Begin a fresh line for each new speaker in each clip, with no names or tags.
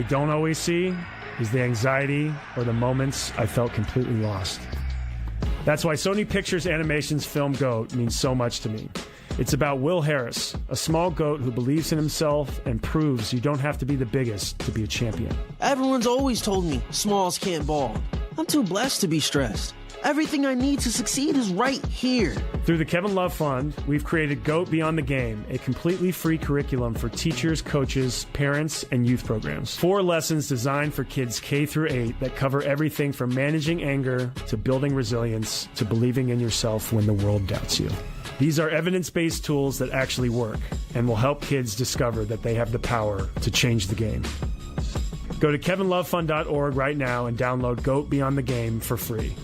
We don't always see is the anxiety or the moments I felt completely lost. That's why Sony Pictures Animation's film GOAT means so much to me. It's about Will Harris, a small goat who believes in himself and proves you don't have to be the biggest to be a champion.
Everyone's always told me smalls can't ball. I'm too blessed to be stressed. Everything I need to succeed is right here.
Through the Kevin Love Fund, we've created GOAT Beyond the Game, a completely free curriculum for teachers, coaches, parents, and youth programs. 4 lessons designed for kids K through 8 that cover everything from managing anger to building resilience to believing in yourself when the world doubts you. These are evidence-based tools that actually work and will help kids discover that they have the power to change the game. Go to kevinlovefund.org right now and download GOAT Beyond the Game for free.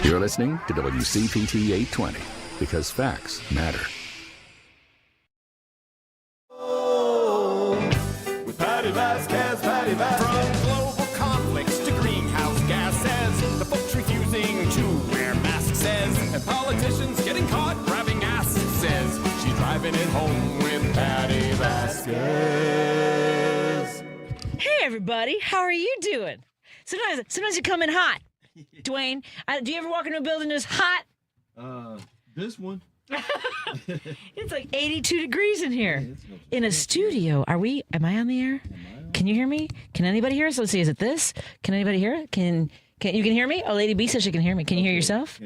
You're listening to WCPT 820 because facts matter.
With Patti Vasquez, Patti Vasquez. From global conflicts to greenhouse gases, the folks refusing to wear masks says, and politicians getting caught grabbing asses says, she's driving it home with Patti Vasquez.
Hey everybody, how are you doing? Sometimes you come in hot. Dwayne, do you ever walk into a building that's hot?
This one.
It's like 82 degrees in here. In a studio. Am I on the air? Can you hear me? Can anybody hear us? Let's see, is it this? Can anybody hear it? Can you hear me? Oh, Lady B says she can hear me. Can you hear yourself?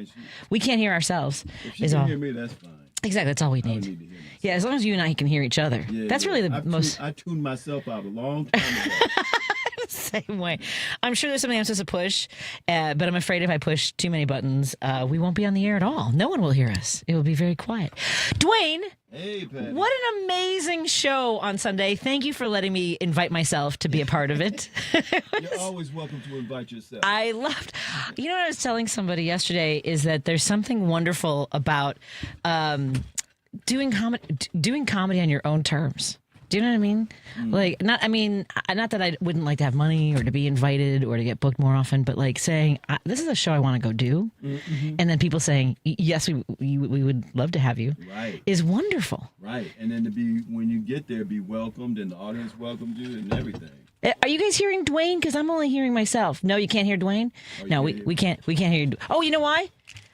We can't hear ourselves.
If you can hear me, that's fine.
Exactly, that's all we need. Yeah, as long as you and I can hear each other.
Yeah,
that's really the most...
I tuned myself out a long time ago.
Same way. I'm sure there's something I'm supposed to push, but I'm afraid if I push too many buttons, we won't be on the air at all. No one will hear us. It will be very quiet. Dwayne,
hey, Patty.
What an amazing show on Sunday. Thank you for letting me invite myself to be a part of it.
You're always welcome to invite yourself.
I loved... You know what I was telling somebody yesterday is that there's something wonderful about doing comedy on your own terms. Do you know what I mean? Like, not that I wouldn't like to have money or to be invited or to get booked more often, but like saying, this is a show I want to go do. Mm-hmm. And then people saying, yes, we would love to have you,
right, is
wonderful.
Right. And then when you get there, be welcomed and the audience welcomed you and everything.
Are you guys hearing Dwayne? Because I'm only hearing myself. No, you can't hear Dwayne?
Oh,
no, we can't hear you. Oh, you know why?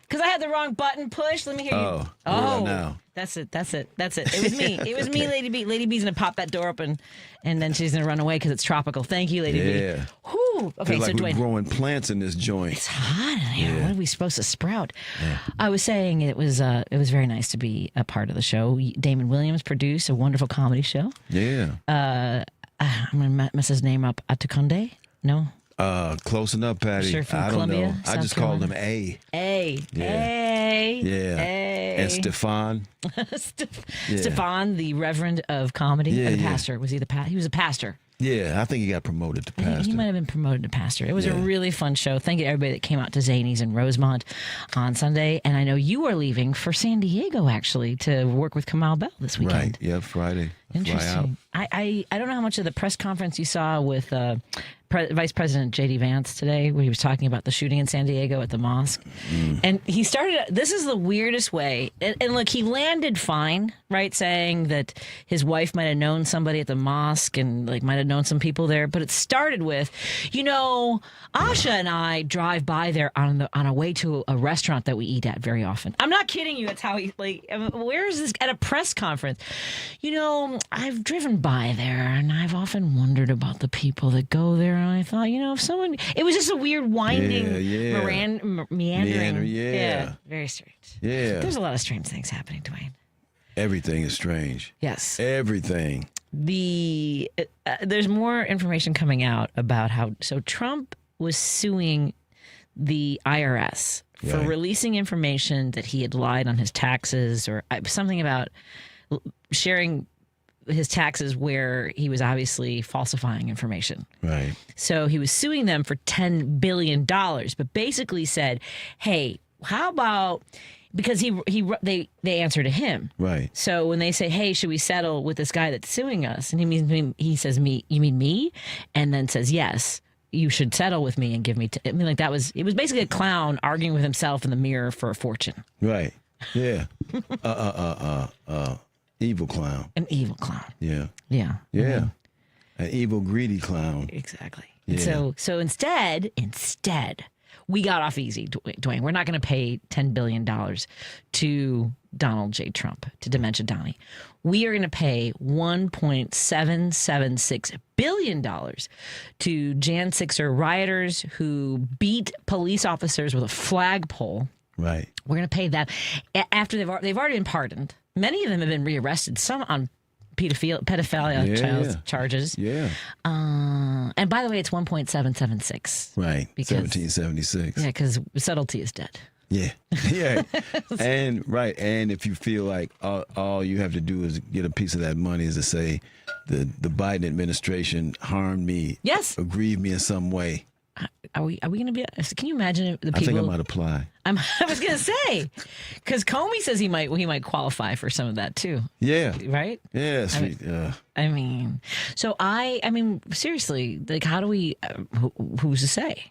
Because I had the wrong button pushed. Let me hear you.
Oh, now.
That's it. It was me. It was me, Lady B. Lady B's going to pop that door open, and then she's going to run away because it's tropical. Thank you, Lady B.
Yeah.
Whew. Okay,
so
like
we're
Dwayne.
growing plants in this joint.
It's hot in here.
Yeah.
What are we supposed to sprout?
Yeah.
I was saying it was very nice to be a part of the show. Damon Williams produced a wonderful comedy show.
Yeah.
I'm going to mess his name up. Atukunde? No?
Close enough, Patty.
Sure, from
I don't
Columbia,
know. I
South
just
Carolina.
called him A.
A.
Yeah. And Stefan.
Stefan, the Reverend of Comedy,
Yeah,
or the
yeah.
pastor. Was he he was a pastor?
Yeah, I think he got promoted to pastor.
He might have been promoted to pastor. It was a
Yeah.
really fun show. Thank you to everybody that came out to Zanies in Rosemont on Sunday. And I know you are leaving for San Diego, actually, to work with Kamal Bell this weekend.
Right. Yeah, Friday. Fly out.
Interesting. I don't know how much of the press conference you saw with Vice President J.D. Vance today, where he was talking about the shooting in San Diego at the mosque. And he started, this is the weirdest way. And look, he landed fine, right? Saying that his wife might have known somebody at the mosque and like might have known some people there. But it started with, Asha and I drive by there on our way to a restaurant that we eat at very often. I'm not kidding you. That's how he, where is this at a press conference? I've driven by there and I've often wondered about the people that go there. And I thought, if someone, it was just a weird winding, meandering.
Yeah.
Very strange.
Yeah.
There's a lot of strange things happening, Dwayne.
Everything is strange.
Yes.
Everything.
There's more information coming out about so Trump was suing the IRS for releasing information that he had lied on his taxes or something about sharing his taxes where he was obviously falsifying information.
Right.
So he was suing them for $10 billion, but basically said, hey, how about, because they answer to him.
Right.
So when they say, hey, should we settle with this guy that's suing us? And he says, me, you mean me? And then says, yes, you should settle with me and give me, it was basically a clown arguing with himself in the mirror for a fortune.
Right. Yeah. Evil clown.
An evil clown.
Yeah.
Yeah.
Yeah. An evil, greedy clown.
Exactly.
Yeah.
So instead, we got off easy, Dwayne. We're not going to pay $10 billion to Donald J. Trump, to Dementia Donnie. We are going to pay $1.776 billion to Jan 6er rioters who beat police officers with a flagpole.
Right.
We're going to pay that after they've already been pardoned. Many of them have been rearrested, some on pedophilia child charges.
Yeah.
And by the way, it's 1.776.
Right.
Because,
1776.
Yeah, because subtlety is dead.
Yeah. Yeah. And if you feel like all you have to do is get a piece of that money is to say the Biden administration harmed me.
Yes.
Aggrieved me in some way.
Are we going to be? Can you imagine the people?
I think I might apply.
I was going to say, because Comey says he might qualify for some of that too.
Yeah.
Right.
Yeah.
I mean, seriously, like, how do we? Who's to say?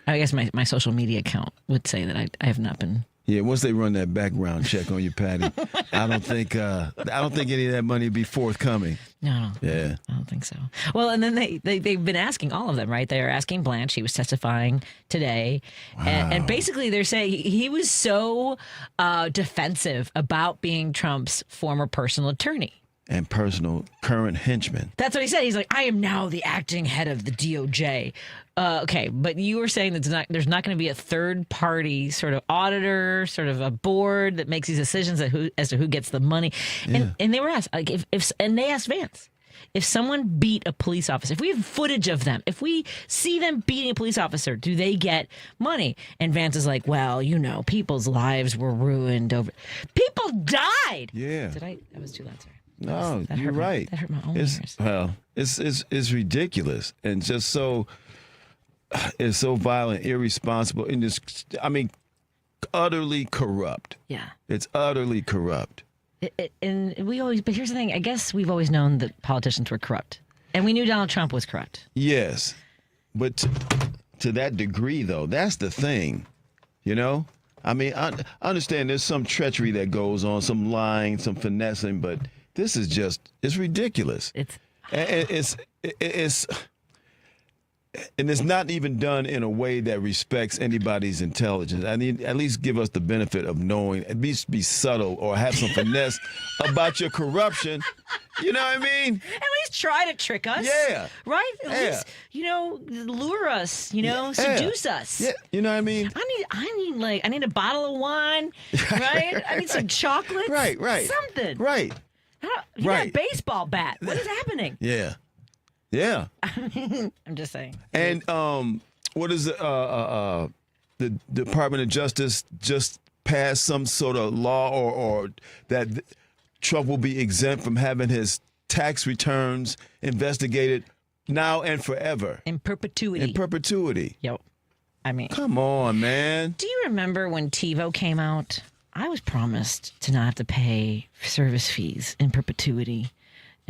I guess my social media account would say that I have not been.
Yeah, once they run that background check on you, Patty, I don't think any of that money would be forthcoming.
No.
Yeah.
I don't think so. Well, and then they've been asking all of them, right? They're asking Blanche. He was testifying today.
Wow.
And basically they're saying he was so defensive about being Trump's former personal attorney.
And personal current henchman.
That's what he said. He's like, I am now the acting head of the DOJ. Okay, but you were saying that there's not going to be a third party sort of auditor, sort of a board that makes these decisions as to who gets the money. And they were asked, like, and they asked Vance, if someone beat a police officer, if we have footage of them, if we see them beating a police officer, do they get money? And Vance is like, well, people's lives were ruined over. People died.
Yeah.
That was too loud, sorry.
No, you're right.
That hurt my own ears.
Well, it's ridiculous and just it's so violent, irresponsible, and just utterly corrupt.
Yeah,
it's utterly corrupt.
But here's the thing. I guess we've always known that politicians were corrupt, and we knew Donald Trump was corrupt.
Yes, but to that degree, though, that's the thing. I understand there's some treachery that goes on, some lying, some finessing, but this is it's ridiculous. It's not even done in a way that respects anybody's intelligence. I mean, at least give us the benefit of knowing, at least be subtle or have some finesse about your corruption. You know what I mean?
At least try to trick us.
Yeah.
Right? At least, lure us, seduce us.
Yeah. You know what I mean?
I need a bottle of wine, right? I need some chocolate.
Right.
Something.
Right.
You got a baseball bat. What is happening?
Yeah. Yeah.
I'm just saying.
And what is the Department of Justice just passed some sort of law or that Trump will be exempt from having his tax returns investigated now and forever.
In perpetuity. Yep.
Come on, man.
Do you remember when TiVo came out? I was promised to not have to pay service fees in perpetuity.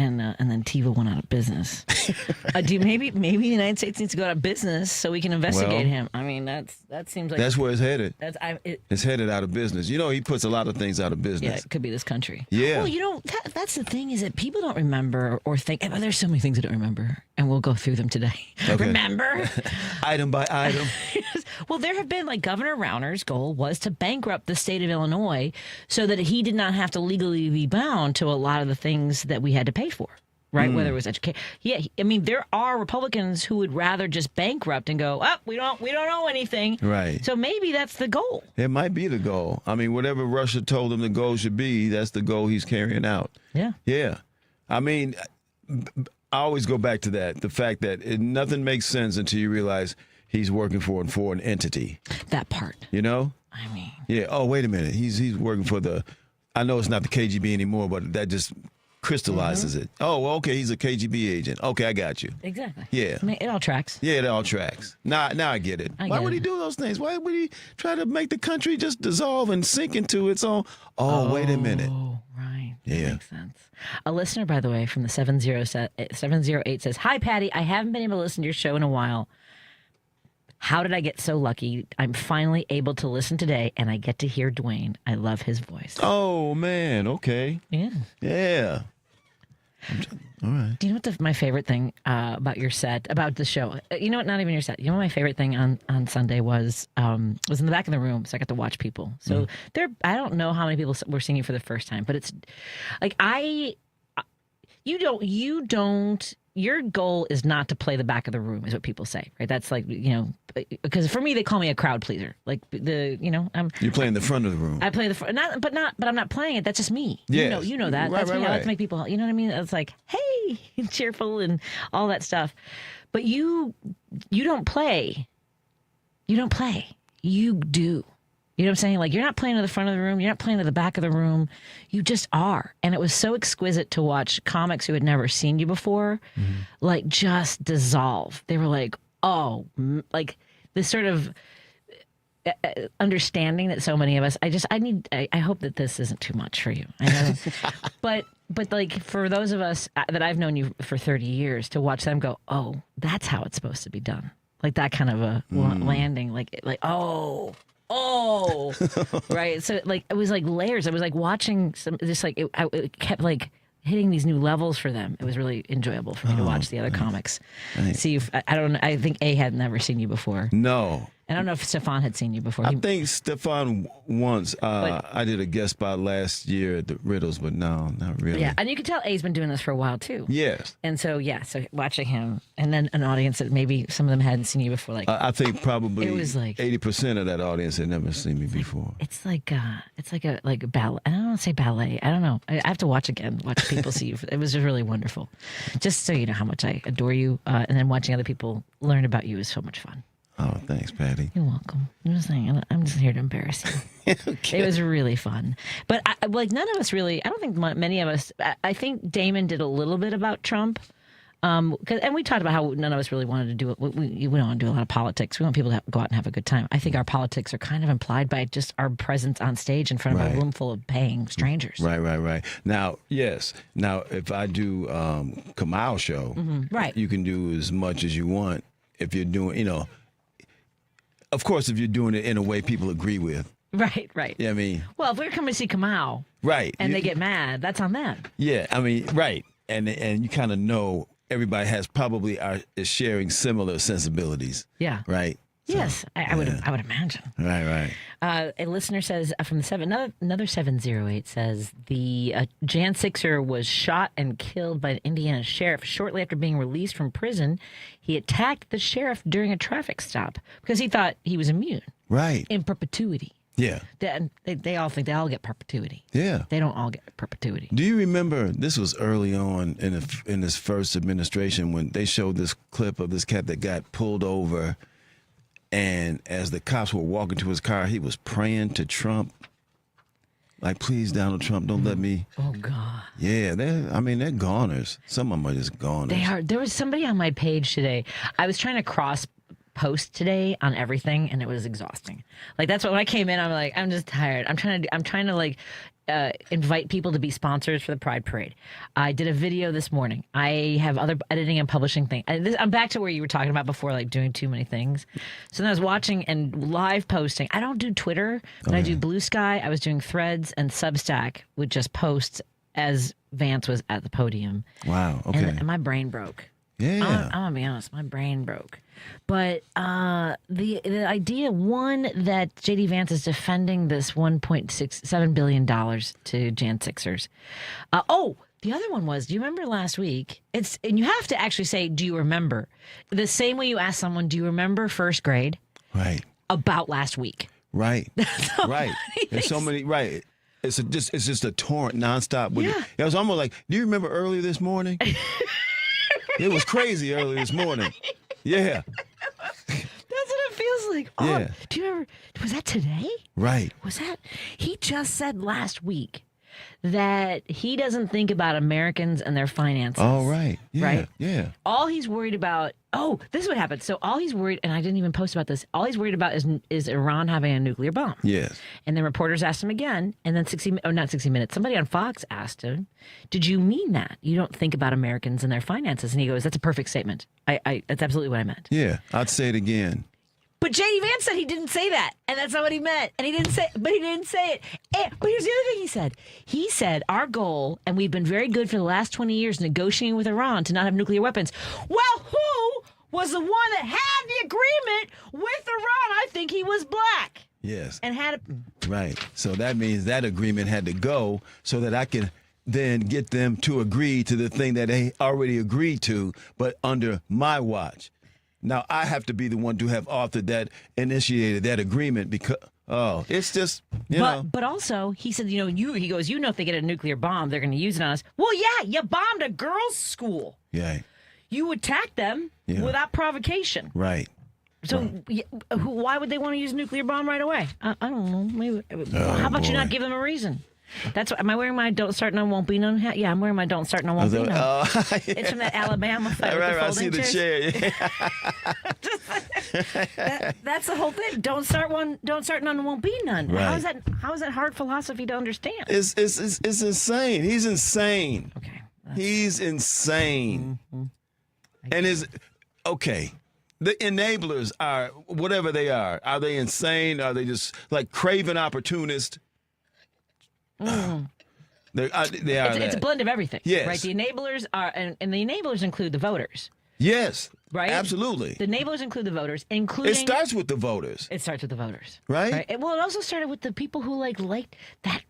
And then TiVo went out of business. Maybe the United States needs to go out of business so we can investigate him. I mean, that seems like
that's where it's headed. It's headed out of business. He puts a lot of things out of business.
Yeah, it could be this country.
Yeah.
Well, that's the thing is that people don't remember or think. Well, there's so many things they don't remember, and we'll go through them today. Okay. Remember,
item by item.
Well, there have been Governor Rauner's goal was to bankrupt the state of Illinois so that he did not have to legally be bound to a lot of the things that we had to pay for. Right, whether it was education. Yeah, there are Republicans who would rather just bankrupt and go, we don't owe anything.
Right.
So maybe that's the goal.
It might be the goal. Whatever Russia told him the goal should be, that's the goal he's carrying out.
Yeah.
Yeah. I always go back to that, the fact that nothing makes sense until you realize he's working for an entity.
That part.
Yeah. Oh, wait a minute. He's working for I know it's not the KGB anymore, but that just crystallizes it. Oh, okay, he's a KGB agent. Okay, I got you.
Exactly.
Yeah.
It all tracks.
Yeah, it all tracks. Now I get it. Why would he do those things? Why would he try to make the country just dissolve and sink into its own? Oh, wait a minute.
Oh, right.
Yeah.
That makes sense. A listener, by the way, from the 708 says, "Hi, Patty. I haven't been able to listen to your show in a while. How did I get so lucky? I'm finally able to listen today, and I get to hear Dwayne. I love his voice.
Oh, man. Okay.
Yeah.
Yeah. All right.
Do you know what my favorite thing about your set, about the show? You know what? Not even your set. You know what my favorite thing on Sunday was in the back of the room, so I got to watch people. So I don't know how many people were singing for the first time, but it's like you don't. Your goal is not to play the back of the room, is what people say, right? That's like, because for me they call me a crowd pleaser. Like
You're playing the front of the room.
I play the front, but I'm not playing it. That's just me.
Yes.
You know that.
Right,
That's me.
right,
I like to make people. You know what I mean? It's like, hey, cheerful and all that stuff. But you don't play. You don't play. You do. You know what I'm saying? Like, you're not playing to the front of the room. You're not playing to the back of the room. You just are. And it was so exquisite to watch comics who had never seen you before, like, just dissolve. They were like, oh, like this sort of understanding that so many of us, I hope that this isn't too much for you. I know. But like, for those of us that I've known you for 30 years, to watch them go, oh, that's how it's supposed to be done. Like that kind of a landing, like, oh, right. So like, it was like layers. I was like watching it kept like hitting these new levels for them. It was really enjoyable for me to watch the other comics. See if I don't know. I think A had never seen you before.
No.
I don't know if Stefan had seen you before.
I think Stefan once. I did a guest spot last year at the Riddles, but no, not really.
Yeah, and you can tell A's been doing this for a while too.
Yes.
And so so watching him, and then an audience that maybe some of them hadn't seen you before. Like
I think probably
it was like
80% of that audience had never seen me before.
It's like a ballet. I don't want to say ballet. I don't know. I have to watch again. Watch people see you. It was just really wonderful. Just so you know how much I adore you, and then watching other people learn about you is so much fun.
Oh, thanks, Patty.
You're welcome. I'm just saying, I'm just here to embarrass you. Okay. It was really fun. But none of us really, I don't think many of us, I think Damon did a little bit about Trump. And we talked about how none of us really wanted to do it. We don't want to do a lot of politics. We want people to go out and have a good time. I think our politics are kind of implied by just our presence on stage in front of a room full of paying strangers.
Right. Now, yes. Now, if I do Kamau show, you can do as much as you want if you're doing, of course, if you're doing it in a way people agree with.
Right.
Yeah, I mean.
Well, if we're coming to see Kamau.
Right.
And they get mad, that's on them.
Yeah, I mean, right. And you kind of know everybody is sharing similar sensibilities.
Yeah.
Right.
Yes, I would imagine.
Right.
A listener says from another 708 says the Jan Sixer was shot and killed by an Indiana sheriff shortly after being released from prison. He attacked the sheriff during a traffic stop because he thought he was immune. Right. In perpetuity. Yeah. They all think they all get perpetuity. Yeah. They don't all get perpetuity.
Do you remember, this was early on in this first administration when they showed this clip of this cat that got pulled over, and as the cops were walking to his car, he was praying to Trump. Like, please, Donald Trump, don't let me.
Oh, God.
Yeah, they're goners. Some of them are just goners.
They are. There was somebody on my page today. I was trying to cross post today on everything, and it was exhausting. Like, that's what, when I came in, I'm like, I'm just tired. I'm trying to like invite people to be sponsors for the Pride Parade. I did a video this morning. I have other editing and publishing things. I'm back to where you were talking about before, like doing too many things. So then I was watching and live posting. I don't do Twitter, but I do Blue Sky. I was doing Threads, and Substack would just post as Vance was at the podium.
Wow. Okay.
And my brain broke.
Yeah.
I'm gonna be honest, my brain broke. But the idea, one, that J.D. Vance is defending this $1.67 billion to Jan Sixers. The other one was, do you remember last week? And you have to actually say, do you remember? The same way you ask someone, do you remember first grade? Right. About last week.
Right. Right. There's so many. Right. It's just a torrent nonstop. It was almost like, do you remember earlier this morning? It was crazy earlier this morning. Yeah.
That's what it feels like.
Yeah.
Do you remember? Was that today?
Right.
Was that? He just said last week that he doesn't think about Americans and their finances.
Oh, right. Yeah.
Right?
Yeah.
All he's worried about, this is what happened. So all he's worried, and I didn't even post about this, all he's worried about is Iran having a nuclear bomb.
Yes.
And then reporters asked him again, and then not 60 Minutes, somebody on Fox asked him, did you mean that? You don't think about Americans and their finances? And he goes, that's a perfect statement. That's absolutely what I meant.
Yeah. I'd say it again.
But J.D. Vance said he didn't say that, and that's not what he meant. And he didn't say it. But here's the other thing he said. He said, our goal, and we've been very good for the last 20 years negotiating with Iran to not have nuclear weapons. Well, who was the one that had the agreement with Iran? I think he was black.
Yes.
And had
Right. So that means that agreement had to go so that I can then get them to agree to the thing that they already agreed to, but under my watch. Now, I have to be the one to have authored that, initiated that agreement because, it's just, you know.
But also, he said, he goes, if they get a nuclear bomb, they're going to use it on us. Well, yeah, you bombed a girls' school.
Yeah.
You attacked them without provocation.
Right.
So why would they want to use a nuclear bomb right away? I don't know. Maybe. How about you not give them a reason? That's what. Am I wearing my "Don't Start None Won't Be None" hat? Yeah, I'm wearing my "Don't Start None Won't Be None."
Yeah.
It's from that Alabama fight. Right,
I see the chair.
Yeah. That's the whole thing. Don't start none, won't be none.
Right.
How is that hard philosophy to understand?
It's insane. He's insane.
Okay.
He's insane.
Mm-hmm.
And okay. The enablers are whatever they are. Are they insane? Are they just like craven opportunists? They are.
It's a blend of everything.
Yes.
Right. The enablers are, and the enablers include the voters.
Yes.
Right.
Absolutely.
The enablers include the voters, including.
It starts with the voters.
It starts with the voters.
Right.
Well, it also started with the people who liked that.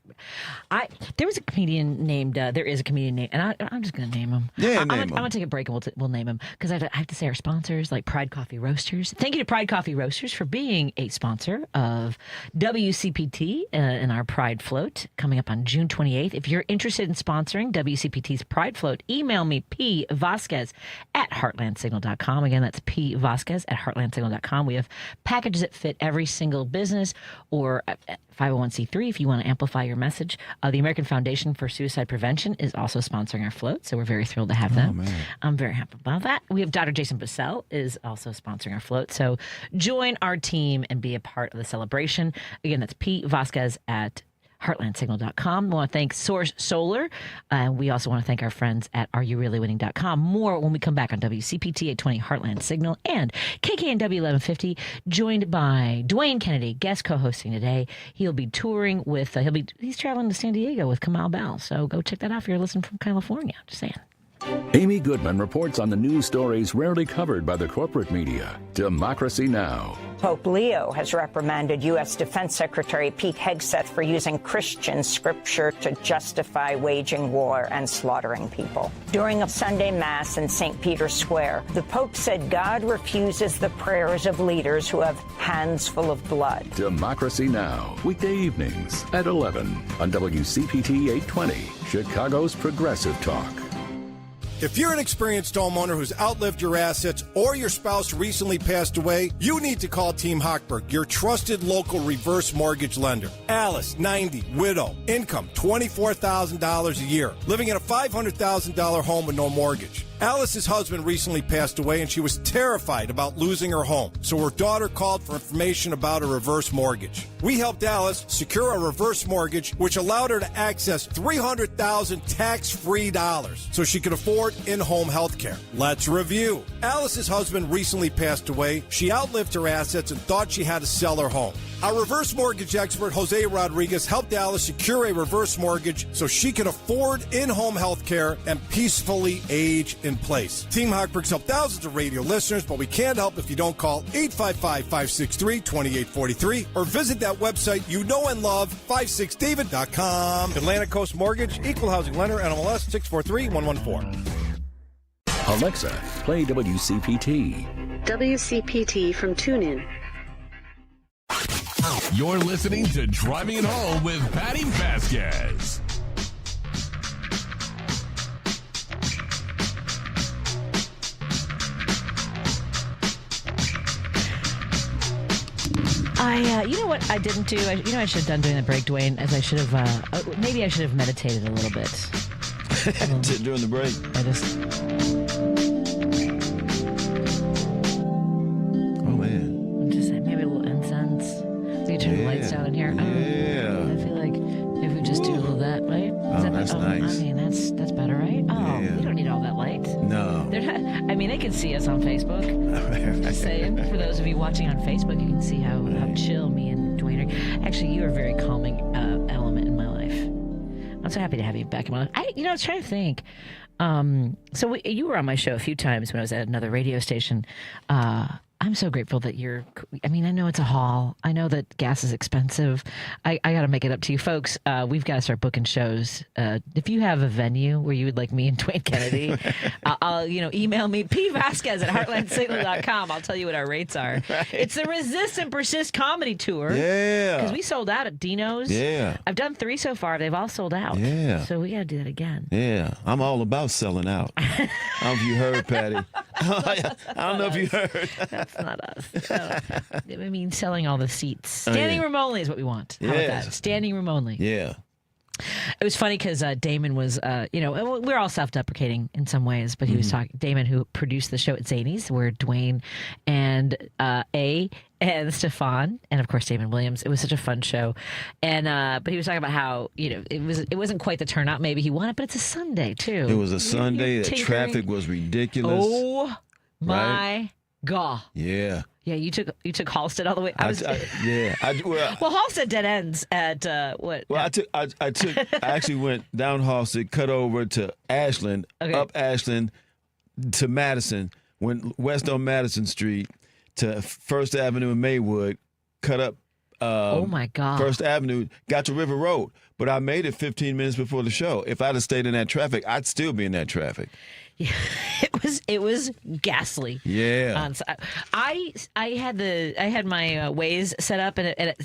There was a comedian named. There is a comedian named, and I'm just going to name him.
Yeah,
I'm
name him.
going to take a break and we'll name him because I have to say our sponsors like Pride Coffee Roasters. Thank you to Pride Coffee Roasters for being a sponsor of WCPT and our Pride Float coming up on June 28th. If you're interested in sponsoring WCPT's Pride Float, email me pvasquez@heartlandsignal.com. Again, that's pvasquez@heartlandsignal.com. We have packages that fit every single business or 501c3 if you want to amplify your message. The American Foundation for Suicide Prevention is also sponsoring our float, so we're very thrilled to have them.
Man.
I'm very happy about that. We have Dr. Jason Bussell is also sponsoring our float, so join our team and be a part of the celebration. Again, that's pvasquez@heartlandsignal.com. We want to thank Source Solar. We also want to thank our friends at areyoureallywinning.com. More when we come back on WCPT 820 Heartland Signal and KKNW 1150, joined by Dwayne Kennedy, guest co-hosting today. He'll be touring with, he's traveling to San Diego with Kamal Bell. So go check that out if you're listening from California. Just saying.
Amy Goodman reports on the news stories rarely covered by the corporate media. Democracy Now!
Pope Leo has reprimanded U.S. Defense Secretary Pete Hegseth for using Christian scripture to justify waging war and slaughtering people. During a Sunday Mass in St. Peter's Square, the Pope said God refuses the prayers of leaders who have hands full of blood.
Democracy Now! Weekday evenings at 11 on WCPT 820, Chicago's Progressive Talk.
If you're an experienced homeowner who's outlived your assets or your spouse recently passed away, you need to call Team Hochberg, your trusted local reverse mortgage lender. Alice, 90, widow, income $24,000 a year, living in a $500,000 home with no mortgage. Alice's husband recently passed away and she was terrified about losing her home, so her daughter called for information about a reverse mortgage. We helped Alice secure a reverse mortgage, which allowed her to access $300,000 tax-free dollars so she could afford in-home health care. Let's review. Alice's husband recently passed away. She outlived her assets and thought she had to sell her home. Our reverse mortgage expert, Jose Rodriguez, helped Alice secure a reverse mortgage so she could afford in-home health care and peacefully age in place. Team Hochberg's helped thousands of radio listeners, but we can't help if you don't call 855-563-2843 or visit that website you know and love, 56david.com. Atlantic Coast Mortgage, Equal Housing Lender, NMLS 643114.
Alexa, play WCPT.
WCPT from TuneIn.
You're listening to Driving It Home with Patti Vasquez.
You know what I didn't do? I should have done during the break, Dwayne, as I should have, maybe I should have meditated a little bit.
During the break.
I just...
Oh, man.
I'm just saying, maybe a little incense. So you turn the lights down in here.
Yeah.
I feel like if we just do a little of that, right?
That's nice.
I mean, that's better, right? Oh,
Yeah.
we don't need all that light.
No.
They're not, I mean, they can see us on Facebook. Just saying, for those of you watching on Facebook, you can see how chill me and Dwayne are. Actually, you are a very calming element in my life. I'm so happy to have you back in my life. I was trying to think. You were on my show a few times when I was at another radio station. I'm so grateful that I know it's a haul. I know that gas is expensive. I got to make it up to you folks. We've got to start booking shows. If you have a venue where you would like me and Dwayne Kennedy, I'll email me, pvasquez@heartlandsignal.com. I'll tell you what our rates are. Right. It's the Resist and Persist comedy tour. Yeah. Because we sold out at Dino's. Yeah. I've done 3 so far. They've all sold out. Yeah. So we got to do that again.
Yeah. I'm all about selling out. I don't know if you heard, Patty. I don't know if you heard.
That's not us. I mean, selling all the seats. Standing room only is what we want. How about that? Standing room only. Yeah. It was funny because Damon was, we're all self-deprecating in some ways, but he was talking. Damon, who produced the show at Zany's, where Dwayne and and Stefan, and of course Damon Williams. It was such a fun show, and but he was talking about how it wasn't quite the turnout maybe he wanted, but it's a Sunday too.
It was a Sunday. The traffic was ridiculous.
Oh my God. Yeah. Yeah, you took Halstead all the way. Well, Halstead dead ends at what?
Well, I actually went down Halstead, cut over to Ashland, up Ashland to Madison, went west on Madison Street to First Avenue in Maywood, cut up.
Oh my God!
First Avenue, got to River Road, but I made it 15 minutes before the show. If I'd have stayed in that traffic, I'd still be in that traffic.
Yeah, it was ghastly.
Yeah.
I had my Waze set up, and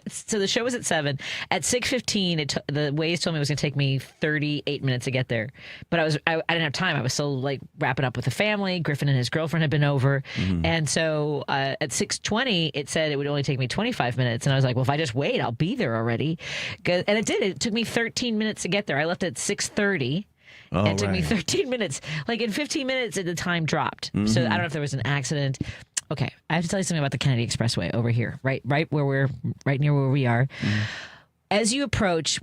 so the show was at 7. At 6:15, the Waze told me it was going to take me 38 minutes to get there, but I didn't have time. I was still like wrapping up with the family. Griffin and his girlfriend had been over, and so at 6:20, it said it would only take me 25 minutes, and I was like, well, if I just wait, I'll be there already. And it did. It took me 13 minutes to get there. I left at 6:30. It took me 13 minutes. Like in 15 minutes, the time dropped. So I don't know if there was an accident. Okay, I have to tell you something about the Kennedy Expressway over here, right near where we are. As you approach,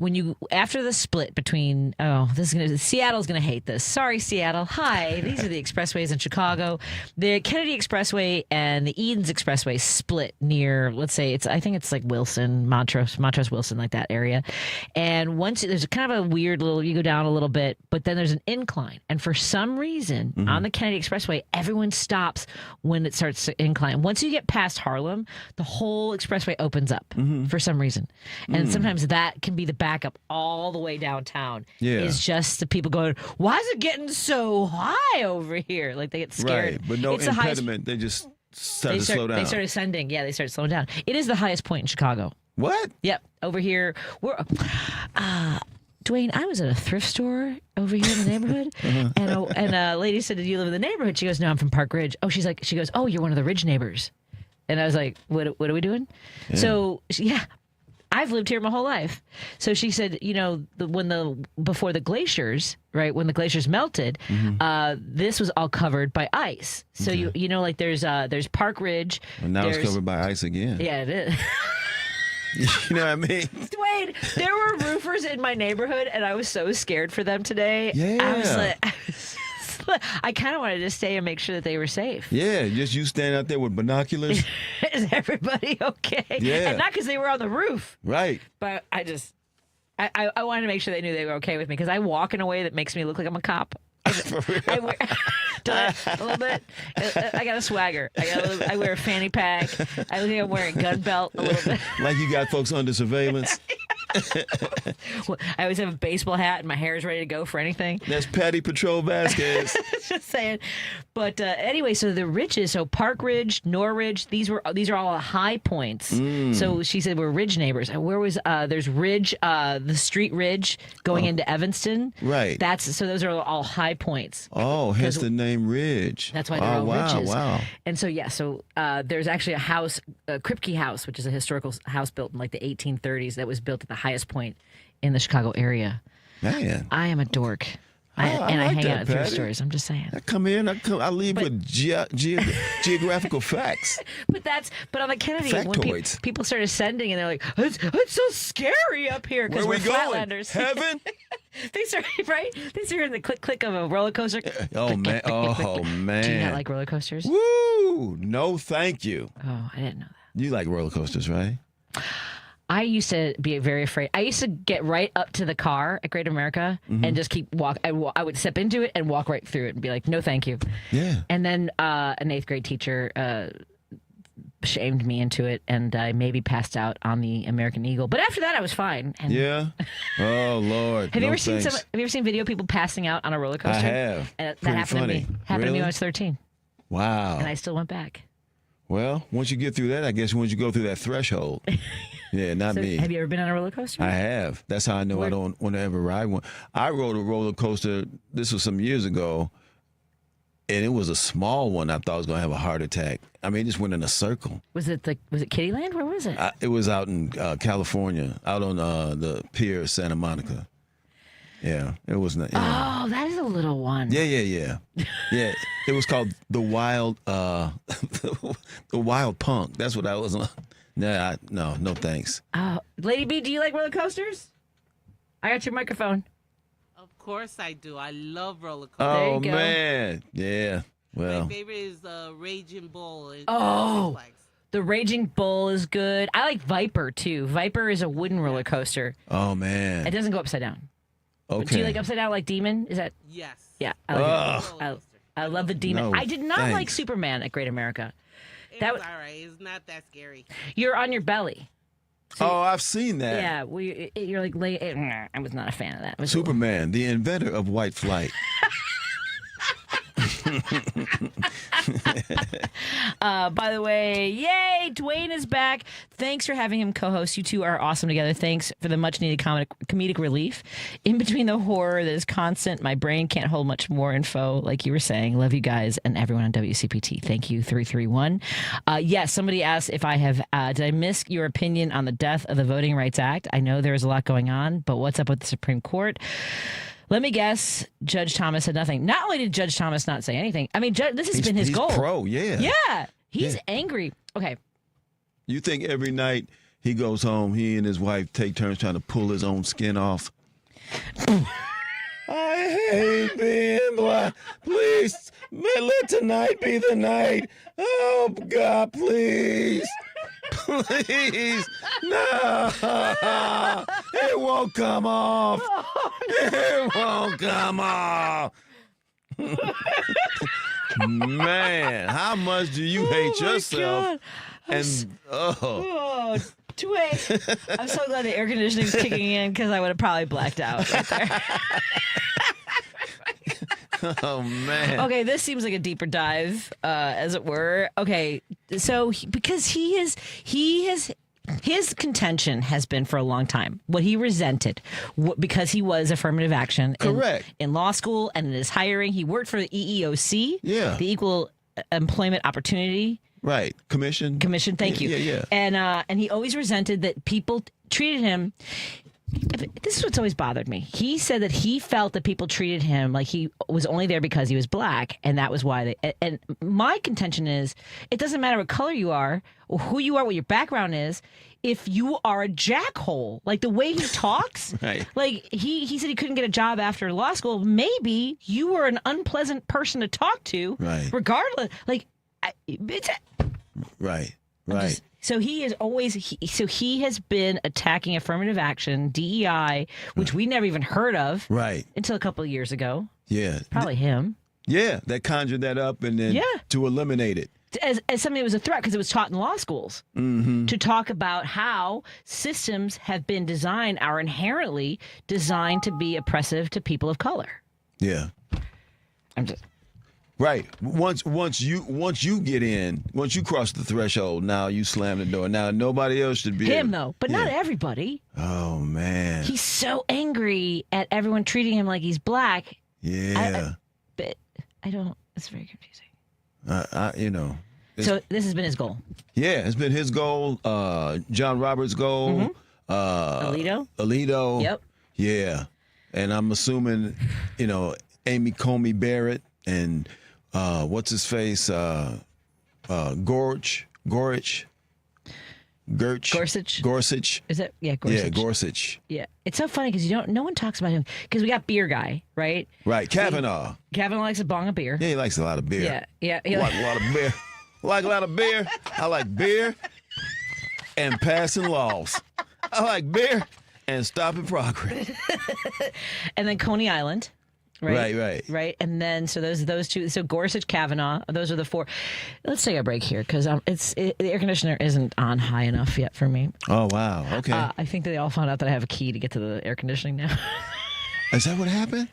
after the split between, Seattle's going to hate this. Sorry, Seattle. Hi, these are the expressways in Chicago. The Kennedy Expressway and the Edens Expressway split near, let's say, I think it's like Wilson, Montrose, Wilson, like that area. And once there's kind of a weird you go down a little bit, but then there's an incline. And for some reason, on the Kennedy Expressway, everyone stops when it starts to incline. Once you get past Harlem, the whole expressway opens up for some reason. And sometimes that can be the backup all the way downtown. Yeah. Is just the people going, why is it getting so high over here? Like they get scared.
Right, but no impediment. They just started to slow down.
They started ascending. Yeah, they started slowing down. It is the highest point in Chicago.
What?
Yep. Over here. Dwayne, I was at a thrift store over here in the neighborhood, and a lady said, "Do you live in the neighborhood?" She goes, "No, I'm from Park Ridge." Oh, she goes, "Oh, you're one of the Ridge neighbors." And I was like, "What are we doing?" Yeah. So I've lived here my whole life. So she said, before the glaciers, right, when the glaciers melted, this was all covered by ice. So like there's Park Ridge.
And now it's covered by ice again.
Yeah, it is.
You know what I mean?
Dwayne, there were roofers in my neighborhood, and I was so scared for them today.
Yeah.
I kind of wanted to stay and make sure that they were safe.
Yeah, just you stand out there with binoculars.
Is everybody okay?
Yeah.
And not because they were on the roof.
Right.
But I wanted to make sure they knew they were okay with me, because I walk in a way that makes me look like I'm a cop. I wear a little bit. I got a swagger. I wear a fanny pack. I think I'm wearing a gun belt a little bit.
Like you got folks under surveillance.
Well, I always have a baseball hat and my hair is ready to go for anything.
That's Patti Vasquez.
Just saying. But anyway, so the ridges, so Park Ridge, Norridge, these are all high points. So she said we're ridge neighbors. And where was there's Ridge, the street ridge going into Evanston.
Right.
So those are all high points.
Oh, hence the name Ridge.
That's why they're all ridges.
Wow.
And so there's actually a house, Kripke House, which is a historical house built in like the 1830s that was built at the highest point in the Chicago area.
Man,
I am a dork. I hang out at thrift stores. I'm just saying.
I come in. I leave with geographical facts.
But on the Kennedy, when people started ascending, and they're like, it's so scary up here because we're Flatlanders.
Heaven?
They start hearing the click of a roller coaster.
Oh man! Oh man!
Do you not like roller coasters?
Woo! No, thank you.
Oh, I didn't know that.
You like roller coasters, right?
I used to be very afraid. I used to get right up to the car at Great America and just keep walk. I would step into it and walk right through it and be like, "No, thank you."
Yeah.
And then an 8th grade teacher shamed me into it, and I maybe passed out on the American Eagle. But after that, I was fine. And
Yeah. Oh Lord.
Have you
No
ever seen
thanks.
Have you ever seen video of people passing out on a roller coaster?
I have.
And that
Pretty
happened
funny.
to me. Happened to me when I was 13,
Wow.
and I still went back.
Well, once you get through that, I guess once you go through that threshold. Yeah, not
So,
me.
have you ever been on a roller coaster?
I have. That's how I know I don't want to ever ride one. I rode a roller coaster. This was some years ago, and it was a small one. I thought I was going to have a heart attack. I mean, it just went in a circle.
Was it Kittyland? Where was it?
It was out in California, out on the pier, Santa Monica. Yeah, it was not. Yeah.
Oh, that is a little one.
Yeah. It was called the Wild, the Wild Punk. That's what I was on. Nah, no thanks.
Oh, Lady B, do you like roller coasters? I got your microphone.
Of course I do. I love roller coasters.
Oh man, yeah. Well,
My favorite is Raging Bull.
Oh, the Raging Bull is good. I like Viper too. Viper is a wooden roller coaster.
Oh man,
It doesn't go upside down.
okay.
But do you like upside down like Demon? Is that?
Yes.
Yeah, I like it. I love the Demon.
No,
I did not like
thanks.
Superman at Great America.
It's
That
all right. It's not that scary.
You're on your belly.
Oh, I've seen that.
Yeah, you're like I was not a fan of that. It was
Superman, the inventor of white flight.
By the way, yay, Dwayne is back. Thanks for having him co-host. You two are awesome together. Thanks for the much-needed comedic relief. In between the horror that is constant, my brain can't hold much more info, like you were saying. Love you guys and everyone on WCPT. Thank you, 331. Yes, somebody asked if I have, did I miss your opinion on the death of the Voting Rights Act? I know there is a lot going on, but what's up with the Supreme Court? Let me guess, Judge Thomas said nothing. Not only did Judge Thomas not say anything, I mean, this has been his goal.
He's pro, yeah.
Yeah, he's angry. Okay.
You think every night he goes home, he and his wife take turns trying to pull his own skin off? I hate being black. Please, let tonight be the night. Oh, God, please. Please. No. It won't come off. It won't come off. Man, how much do you hate yourself?
God.
And
Dwayne, I'm so glad the air conditioning is kicking in because I would have probably blacked out right there.
Oh man.
Okay, this seems like a deeper dive, as it were. Okay, so because his contention has been for a long time what he resented because he was affirmative action
Correct.
in law school and in his hiring. He worked for the EEOC, the Equal Employment Opportunity
Right. Commission.
Thank you.
Yeah.
And he always resented that people treated him. This is what's always bothered me. He said that he felt that people treated him like he was only there because he was black, and that was why they. And my contention is, it doesn't matter what color you are, or who you are, what your background is. If you are a jackhole, like the way he talks,
right.
Like he said he couldn't get a job after law school. Maybe you were an unpleasant person to talk to,
right?
Regardless, like
right.
So he is always he has been attacking affirmative action, DEI, which we never even heard of,
right,
until a couple of years ago.
Yeah,
probably him.
Yeah, that conjured that up and then to eliminate it
as something that was a threat because it was taught in law schools to talk about how systems have been designed are inherently designed to be oppressive to people of color.
Yeah,
I'm just.
Right. Once you get in, once you cross the threshold, now you slam the door. Now nobody else should be
him though, but not everybody.
Oh man.
He's so angry at everyone treating him like he's black.
Yeah.
But I don't. It's very confusing.
So
this has been his goal.
Yeah, it's been his goal. John Roberts' goal. Alito.
Yep.
Yeah, and I'm assuming, Amy Coney Barrett and. What's his face? Gorich. Gorsuch.
Is it? Yeah, Gorsuch.
Yeah, Gorsuch.
Yeah. It's so funny because no one talks about him because we got beer guy, right?
Right, Kavanaugh.
Kavanaugh likes a bong of beer.
Yeah, he likes a lot of beer.
Yeah.
I like a lot of beer. Like a lot of beer. I like beer and passing laws. I like beer and stopping progress.
And then Coney Island. Right. And then so those two. So Gorsuch, Kavanaugh. Those are the four. Let's take a break here because the air conditioner isn't on high enough yet for me.
Oh wow. Okay.
I think they all found out that I have a key to get to the air conditioning now.
Is that what happened?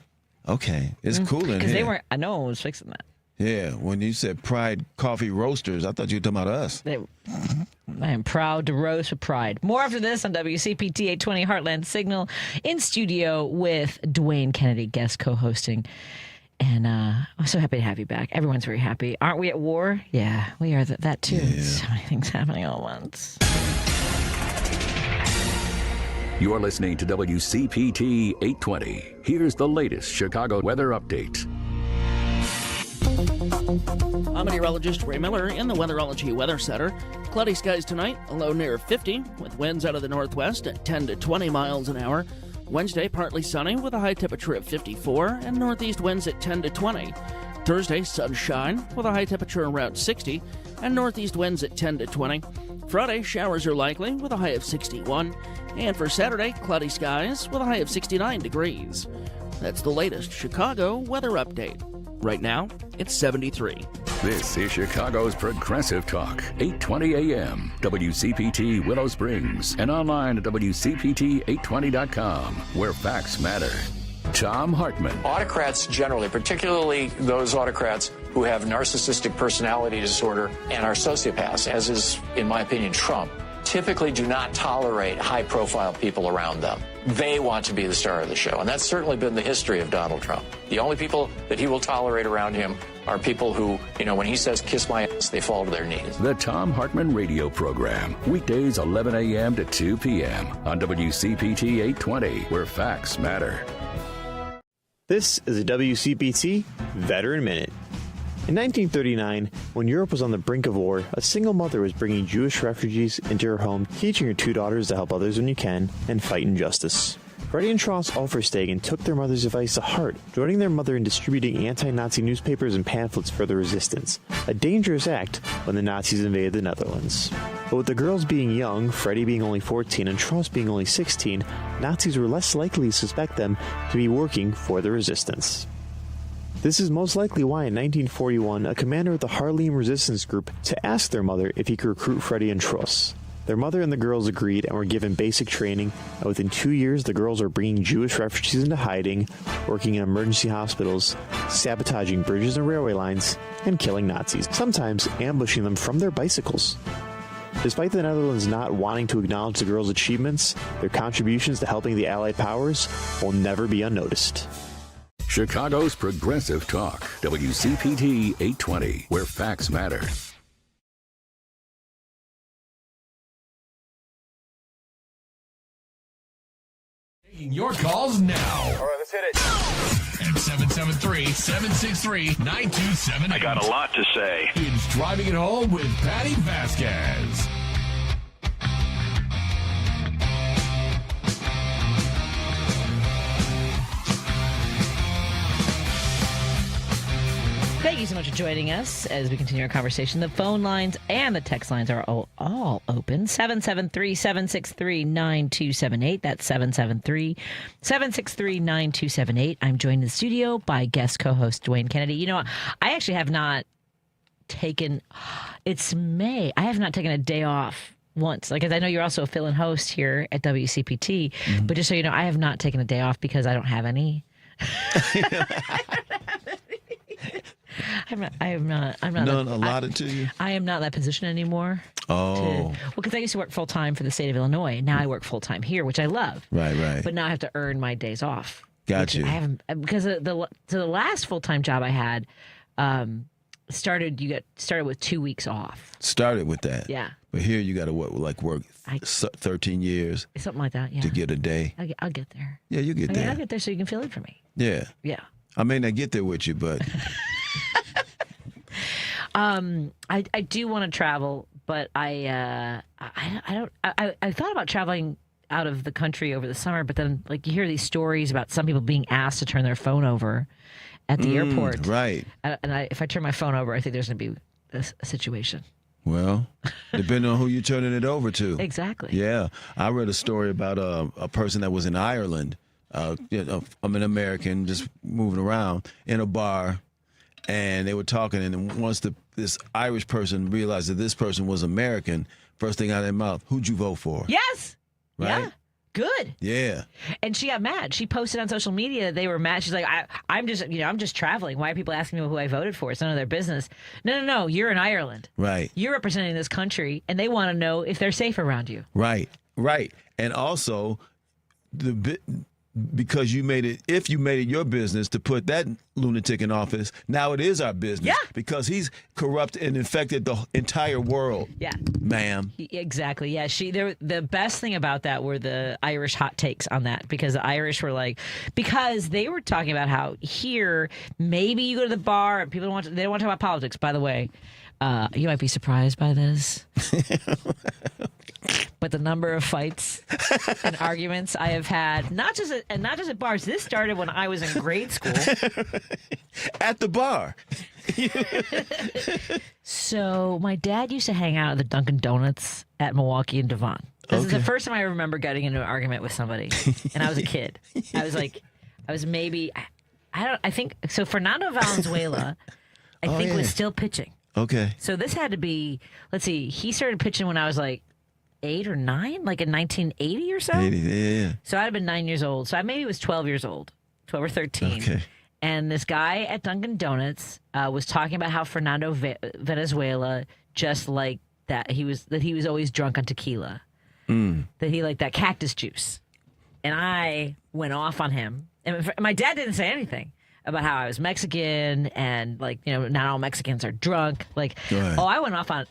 Okay, it's cool in here.
Because they weren't. I know I was fixing that.
Yeah, when you said Pride Coffee Roasters, I thought you were talking about us.
I am proud to roast with pride. More after this on WCPT 820 Heartland Signal in studio with Dwayne Kennedy, guest co-hosting. And I'm so happy to have you back. Everyone's very happy. Aren't we at war? Yeah, we are that too.
Yeah.
So many things happening all at once.
You're listening to WCPT 820. Here's the latest Chicago weather update.
I'm meteorologist Ray Miller in the Weatherology Weather Center. Cloudy skies tonight, a low near 50, with winds out of the northwest at 10 to 20 miles an hour. Wednesday, partly sunny with a high temperature of 54 and northeast winds at 10 to 20. Thursday, sunshine with a high temperature around 60 and northeast winds at 10 to 20. Friday, showers are likely with a high of 61. And for Saturday, cloudy skies with a high of 69 degrees. That's the latest Chicago weather update. Right now, it's 73.
This is Chicago's Progressive Talk, 820 AM, WCPT Willow Springs, and online at WCPT820.com, where facts matter. Tom Hartman.
Autocrats generally, particularly those autocrats who have narcissistic personality disorder and are sociopaths, as is, in my opinion, Trump, typically do not tolerate high-profile people around them. They want to be the star of the show, and that's certainly been the history of Donald Trump. The only people that he will tolerate around him are people who, when he says, kiss my ass, they fall to their knees.
The Tom Hartman Radio Program, weekdays 11 a.m. to 2 p.m. on WCPT 820, where facts matter.
This is a WCPT Veteran Minute. In 1939, when Europe was on the brink of war, a single mother was bringing Jewish refugees into her home, teaching her two daughters to help others when you can and fight injustice. Freddie and Tross Ulferstegen took their mother's advice to heart, joining their mother in distributing anti-Nazi newspapers and pamphlets for the resistance, a dangerous act when the Nazis invaded the Netherlands. But with the girls being young, Freddie being only 14 and Tross being only 16, Nazis were less likely to suspect them to be working for the resistance. This is most likely why in 1941, a commander of the Haarlem resistance group to ask their mother if he could recruit Freddie and Tross. Their mother and the girls agreed and were given basic training, and within 2 years the girls are bringing Jewish refugees into hiding, working in emergency hospitals, sabotaging bridges and railway lines, and killing Nazis, sometimes ambushing them from their bicycles. Despite the Netherlands not wanting to acknowledge the girls' achievements, their contributions to helping the Allied powers will never be unnoticed.
Chicago's Progressive Talk, WCPT 820, where facts matter.
Taking your calls now.
All right, let's hit it.
At 773-763-9278.
I got a lot to say.
It's Driving It Home with Patti Vasquez.
Thank you so much for joining us as we continue our conversation. The phone lines and the text lines are all open. 773-763-9278. That's 773-763-9278. I'm joined in the studio by guest co-host Dwayne Kennedy. You know, I actually have not taken, it's May. I have not taken a day off once. Like, 'cause I know you're also a fill-in host here at WCPT, but just so you know, I have not taken a day off because I don't have any. I'm not
None allotted to you?
I am not in that position anymore.
Oh.
Because I used to work full time for the state of Illinois. Now I work full time here, which I love.
Right.
But now I have to earn my days off.
Got you.
I haven't, because the last full time job I had started with 2 weeks off.
Started with that.
Yeah.
But here you got to work 13 years.
Something like that. Yeah.
To get a day.
I'll get there.
Yeah, you get there.
I'll get there so you can fill in for me.
Yeah.
Yeah.
I may not get there with you, but
I do want to travel, But I thought about traveling out of the country over the summer, but then like you hear these stories about some people being asked to turn their phone over at the airport.
Right.
And if I turn my phone over, I think there's going to be a situation.
Well, depending on who you're turning it over to.
Exactly.
Yeah. I read a story about a person that was in Ireland. I'm an American, just moving around in a bar, and they were talking, and once this Irish person realized that this person was American, first thing out of their mouth, who'd you vote for?
Yes.
Right?
Yeah. Good.
Yeah.
And she got mad. She posted on social media. They were mad. She's like, I'm just traveling. Why are people asking me who I voted for? It's none of their business. No. You're in Ireland.
Right.
You're representing this country, and they want to know if they're safe around you.
Right. And also, because if you made it your business to put that lunatic in office, now it is our business.
Yeah.
Because he's corrupt and infected the entire world.
Yeah.
Ma'am.
Exactly. Yeah. The best thing about that were the Irish hot takes on that, because the Irish were like, because they were talking about how here, maybe you go to the bar and people they don't want to talk about politics. By the way, you might be surprised by this. But the number of fights and arguments I have had, not just at bars. This started when I was in grade school.
At the bar.
So my dad used to hang out at the Dunkin' Donuts at Milwaukee and Devon. This is the first time I remember getting into an argument with somebody, and I was a kid. I think Fernando Valenzuela, was still pitching.
Okay.
So this had to be, let's see, he started pitching when I was like 8 or 9, like in 1980 or so.
80, yeah.
So I'd have been 9 years old. So I maybe was 12 years old, 12 or 13.
Okay.
And this guy at Dunkin' Donuts was talking about how Fernando Venezuela just like that. He was always drunk on tequila. That he liked that cactus juice. And I went off on him. And my dad didn't say anything about how I was Mexican and not all Mexicans are drunk. I went off on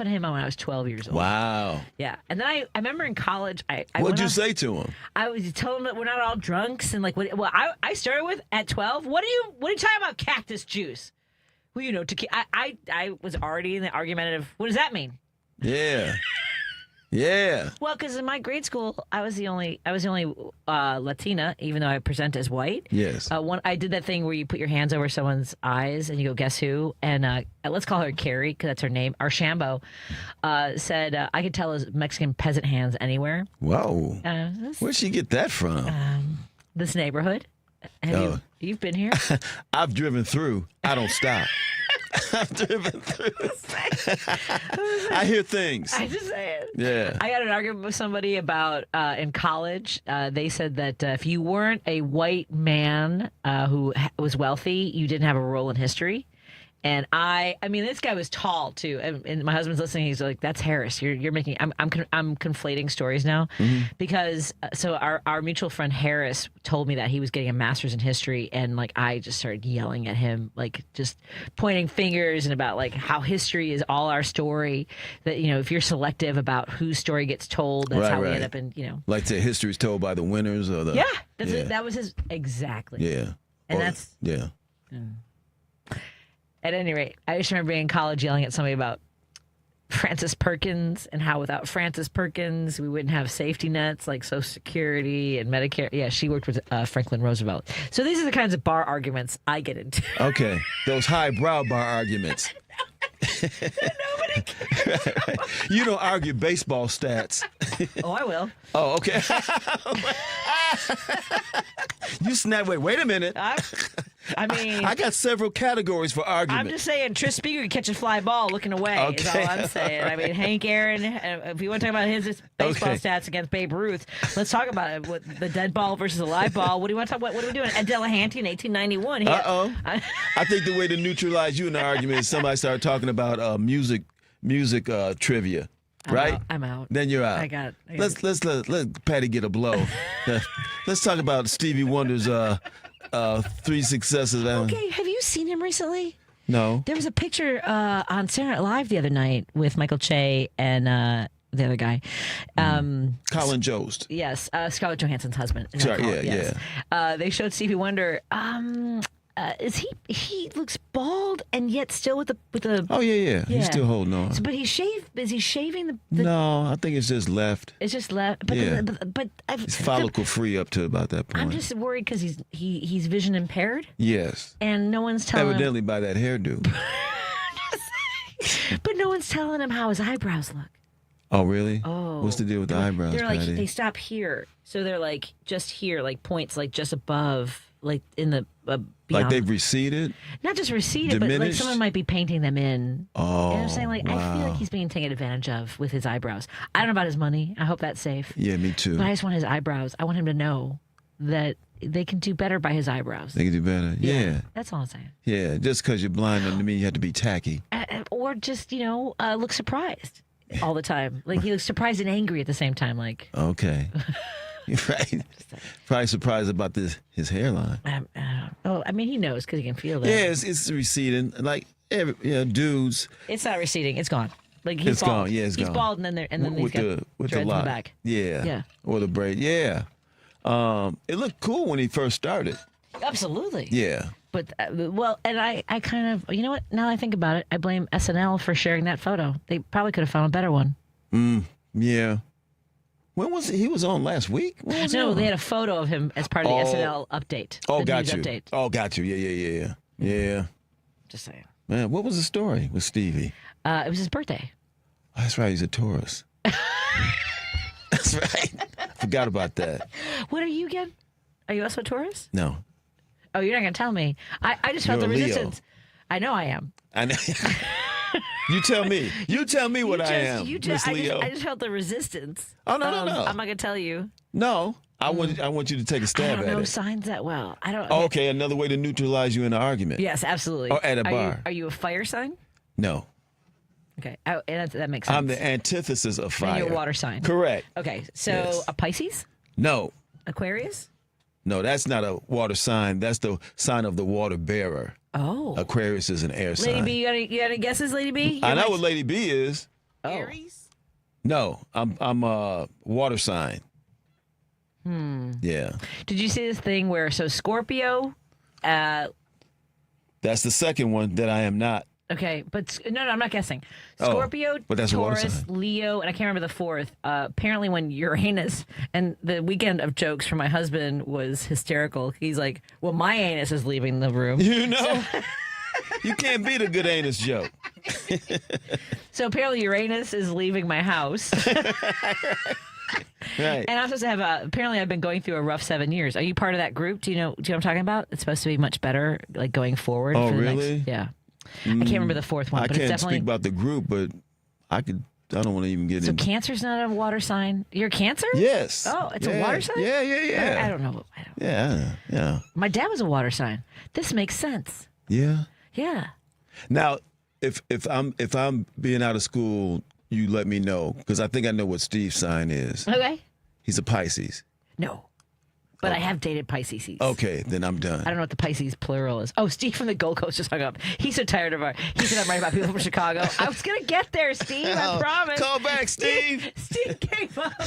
him when I was 12 years old.
Wow.
Yeah. And then I remember in college
what'd you say to him?
I was telling him that we're not all drunks and I started with at 12, what are you talking about cactus juice? Well, tequila. I was already in the argumentative. What does that mean?
Yeah. Yeah.
Well, because in my grade school, I was the only Latina, even though I present as white.
Yes.
I did that thing where you put your hands over someone's eyes and you go, guess who? And let's call her Carrie, because that's her name. Archambault said, I could tell his Mexican peasant hands anywhere.
Whoa. Where'd she get that from?
This neighborhood. You've been here?
I've driven through. I don't stop. I've driven through. I hear things.
I just say it.
Yeah.
I got an argument with somebody about in college. They said that if you weren't a white man who was wealthy, you didn't have a role in history. And I mean, this guy was tall too. And my husband's listening. He's like, "That's Harris. You're making." I'm conflating stories now, because so our mutual friend Harris told me that he was getting a master's in history, and I just started yelling at him, just pointing fingers and about how history is all our story. That if you're selective about whose story gets told, that's how we end up in
Like the history is told by the winners or the
That's it. That was his exactly.
Yeah,
and that's
yeah.
At any rate, I just remember being in college yelling at somebody about Frances Perkins and how without Frances Perkins, we wouldn't have safety nets like Social Security and Medicare. Yeah, she worked with Franklin Roosevelt. So these are the kinds of bar arguments I get into.
Okay, those highbrow bar arguments.
Nobody cares.
You don't argue baseball stats.
Oh, I will.
Oh, okay. You snap. Wait a minute.
I mean,
I got several categories for argument.
I'm just saying, Tris Speaker could catch a fly ball looking away. Is all I'm saying. I mean, Hank Aaron. If you want to talk about his baseball stats against Babe Ruth, let's talk about it. With the dead ball versus a live ball. What do you want to talk about? What are we doing? Ed Delahanty in 1891.
I think the way to neutralize you in the argument is somebody start talking about music trivia. Right?
I'm out.
Then you're out.
I got
Let's let Patty get a blow. Let's talk about Stevie Wonder's 3 successes.
Okay, have you seen him recently?
No.
There was a picture on Saturday Night Live the other night with Michael Che and the other guy.
Colin Jost.
Yes, Scarlett Johansson's husband.
Sorry, yeah.
They showed Stevie Wonder. Is he looks bald and yet still with the
Oh yeah. He's still holding on.
So, but is he shaving the
No, I think it's just left.
It's just left. But
Yeah.
but
He's follicle free up to about that point.
I'm just worried because he's vision impaired
Yes.
and no one's telling
Evidently
him.
by that hairdo.
But no one's telling him how his eyebrows look.
Oh really?
Oh.
What's the deal with the eyebrows,
They're like
Patty?
they stop here, so they're like just here, like points, like just above, like in the beyond.
Like they've receded?
Not just receded, but like
Diminished?
someone might be painting them in.
Oh,
You know what I'm saying? Like I feel
wow.
like he's being taken advantage of with his eyebrows. I don't know about his money. I hope that's safe.
Yeah, me too.
But I just want his eyebrows. I want him to know that they can do better by his eyebrows.
They can do better. Yeah.
That's all I'm saying.
Yeah. Just because you're blind doesn't mean you have to be tacky.
Or just look surprised all the time. Like he looks surprised and angry at the same time. Like
Okay. Right. Probably surprised about his hairline.
I mean, he knows because he can feel that.
Yeah, it's receding. Like dudes.
It's not receding. It's gone. Like he's
It's
bald.
gone. Yeah, it's
he's
gone.
bald, and then he's
with
got
the
dreads in
lock.
the back.
Yeah.
Yeah.
Or the braid. Yeah. It looked cool when he first started.
Absolutely.
Yeah.
But and I kind of, you know what? Now that I think about it, I blame SNL for sharing that photo. They probably could have found a better one.
Yeah. When was he was on last week? When was he
No,
on?
they had a photo of him as part of the SNL update.
Oh,
the
got
news
you.
Update.
Oh, got you. Yeah.
Just saying.
Man, what was the story with Stevie?
It was his birthday.
Oh, that's right. He's a Taurus. That's right. Forgot about that.
What are you again? Are you also a Taurus?
No.
Oh, you're not going to tell me. I just felt
You're
the
a Leo.
resistance. I know I am.
I know. You tell me. You tell me what I am, Miss Leo.
I just felt the resistance.
Oh, no.
I'm not going to tell you.
No. I want you to take a
I
stab
don't
at
know
it.
signs that well. I don't.
Oh, okay, another way to neutralize you in an argument.
Yes, absolutely.
Or at a
Are
bar.
are you a fire sign?
No.
Okay. Oh, that makes sense.
I'm the antithesis of
And
fire.
you're a water sign.
Correct.
Okay. So
Yes.
a Pisces?
No.
Aquarius?
No, that's not a water sign. That's the sign of the water bearer.
Oh.
Aquarius is an air
Lady
sign.
B, you got any guesses, Lady B?
I know what Lady B is.
Oh.
Aries?
No, I'm a water sign. Yeah.
Did you see this thing where Scorpio?
That's the second one that I am not.
Okay, but no, I'm not guessing.
Oh,
Scorpio,
but that's a water
Taurus,
sign.
Leo, and I can't remember the fourth. Apparently, when Uranus, and the weekend of jokes for my husband was hysterical. He's like, "Well, my anus is leaving the room."
You know, you can't beat a good anus joke.
So apparently, Uranus is leaving my house.
Right.
And I'm supposed to have apparently I've been going through a rough 7 years. Are you part of that group? Do you know what I'm talking about? It's supposed to be much better, like going forward.
Oh,
for the
really?
Next, yeah. I can't remember the fourth one,
I
but
can't
it's definitely.
speak about the group, but I don't want to even get
So
in.
Cancer's not a water sign. You're a Cancer?
Yes.
Oh, it's
Yeah.
a water sign?
Yeah.
I don't know.
Yeah.
My dad was a water sign. This makes sense.
Yeah.
Yeah.
Now, if I'm being out of school, you let me know because I think I know what Steve's sign is.
Okay.
He's a Pisces.
No. But I have dated Pisces.
Okay, then I'm done.
I don't know what the Pisces plural is. Oh, Steve from the Gold Coast just hung up. He's so tired of he said I'm right about people from Chicago. I was going to get there, Steve. I promise.
Call back, Steve.
Steve came up.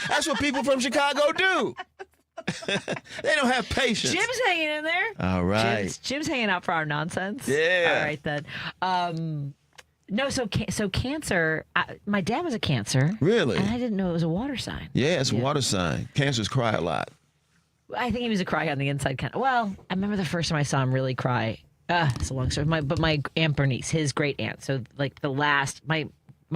That's what people from Chicago do. They don't have patience.
Jim's hanging in there.
All right.
Jim's hanging out for our nonsense.
Yeah.
All right, then. No, so Cancer, my dad was a Cancer.
Really?
And I didn't know it was a water sign.
Yeah, it's a water sign. Cancers cry a lot.
I think he was a cry on the inside kind of. Well, I remember the first time I saw him really cry. It's a long story. But my Aunt Bernice, his great aunt. So like the last, my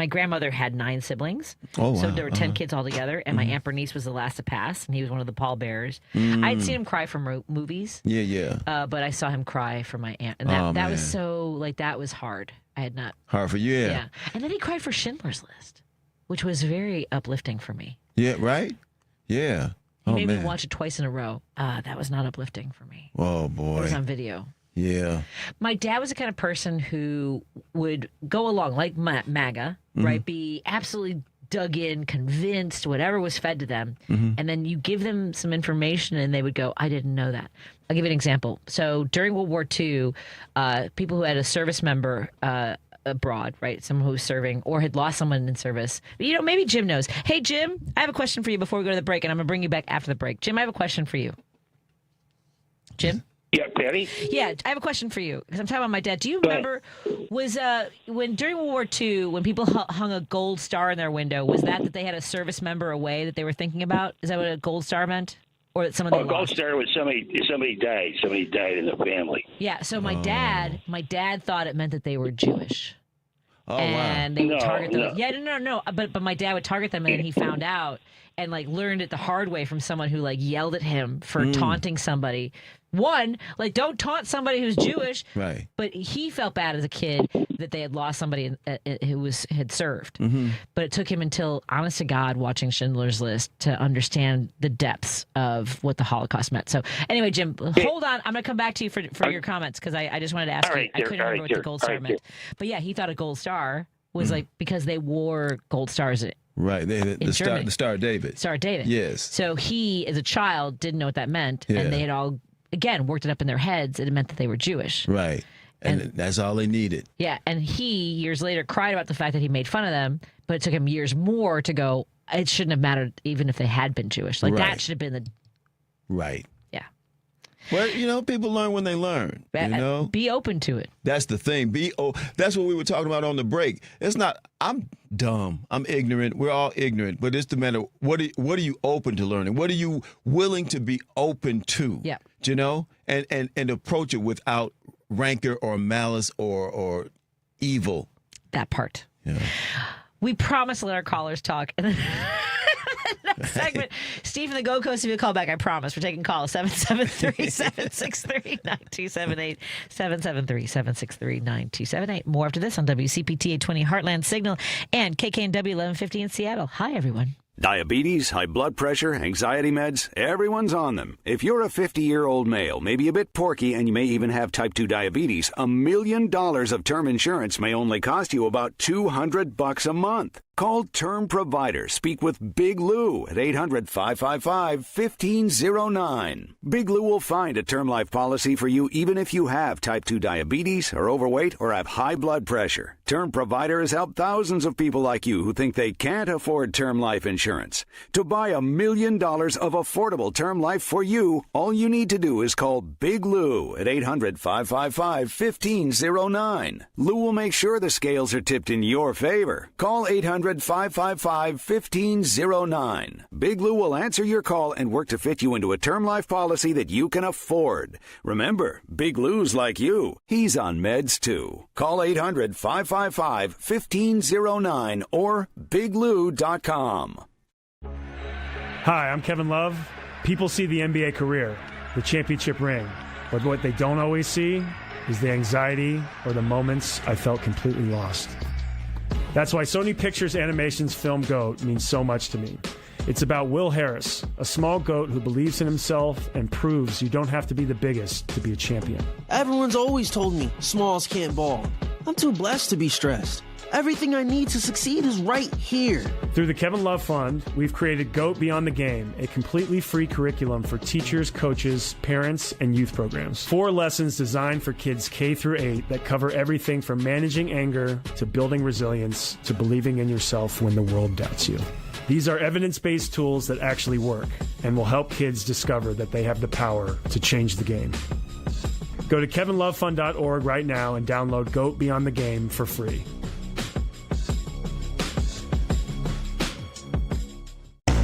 grandmother had 9 siblings.
Oh, wow.
So there were 10 kids altogether. And my Aunt Bernice was the last to pass. And he was one of the pallbearers. I'd seen him cry from movies.
Yeah.
But I saw him cry for my aunt. And that was so, like, that was hard. I had not.
Hard for you, yeah.
And then he cried for Schindler's List, which was very uplifting for me.
Yeah, right? Yeah.
He
Oh,
made
man.
me watch it twice in a row. That was not uplifting for me.
Oh, boy.
It was on video.
Yeah.
My dad was the kind of person who would go along, like MAGA, right? Be absolutely dug in, convinced, whatever was fed to them. And then you give them some information and they would go, I didn't know that. I'll give you an example. So during World War II, people who had a service member abroad, right? Someone who was serving or had lost someone in service. You know, maybe Jim knows. Hey, Jim, I have a question for you before we go to the break, and I'm going to bring you back after the break. Jim, I have a question for you. Jim?
Yeah, Patty?
Yeah, I have a question for you because I'm talking about my dad. Do you remember when during World War II, when people hung a gold star in their window, was that they had a service member away that they were thinking about? Is that what a gold star meant? Or that someone they lost?
Gold star was somebody died. Somebody died in the family.
Yeah, so my dad thought it meant that they were Jewish.
Oh,
and
wow.
they would target them.
No.
Yeah, no. But my dad would target them, and then he found out and learned it the hard way from someone who yelled at him for taunting somebody. One, don't taunt somebody who's Jewish.
Right.
But he felt bad as a kid that they had lost somebody who had served.
Mm-hmm.
But it took him until, honest to God, watching Schindler's List to understand the depths of what the Holocaust meant. So anyway, Jim, hold on. I'm going to come back to you for your comments because I just wanted to ask you. I couldn't remember what the gold star meant. But yeah, he thought a gold star was because they wore gold stars
Right, the Star of David.
Star of David.
Yes.
So he, as a child, didn't know what that meant,
Yeah.
and they had all, again, worked it up in their heads, and it meant that they were Jewish.
Right, and that's all they needed.
Yeah, and he, years later, cried about the fact that he made fun of them, but it took him years more to go, it shouldn't have mattered even if they had been Jewish. That
Right.
should have been the...
Right.
Yeah.
Well, people learn when they learn.
Be open to it.
That's the thing. That's what we were talking about on the break. It's not, I'm dumb, I'm ignorant. We're all ignorant. But it's the matter, what are you open to learning? What are you willing to be open to?
Yeah.
And approach it without rancor or malice or evil.
That part.
Yeah.
We promise to let our callers talk. And then next segment, Steve from the Gold Coast, if you call back, I promise. We're taking calls 773-763-9278. 773-763-9278. More after this on WCPT 820 Heartland Signal and KKNW 1150 in Seattle. Hi, everyone.
Diabetes, high blood pressure, anxiety meds, everyone's on them. If you're a 50-year-old male, maybe a bit porky, and you may even have type 2 diabetes, $1 million of term insurance may only cost you about $200 a month. Call Term Provider. Speak with Big Lou at 800-555-1509. Big Lou will find a term life policy for you even if you have type 2 diabetes, are overweight, or have high blood pressure. Term Provider has helped thousands of people like you who think they can't afford term life insurance. To buy $1 million of affordable term life for you, all you need to do is call Big Lou at 800-555-1509. Lou will make sure the scales are tipped in your favor. Call 800-555-1509. Big Lou will answer your call and work to fit you into a term life policy that you can afford. Remember, Big Lou's like you. He's on meds too. Call 800-555-1509 or biglou.com.
Hi, I'm Kevin Love. People see the NBA career, the championship ring, but what they don't always see is the anxiety or the moments I felt completely lost. That's why Sony Pictures Animation's film GOAT means so much to me. It's about Will Harris, a small goat who believes in himself and proves you don't have to be the biggest to be a champion.
Everyone's always told me smalls can't ball. I'm too blessed to be stressed. Everything I need to succeed is right here.
Through the Kevin Love Fund, we've created GOAT Beyond the Game, a completely free curriculum for teachers, coaches, parents, and youth programs. 4 lessons designed for kids K through 8 that cover everything from managing anger to building resilience to believing in yourself when the world doubts you. These are evidence-based tools that actually work and will help kids discover that they have the power to change the game. Go to kevinlovefund.org right now and download GOAT Beyond the Game for free.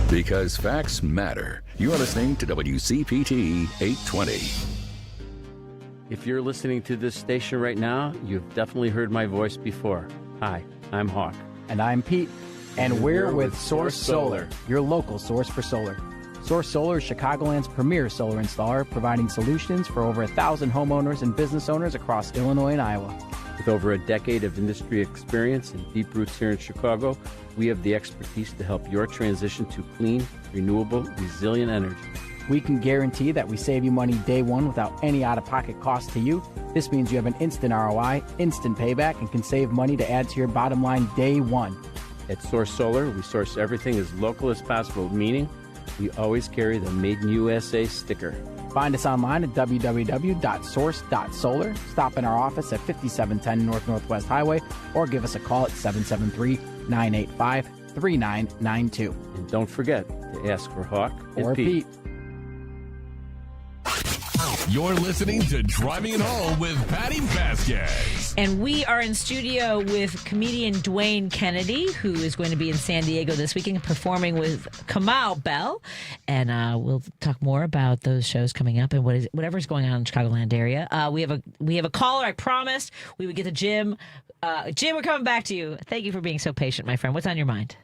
Because facts matter. You're listening to WCPT 820.
If you're listening to this station right now, you've definitely heard my voice before. Hi, I'm Hawk.
And I'm Pete. And we're with Source Solar, your local source for solar. Source Solar is Chicagoland's premier solar installer, providing solutions for over 1,000 homeowners and business owners across Illinois and Iowa.
With over a decade of industry experience and deep roots here in Chicago, we have the expertise to help your transition to clean, renewable, resilient energy.
We can guarantee that we save you money day one without any out-of-pocket cost to you. This means you have an instant ROI, instant payback, and can save money to add to your bottom line day one.
At Source Solar, we source everything as local as possible, meaning we always carry the Made in USA sticker.
Find us online at www.source.solar. Stop in our office at 5710 North Northwest Highway or give us a call at 773-985-3992.
And don't forget to ask for Hawk
or
and Pete.
You're listening to Driving It Home with Patti Vasquez.
And we are in studio with comedian Dwayne Kennedy, who is going to be in San Diego this weekend performing with Kamau Bell. And we'll talk more about those shows coming up and whatever's going on in the Chicagoland area. We have a caller. I promised we would get to Jim. Jim, we're coming back to you. Thank you for being so patient, my friend. What's on your mind?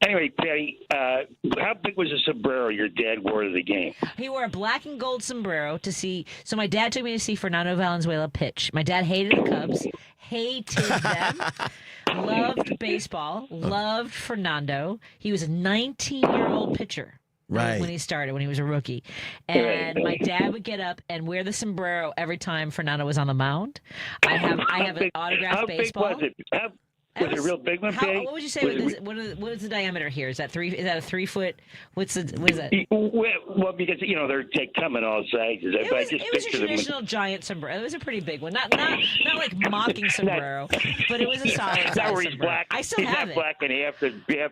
Anyway, Patty, how big was the sombrero your dad wore to the game?
He wore a black and gold sombrero to see. So my dad took me to see Fernando Valenzuela pitch. My dad hated the Cubs, hated them, loved baseball, loved Fernando. He was a 19-year-old pitcher.
Right.
When he started, when he was a rookie. And my dad would get up and wear the sombrero every time Fernando was on the mound. I have an autographed baseball.
How big was it? Was it a real big one, Patty?
What would you say? What is the diameter here? Is that a 3 foot? What is that?
Well, because they come in all sizes.
It was a traditional giant sombrero. It was a pretty big one, not like mocking sombrero, but it was a solid size
where he's
sombrero.
black.
I still have it.
He's not black and half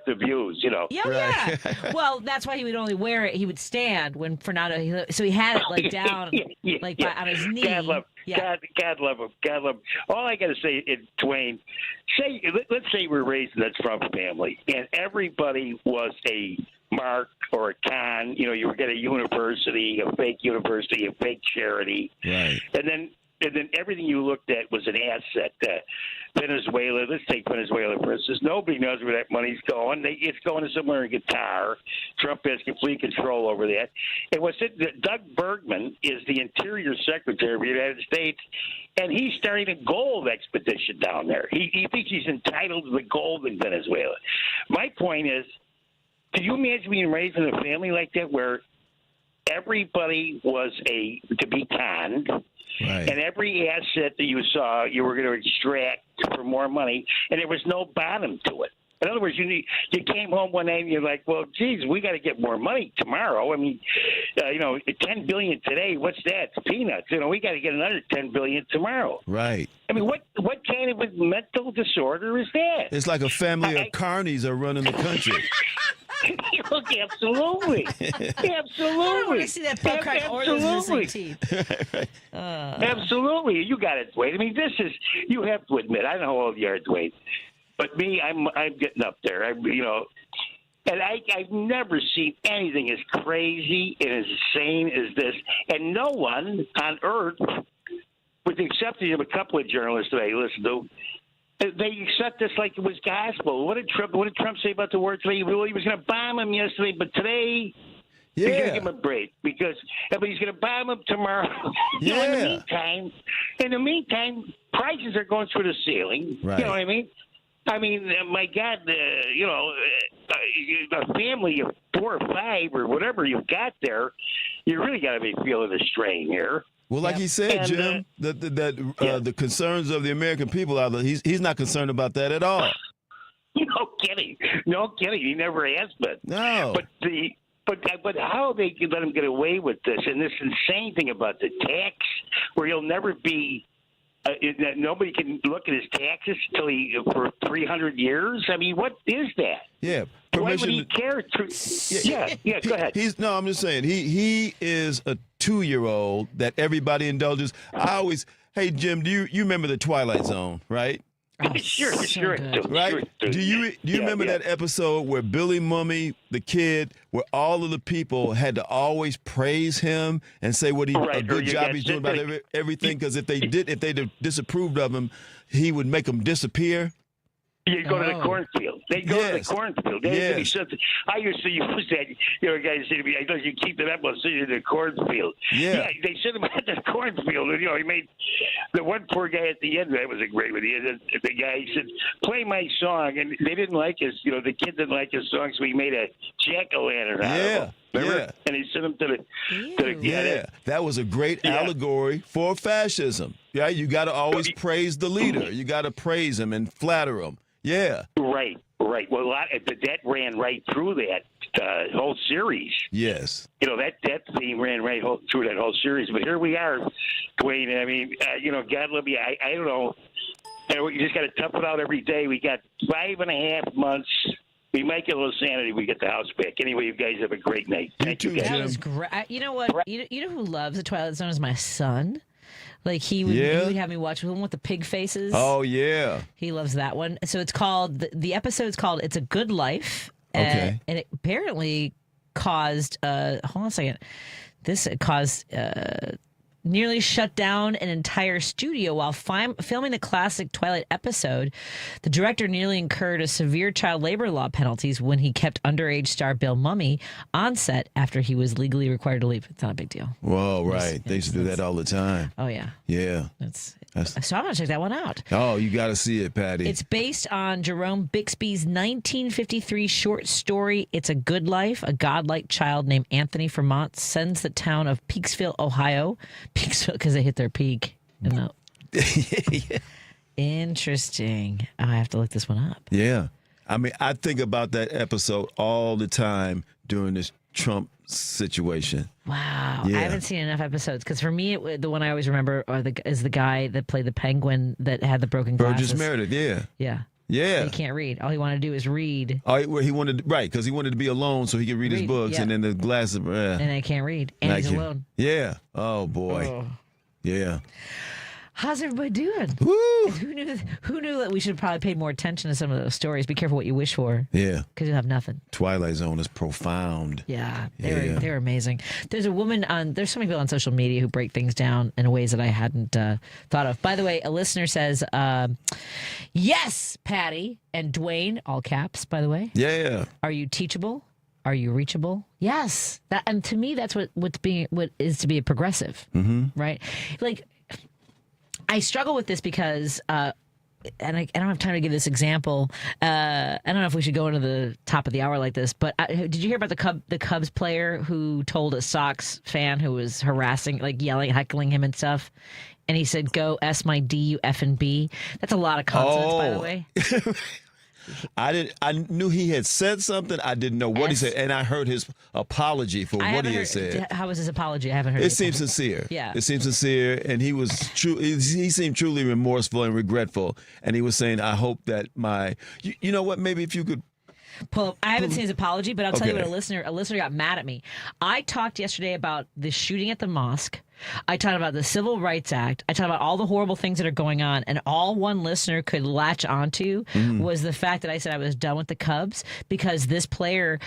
the views,
Yeah. Well, that's why he would only wear it. He would stand when Fernando. So he had it like down, on his knee.
God love him. God love him. All I got to say is, Dwayne, let's say we're raised in that Trump family, and everybody was a Mark or a Con. You were at a university, a fake university, a fake charity.
Right.
And then everything you looked at was an asset. Venezuela, let's take Venezuela for instance. Nobody knows where that money's going. It's going to somewhere in Qatar. Trump has complete control over that. And Doug Bergman is the Interior Secretary of the United States, and he's starting a gold expedition down there. He thinks he's entitled to the gold in Venezuela. My point is, can you imagine being raised in a family like that where everybody was to be conned?
Right.
And every asset that you saw, you were going to extract for more money, and there was no bottom to it. In other words, you came home one day and you're like, well, geez, we got to get more money tomorrow. I mean, $10 billion today, what's that? It's peanuts. We got to get another $10 billion tomorrow.
Right.
I mean, what kind of a mental disorder is that?
It's like a family of carnies are running the country.
Look, absolutely. Absolutely.
I don't want to see that buck crack or those missing teeth.
Absolutely. You got it, Dwayne. I mean, you have to admit, I don't know how old you are, Dwayne, but me, I'm getting up there. And I've never seen anything as crazy and as insane as this. And no one on earth, with the exception of a couple of journalists that I listen to, they accept this like it was gospel. What did Trump say about the war today? Well, he was going to bomb him yesterday, but today he's going to give him a break but he's going to bomb him tomorrow. In the meantime, prices are going through the ceiling.
Right.
You know what I mean? I mean, my God, a family of 4 or 5 or whatever you've got there, you really got to be feeling the strain here.
Well, like he said, Jim, the concerns of the American people are he's not concerned about that at all.
No kidding. He never has been.
No.
But how they can let him get away with this and this insane thing about the tax, where he'll never be. Nobody can look at his taxes for 300 years. I mean, what is that?
Yeah.
Why would he care? Yeah. Go ahead.
I'm just saying he is a 2-year-old that everybody indulges. Hey Jim, do you remember the Twilight Zone, right?
Oh,
sure.
Right? Do you remember that episode where Billy Mummy, the kid, where all of the people had to always praise him and say what a good job he's doing about everything? Because if they disapproved of him, he would make them disappear.
You go to the cornfield. They go to the cornfield. I used to use that. Guys say to me, I thought you keep it up. I'll see you in the cornfield.
Yeah.
They sent him at the cornfield. And, he made the one poor guy at the end. That was a great one. The guy said, "Play my song," and they didn't like his. The kid didn't like his song, so he made a jack-o'-lantern out of him. Remember? Yeah. And he sent him to the
that was a great allegory for fascism. Yeah, you got to always praise the leader. You got to praise him and flatter him. Yeah.
Right. Well, that ran right through that whole series.
Yes.
That theme ran right through that whole series. But here we are, Dwayne. I mean, God love you. I don't know. You just got to tough it out every day. We got 5.5 months We might get a little sanity. We get the house back. Anyway, you guys have a great night. Thank you, guys.
That was great. You know what? You know who loves the Twilight Zone is my son. Like he would have me watch the one with the pig faces.
Oh yeah,
he loves that one. So it's called the episode's called "It's a Good Life." And it apparently caused. Hold on a second. This caused. Nearly shut down an entire studio while filming the classic Twilight episode. The director nearly incurred a severe child labor law penalties when he kept underage star Bill Mumy on set after he was legally required to leave. It's not a big deal.
Whoa, right. They used to do that all the time.
Oh, yeah.
Yeah.
So I'm going to check that one out.
Oh, you got to see it, Patty.
It's based on Jerome Bixby's 1953 short story, It's a Good Life. A godlike child named Anthony Fremont sends the town of Peaksville, Ohio. Peaksville, because they hit their peak. Interesting. I have to look this one up.
Yeah. I mean, I think about that episode all the time during this Trump situation.
Wow.
Yeah.
I haven't seen enough episodes because for me, the one I always remember is the guy that played the penguin that had the broken glasses.
Burgess Meredith, yeah.
Yeah.
Yeah.
He can't read. All he wanted to do is read.
Oh, he wanted because he wanted to be alone so he could read his books, and then the glasses.
And I can't read, and he's alone.
Yeah. Oh boy.
Oh.
Yeah.
How's everybody doing?
Woo!
Who knew that we should probably pay more attention to some of those stories? Be careful what you wish for.
Yeah.
Because you'll have nothing.
Twilight Zone is profound.
Yeah. They're amazing. There's a woman there's so many people on social media who break things down in ways that I hadn't thought of. By the way, a listener says, yes, Patty and Dwayne, all caps, by the way.
Yeah.
Are you teachable? Are you reachable? Yes. And to me, that's what is to be a progressive, right? Like, I struggle with this because, and I don't have time to give this example. I don't know if we should go into the top of the hour like this, but did you hear about the Cubs player who told a Sox fan who was harassing, like yelling, heckling him and stuff? And he said, "Go S my D, you F and B." That's a lot of consonants, by the way.
I knew he had said something. I didn't know what he said, and I heard his apology for what he had said.
How was his apology? I haven't heard.
It seemed sincere.
Yeah,
it seemed sincere, and he was true. He seemed truly remorseful and regretful. And he was saying, "I hope that you know what? Maybe if you could."
I haven't seen his apology, but I'll tell you what a listener got mad at me. I talked yesterday about the shooting at the mosque. I talked about the Civil Rights Act. I talked about all the horrible things that are going on. And all one listener could latch onto was the fact that I said I was done with the Cubs because this player,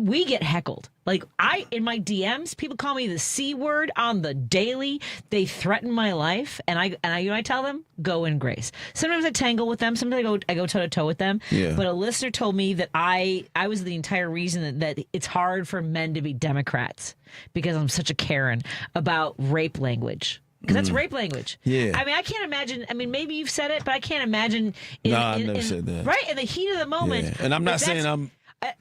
we get heckled. Like in my DMs, people call me the C word on the daily. They threaten my life. And I tell them, go in grace. Sometimes I tangle with them. Sometimes I go toe to toe with them.
Yeah.
But a listener told me that I was the entire reason that it's hard for men to be Democrats because I'm such a Karen about rape language. Because that's rape language.
Yeah.
I mean, I can't imagine. I mean, maybe you've said it, but I can't imagine.
I've never said that.
Right? In the heat of the moment.
Yeah. And I'm not saying I'm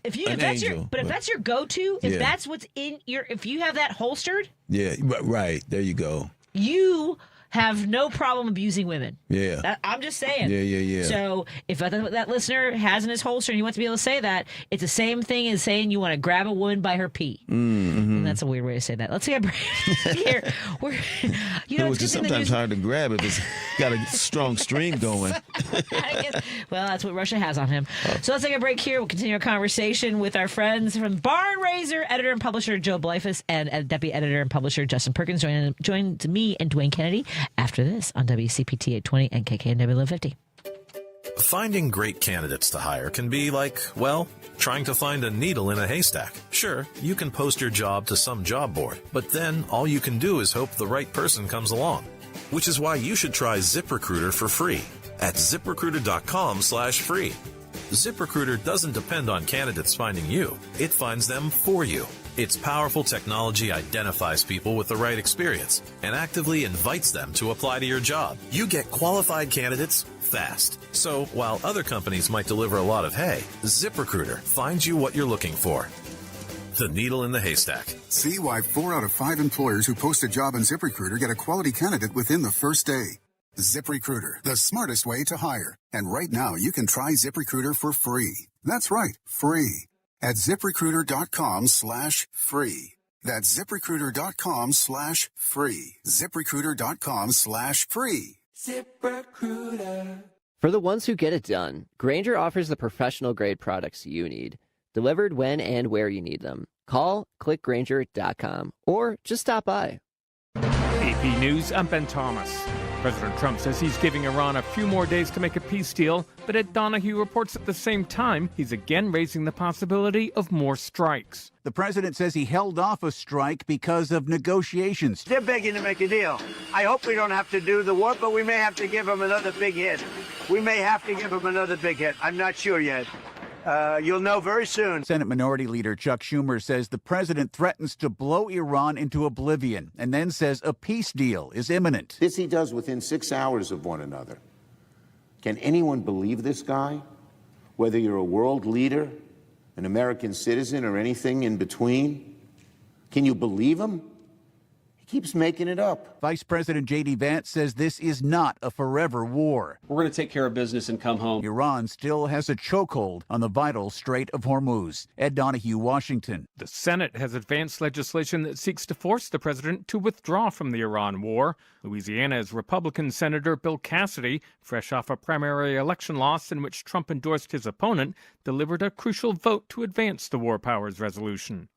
if
an
that's
angel.
If that's your go-to, if that's what's in if you have that holstered.
Yeah, right. There you go.
You have no problem abusing women.
Yeah.
I'm just saying.
Yeah.
So if that listener has in his holster and he wants to be able to say that, it's the same thing as saying you want to grab a woman by her pee. And that's a weird way to say that. Let's take a break here.
It was just sometimes hard to grab if it's got a strong stream going.
Well, that's what Russia has on him. So let's take a break here. We'll continue our conversation with our friends from Barn Raiser, editor and publisher Joe Bleifuss, and deputy editor and publisher Justin Perkins. Joined me and Dwayne Kennedy after this on WCPT 820 and KKNW 1150.
Finding great candidates to hire can be like, well, trying to find a needle in a haystack. Sure, you can post your job to some job board, but then all you can do is hope the right person comes along. Which is why you should try ZipRecruiter for free at ZipRecruiter.com/free. ZipRecruiter doesn't depend on candidates finding you. It finds them for you. Its powerful technology identifies people with the right experience and actively invites them to apply to your job. You get qualified candidates fast. So while other companies might deliver a lot of hay, ZipRecruiter finds you what you're looking for. The needle in the haystack.
See why 4 out of 5 employers who post a job on ZipRecruiter get a quality candidate within the first day. ZipRecruiter, the smartest way to hire. And right now, you can try ZipRecruiter for free. That's right, free. At ZipRecruiter.com/free. That's ZipRecruiter.com/free. ZipRecruiter.com/free.
ZipRecruiter.
For the ones who get it done, Grainger offers the professional-grade products you need, delivered when and where you need them. Call, click Grainger.com, or just stop by.
AP News, I'm Ben Thomas. President Trump says he's giving Iran a few more days to make a peace deal, but Ed Donahue reports at the same time he's again raising the possibility of more strikes.
The president says he held off a strike because of negotiations.
They're begging to make a deal. I hope we don't have to do the war, but we may have to give them another big hit. I'm not sure yet. You'll know very soon.
Senate Minority Leader Chuck Schumer says the president threatens to blow Iran into oblivion and then says a peace deal is imminent.
This he does within 6 hours of one another. Can anyone believe this guy? Whether you're a world leader, an American citizen, or anything in between? Can you believe him? He keeps making it up.
Vice President J.D. Vance says this is not a forever war.
We're going to take care of business and come home.
Iran still has a chokehold on the vital Strait of Hormuz. Ed Donahue, Washington.
The Senate has advanced legislation that seeks to force the president to withdraw from the Iran war. Louisiana's Republican Senator Bill Cassidy, fresh off a primary election loss in which Trump endorsed his opponent, delivered a crucial vote to advance the war powers resolution.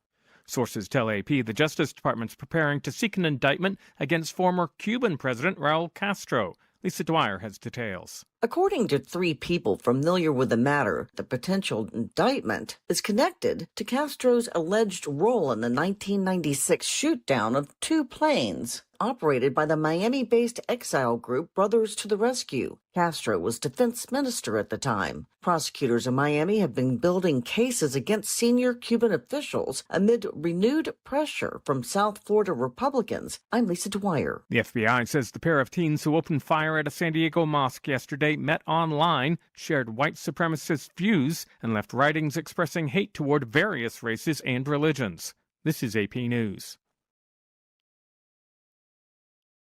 Sources tell AP the Justice Department's preparing to seek an indictment against former Cuban President Raul Castro. Lisa Dwyer has details.
According to 3 people familiar with the matter, the potential indictment is connected to Castro's alleged role in the 1996 shoot-down of 2 planes operated by the Miami-based exile group Brothers to the Rescue. Castro was defense minister at the time. Prosecutors in Miami have been building cases against senior Cuban officials amid renewed pressure from South Florida Republicans. I'm Lisa Dwyer.
The FBI says the pair of teens who opened fire at a San Diego mosque yesterday met online, shared white supremacist views, and left writings expressing hate toward various races and religions. This is AP News.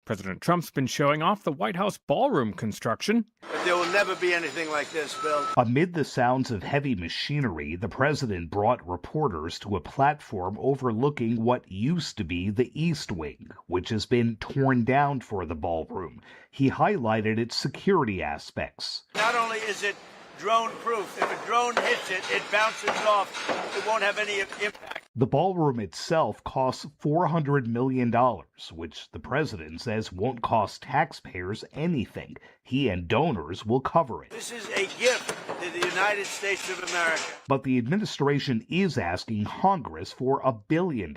President Trump's been showing off the White House ballroom construction.
But there will never be anything like this, Bill.
Amid the sounds of heavy machinery, the president brought reporters to a platform overlooking what used to be the East Wing, which has been torn down for the ballroom. He highlighted its security aspects.
Not only is it drone-proof, if a drone hits it, it bounces off. It won't have any impact.
The ballroom itself costs $400 million, which the president says won't cost taxpayers anything. He and donors will cover it.
This is a gift to the United States of America.
But the administration is asking Congress for $1 billion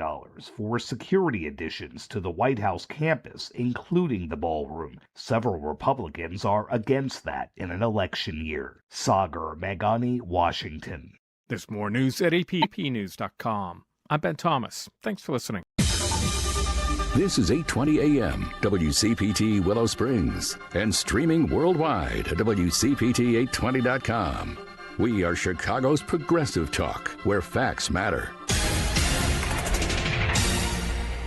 for security additions to the White House campus, including the ballroom. Several Republicans are against that in an election year. Sagar Meghani, Washington.
There's more news at apnews.com. I'm Ben Thomas. Thanks for listening.
This is 820 AM, WCPT Willow Springs, and streaming worldwide at WCPT820.com. We are Chicago's progressive talk, where facts matter.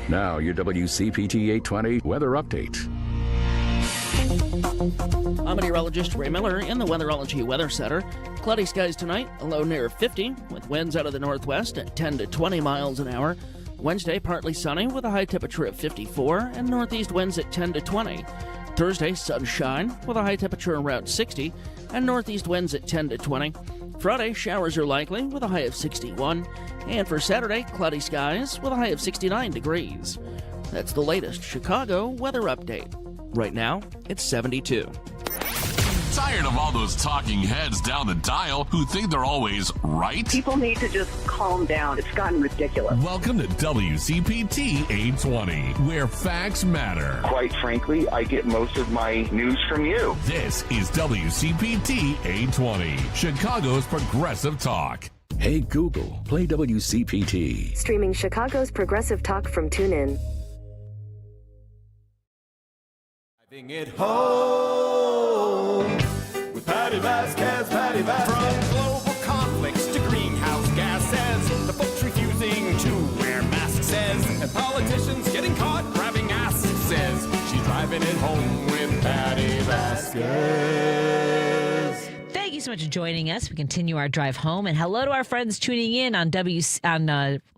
Now, your WCPT 820 weather update.
I'm meteorologist Ray Miller in the Weatherology Weather Center. Cloudy skies tonight, a low near 50, with winds out of the northwest at 10 to 20 miles an hour. Wednesday, partly sunny with a high temperature of 54 and northeast winds at 10 to 20. Thursday, sunshine with a high temperature around 60 and northeast winds at 10 to 20. Friday, showers are likely with a high of 61. And for Saturday, cloudy skies with a high of 69 degrees. That's the latest Chicago weather update. Right now, it's 72.
Tired of all those talking heads down the dial who think they're always right?
People need to just calm down. It's gotten ridiculous.
Welcome to WCPT 820, where facts matter.
Quite frankly, I get most of my news from you.
This is WCPT 820, Chicago's progressive talk.
Hey Google, play WCPT.
Streaming Chicago's progressive talk from TuneIn.
Driving it home with Patti Vasquez, Patti Vasquez.
From global conflicts to greenhouse gases, the folks refusing to wear masks says, and politicians getting caught grabbing ass says, she's driving it home with Patti Vasquez.
Thank you so much for joining us. We continue our drive home, and hello to our friends tuning in on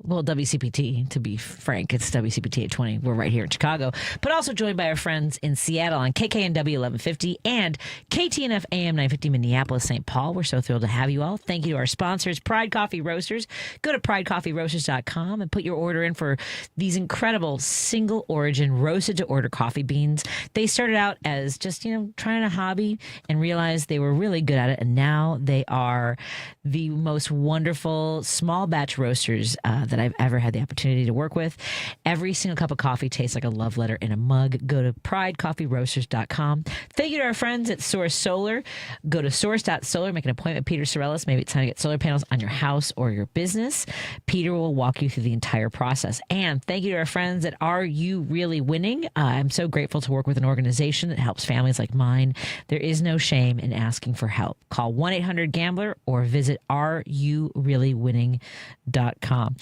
well, WCPT, to be frank. It's WCPT 820. We're right here in Chicago. But also joined by our friends in Seattle on KKNW 1150 and KTNF AM 950 Minneapolis, St. Paul. We're so thrilled to have you all. Thank you to our sponsors, Pride Coffee Roasters. Go to pridecoffeeroasters.com and put your order in for these incredible single origin roasted to order coffee beans. They started out as just, trying a hobby and realized they were really good at it. And now they are the most wonderful small batch roasters that I've ever had the opportunity to work with. Every single cup of coffee tastes like a love letter in a mug. Go to pridecoffeeroasters.com. Thank you to our friends at Source Solar. Go to source.solar, make an appointment with Peter Sorellis. Maybe it's time to get solar panels on your house or your business. Peter will walk you through the entire process. And thank you to our friends at Are You Really Winning? I'm so grateful to work with an organization that helps families like mine. There is no shame in asking for help. Call 1-800-GAMBLER or visit areyoureallywinning.com.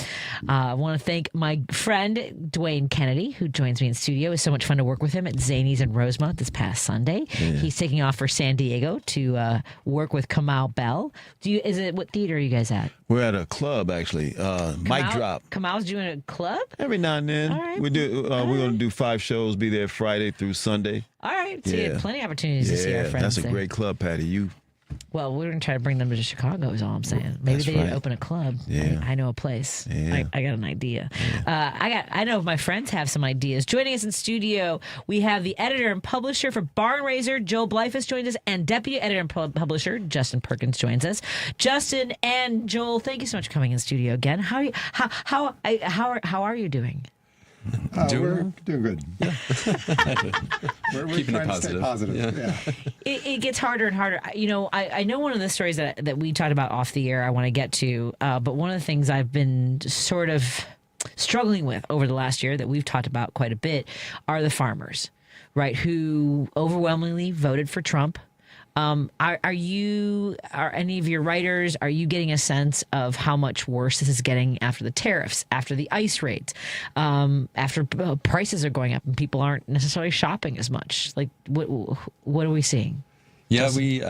I want to thank my friend Dwayne Kennedy, who joins me in studio. It was so much fun to work with him at Zanies in Rosemont this past Sunday. Yeah. He's taking off for San Diego to work with Kamau Bell. What theater are you guys at?
We're at a club, actually. Mic Drop.
Kamau's doing a club?
Every now and then.
All right.
We're going to do 5 shows, be there Friday through Sunday.
All right. So you have plenty of opportunities to see our friends.
That's a great club, Patty.
Well, we're going to try to bring them to Chicago is all I'm saying. Maybe they need to open a club.
Yeah.
I know a place.
Yeah.
I got an idea. Yeah. I know my friends have some ideas. Joining us in studio, we have the editor and publisher for Barn Raiser, Joe Bleifuss joins us, and deputy editor and publisher, Justin Perkins joins us. Justin and Joel, thank you so much for coming in studio again. How are you doing?
We're doing good. Yeah. we're
keeping
trying
it positive.
To stay positive. Yeah.
It gets harder and harder. I know one of the stories that we talked about off the air I want to get to, but one of the things I've been sort of struggling with over the last year that we've talked about quite a bit are the farmers, right, who overwhelmingly voted for Trump. Are any of your writers, are you getting a sense of how much worse this is getting after the tariffs, after the ICE raids, after prices are going up and people aren't necessarily shopping as much? Like, what are we seeing?
Yeah, we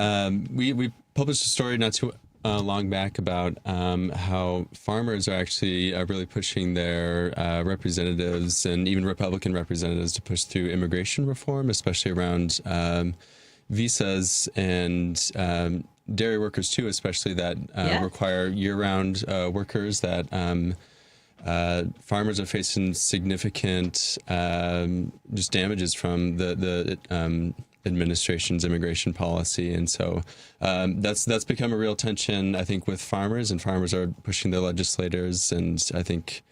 published a story not too long back about how farmers are actually really pushing their representatives and even Republican representatives to push through immigration reform, especially around visas and dairy workers too, especially that require year-round workers. That farmers are facing significant just damages from the administration's immigration policy, and so that's become a real tension, I think, with farmers, and farmers are pushing their legislators, and I think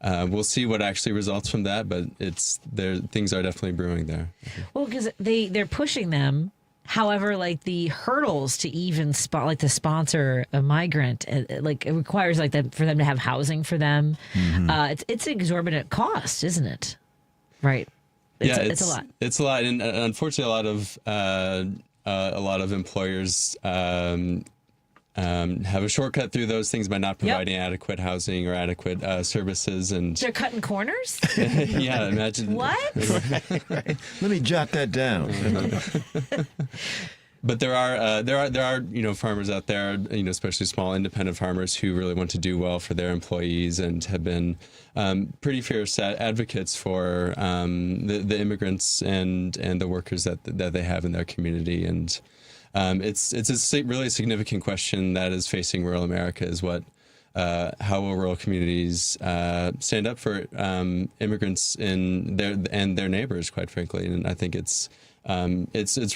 we'll see what actually results from that, but things are definitely brewing there.
Well, because they're pushing them. However, like the hurdles to even to sponsor a migrant, it requires for them to have housing for them. Mm-hmm. It's an exorbitant cost, isn't it? Right. It's a lot. It's a lot,
and unfortunately, a lot of employers have a shortcut through those things by not providing adequate housing or adequate services, and
they're cutting corners.
Yeah, imagine
what?
Right. Let me jot that down.
But there are farmers out there, especially small independent farmers who really want to do well for their employees and have been pretty fierce advocates for the immigrants and the workers that they have in their community. And it's a really significant question that is facing rural America, is how will rural communities stand up for immigrants and their neighbors, quite frankly. And I think it's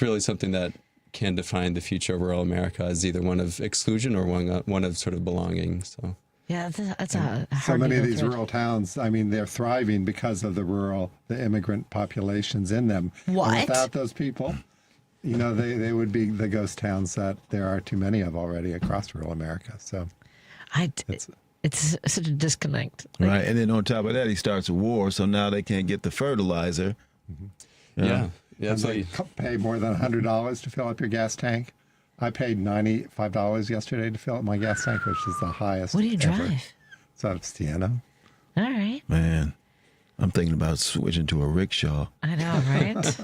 really something that can define the future of rural America as either one of exclusion or one of sort of belonging. So
yeah, that's a hard.
So many of these rural towns, I mean, they're thriving because of the immigrant populations in them.
What?
And without those people, they would be the ghost towns that there are too many of already across rural America. So
it's such a disconnect.
Right, and then on top of that, he starts a war, so now they can't get the fertilizer.
Mm-hmm. Yeah.
And they pay more than $100 to fill up your gas tank. I paid $95 yesterday to fill up my gas tank, which is the highest.
What do you
ever.
drive?
It's out of Siena.
All right.
Man, I'm thinking about switching to a rickshaw.
I know, right?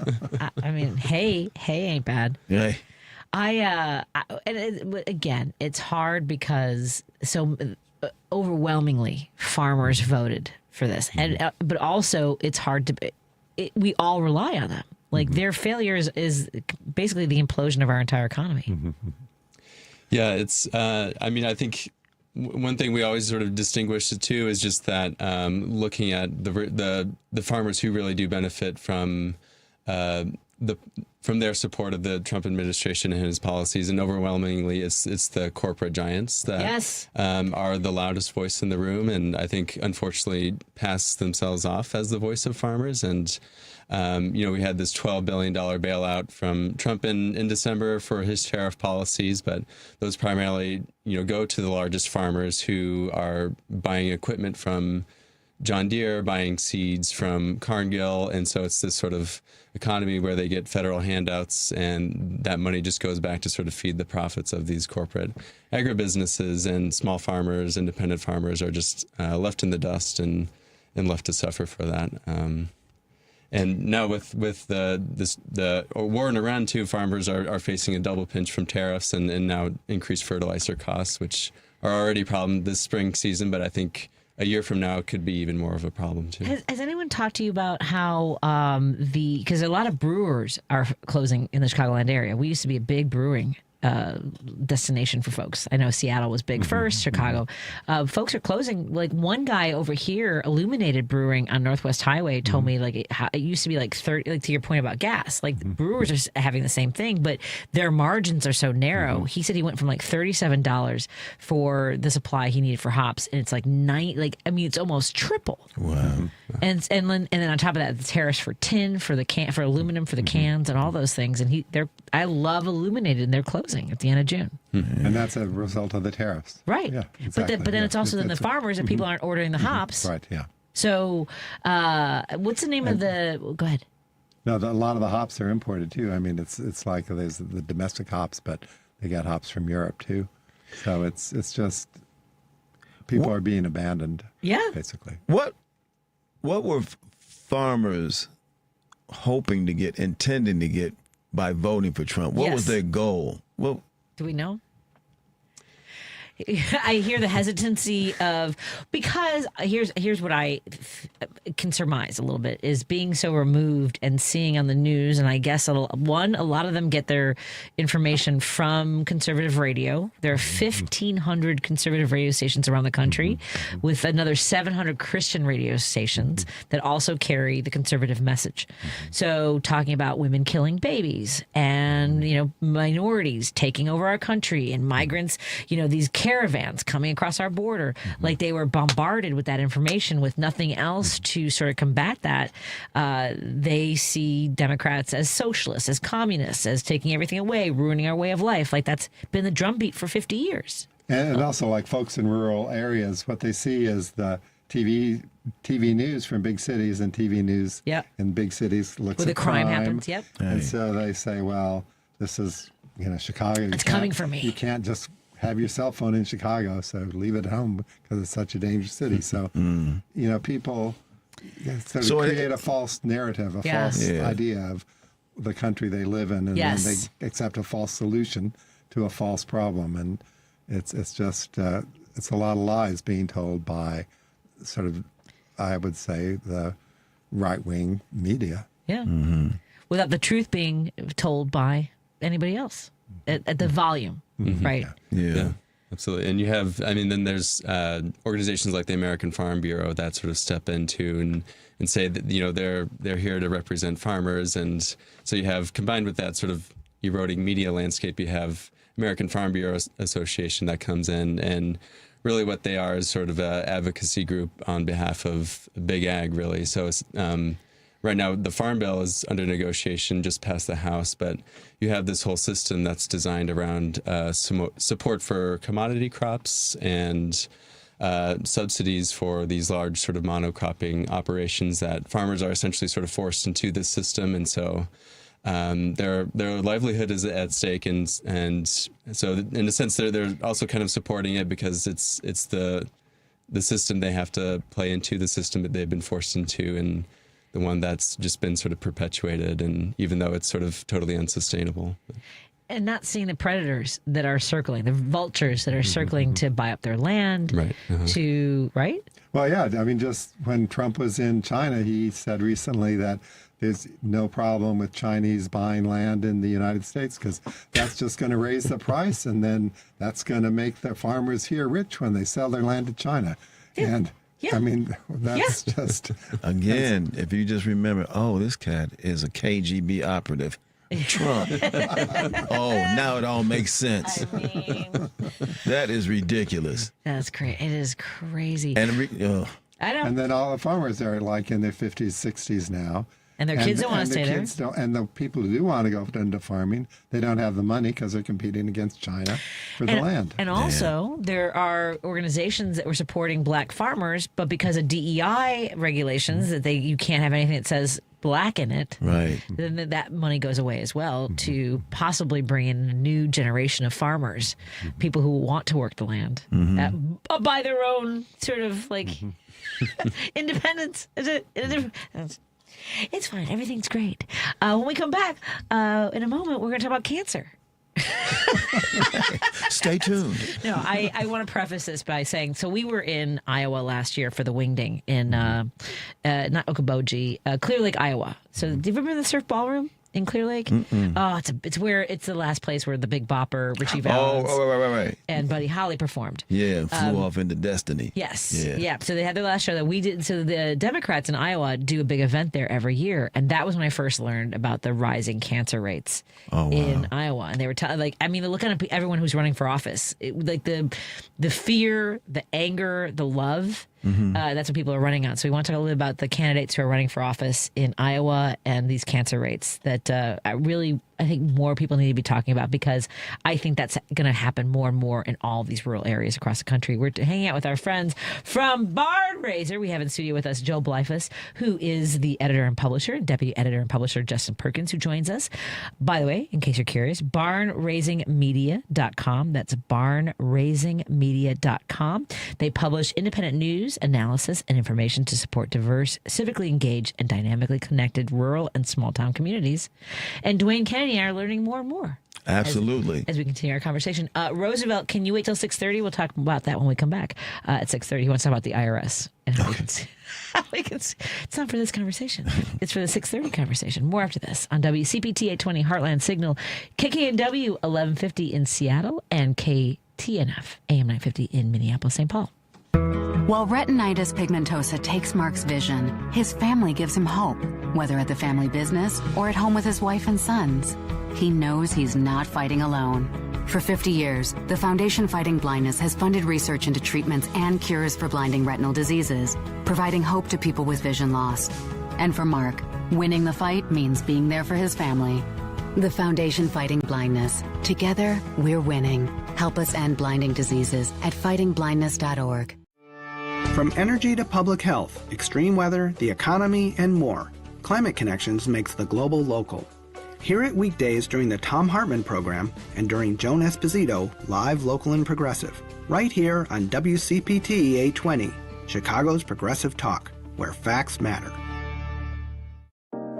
I mean, hay ain't bad.
Yeah.
Again, it's hard because overwhelmingly farmers voted for this, and but also it's hard to. We all rely on them. Like their failure is basically the implosion of our entire economy.
Yeah, it's. I mean, I think one thing we always sort of distinguish the two is just that looking at the farmers who really do benefit from their support of the Trump administration and his policies, and overwhelmingly it's the corporate giants that are the loudest voice in the room, and I think unfortunately pass themselves off as the voice of farmers. And we had this $12 billion bailout from Trump in December for his tariff policies, but those primarily go to the largest farmers who are buying equipment from John Deere, buying seeds from Cargill, and so it's this sort of economy where they get federal handouts, and that money just goes back to sort of feed the profits of these corporate agribusinesses, and small farmers, independent farmers are just left in the dust and left to suffer for that. And now with the war in Iran too, farmers are facing a double pinch from tariffs and now increased fertilizer costs, which are already a problem this spring season, but I think a year from now it could be even more of a problem too.
Has anyone talked to you about how because a lot of brewers are closing in the Chicagoland area? We used to be a big brewing destination for folks. I know Seattle was big first, Chicago. Folks are closing. Like one guy over here, Illuminated Brewing on Northwest Highway, told me like it used to be like 30, like to your point about gas, like brewers are having the same thing, but their margins are so narrow. He said he went from like $37 for the supply he needed for hops, and it's like it's almost triple.
Wow.
And then on top of that, the tariffs for tin, for aluminum, for the cans, and all those things. And I love Illuminated, and they're closing at the end of June.
And that's a result of the tariffs.
Right.
Yeah, exactly.
But then it's also the farmers and people aren't ordering the hops.
Right, yeah.
So what's the name of the... Go ahead.
No, a lot of the hops are imported, too. I mean, it's like there's the domestic hops, but they got hops from Europe, too. So it's just... People are being abandoned, basically.
What were farmers intending to get by voting for Trump? What was their goal? Well,
do we know? I hear the hesitancy of, because here's what I can surmise a little bit, is being so removed and seeing on the news, and I guess a lot of them get their information from conservative radio. There are 1,500 conservative radio stations around the country, with another 700 Christian radio stations that also carry the conservative message. So talking about women killing babies, and minorities taking over our country, and migrants, these caravans coming across our border, like they were bombarded with that information with nothing else to sort of combat that. They see Democrats as socialists, as communists, as taking everything away, ruining our way of life. Like that's been the drumbeat for 50 years.
And also, like folks in rural areas, what they see is the TV news from big cities, and TV news in big cities looks
where
at
the crime happens.
And so they say, well, this is Chicago.
It's coming for me.
You can't just have your cell phone in Chicago, so leave it at home because it's such a dangerous city. So, people sort of create a false narrative, a false idea of the country they live in, and then they accept a false solution to a false problem. And it's just it's a lot of lies being told by sort of, I would say, the right-wing media.
Yeah. Without the truth being told by anybody else at the volume. Right.
Yeah, absolutely. And you have, then there's organizations like the American Farm Bureau that sort of step into and say that, they're here to represent farmers. And so you have, combined with that sort of eroding media landscape, you have American Farm Bureau Association that comes in, and really what they are is sort of an advocacy group on behalf of big ag, really. So it's, right now, the Farm Bill is under negotiation, just passed the House, but you have this whole system that's designed around support for commodity crops and subsidies for these large sort of monocropping operations that farmers are essentially sort of forced into this system. And so their livelihood is at stake, and so in a sense they're also kind of supporting it because it's the system they have to play into, the system that they've been forced into, and the one that's just been sort of perpetuated, and even though it's sort of totally unsustainable.
And not seeing the predators that are circling, the vultures that are circling to buy up their land, right?
Well, yeah. I mean, just when Trump was in China, he said recently that there's no problem with Chinese buying land in the United States because that's just going to raise the price, and then that's going to make the farmers here rich when they sell their land to China.
Yeah.
And I mean, that's just
again. If you just remember, this cat is a KGB operative. Trump. Now it all makes sense.
I mean,
that is ridiculous.
That's great. It is crazy.
And
I know.
And then all the farmers are like in their 50s, 60s now.
And their kids don't want to stay there.
And the people who do want to go into farming, they don't have the money because they're competing against China for the land.
And also, there are organizations that were supporting black farmers, but because of DEI regulations, that you can't have anything that says black in it.
Right.
Then that money goes away as well to possibly bring in a new generation of farmers, people who want to work the land by their own sort of independence. It's fine. Everything's great. When we come back in a moment, we're going to talk about cancer.
Stay tuned.
No, I want to preface this by saying, so we were in Iowa last year for the Wingding in, not Okoboji, Clear Lake, Iowa. So have you ever been to the Surf Ballroom in Clear Lake? Oh, it's the last place where the Big Bopper, Richie Valens,
right.
and Buddy Holly performed.
Yeah, flew off into destiny.
Yes. Yeah. So they had their last show that we did. So the Democrats in Iowa do a big event there every year. And that was when I first learned about the rising cancer rates in Iowa. And they were they're looking at everyone who's running for office. The fear, the anger, the love. That's what people are running on. So we want to talk a little bit about the candidates who are running for office in Iowa and these cancer rates that I think more people need to be talking about, because I think that's going to happen more and more in all these rural areas across the country. We're hanging out with our friends from Barn Raiser. We have in studio with us Joe Bleifuss, who is the editor and publisher, deputy editor and publisher Justin Perkins, who joins us. By the way, in case you're curious, barnraisingmedia.com. That's barnraisingmedia.com. They publish independent news, analysis, and information to support diverse, civically engaged, and dynamically connected rural and small town communities. And Dwayne Kennedy and I are learning more and more.
Absolutely.
As we continue our conversation. Roosevelt, can you wait till 6:30? We'll talk about that when we come back. At 6:30, he wants to talk about the IRS. And how we can see. It's not for this conversation. It's for the 6:30 conversation. More after this on WCPT 820 Heartland Signal, KKNW 1150 in Seattle, and KTNF AM 950 in Minneapolis, St. Paul.
While retinitis pigmentosa takes Mark's vision, his family gives him hope, whether at the family business or at home with his wife and sons. He knows he's not fighting alone. For 50 years, the Foundation Fighting Blindness has funded research into treatments and cures for blinding retinal diseases, providing hope to people with vision loss. And for Mark, winning the fight means being there for his family. The Foundation Fighting Blindness. Together, we're winning. Help us end blinding diseases at fightingblindness.org.
From energy to public health, extreme weather, the economy, and more, Climate Connections makes the global local. Hear it weekdays during the Thom Hartmann program and during Joan Esposito, live, local, and progressive, right here on WCPT 820, Chicago's Progressive Talk, where facts matter.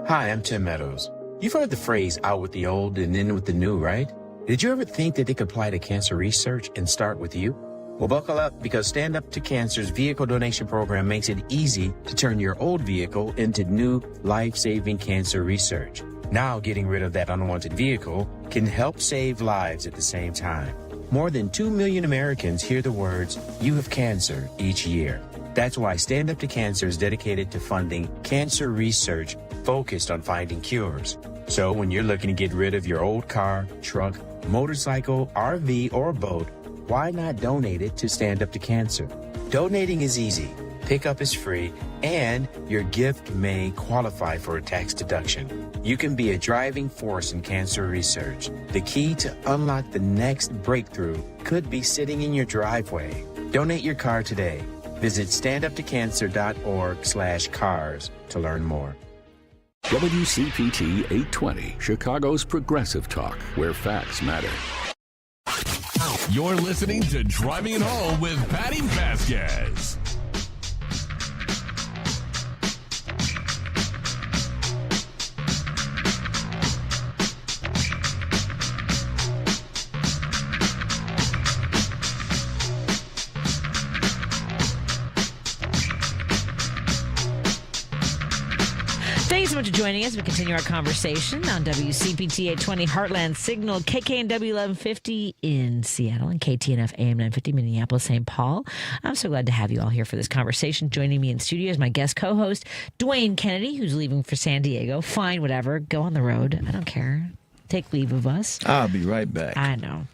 Hi, I'm Tim Meadows. You've heard the phrase out with the old and in with the new, right? Did you ever think that it could apply to cancer research and start with you? Well, buckle up, because Stand Up to Cancer's vehicle donation program makes it easy to turn your old vehicle into new life-saving cancer research. Now, getting rid of that unwanted vehicle can help save lives at the same time. More than 2 million Americans hear the words, "You have cancer," each year. That's why Stand Up to Cancer is dedicated to funding cancer research focused on finding cures. So when you're looking to get rid of your old car, truck, motorcycle, RV, or boat, why not donate it to Stand Up to Cancer? Donating is easy, pickup is free, and your gift may qualify for a tax deduction. You can be a driving force in cancer research. The key to unlock the next breakthrough could be sitting in your driveway. Donate your car today. Visit standuptocancer.org/cars to learn more.
WCPT 820, Chicago's Progressive Talk, where facts matter.
You're listening to Driving It Home with Patti Vasquez.
so much for joining us. We continue our conversation on WCPT 820 Heartland Signal, KKNW 1150 in Seattle, and KTNF AM 950 Minneapolis, St. Paul. I'm so glad to have you all here for this conversation. Joining me in studio is my guest co-host, Dwayne Kennedy, who's leaving for San Diego. Fine, whatever. Go on the road. I don't care. Take leave of us.
I'll be right back.
I know.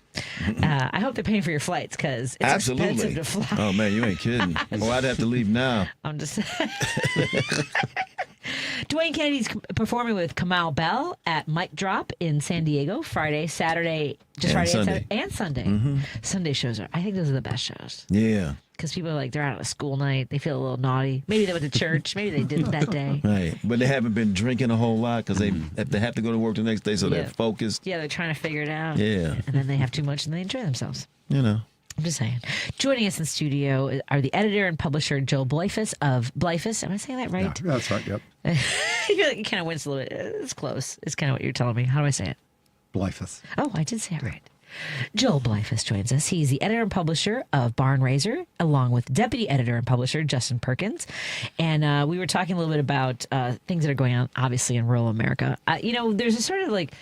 I hope they're paying for your flights because it's expensive to fly.
Oh, man, you ain't kidding. Oh, I'd have to leave now.
I'm just... Dwayne Kennedy's performing with Kamau Bell at Mic Drop in San Diego Friday, Saturday, and Sunday.
Mm-hmm.
Sunday shows I think those are the best shows.
Yeah.
Because people are like, they're out on a school night. They feel a little naughty. Maybe they went to church. Maybe they didn't that day.
Right. But they haven't been drinking a whole lot because they have to go to work the next day, so they're focused.
Yeah, they're trying to figure it out.
Yeah.
And then they have too much and they enjoy themselves.
You know.
I'm just saying. Joining us in studio are the editor and publisher Joel Bleifuss of Bleifuss. Am I saying that right?
Yeah, that's right, yep.
You kind of wince a little bit. It's close. It's kind of what you're telling me. How do I say it?
Bleifuss.
Oh, I did say it right. Joel Bleifuss joins us. He's the editor and publisher of Barn Raiser, along with deputy editor and publisher Justin Perkins. And we were talking a little bit about things that are going on, obviously, in rural America. There's a sort of like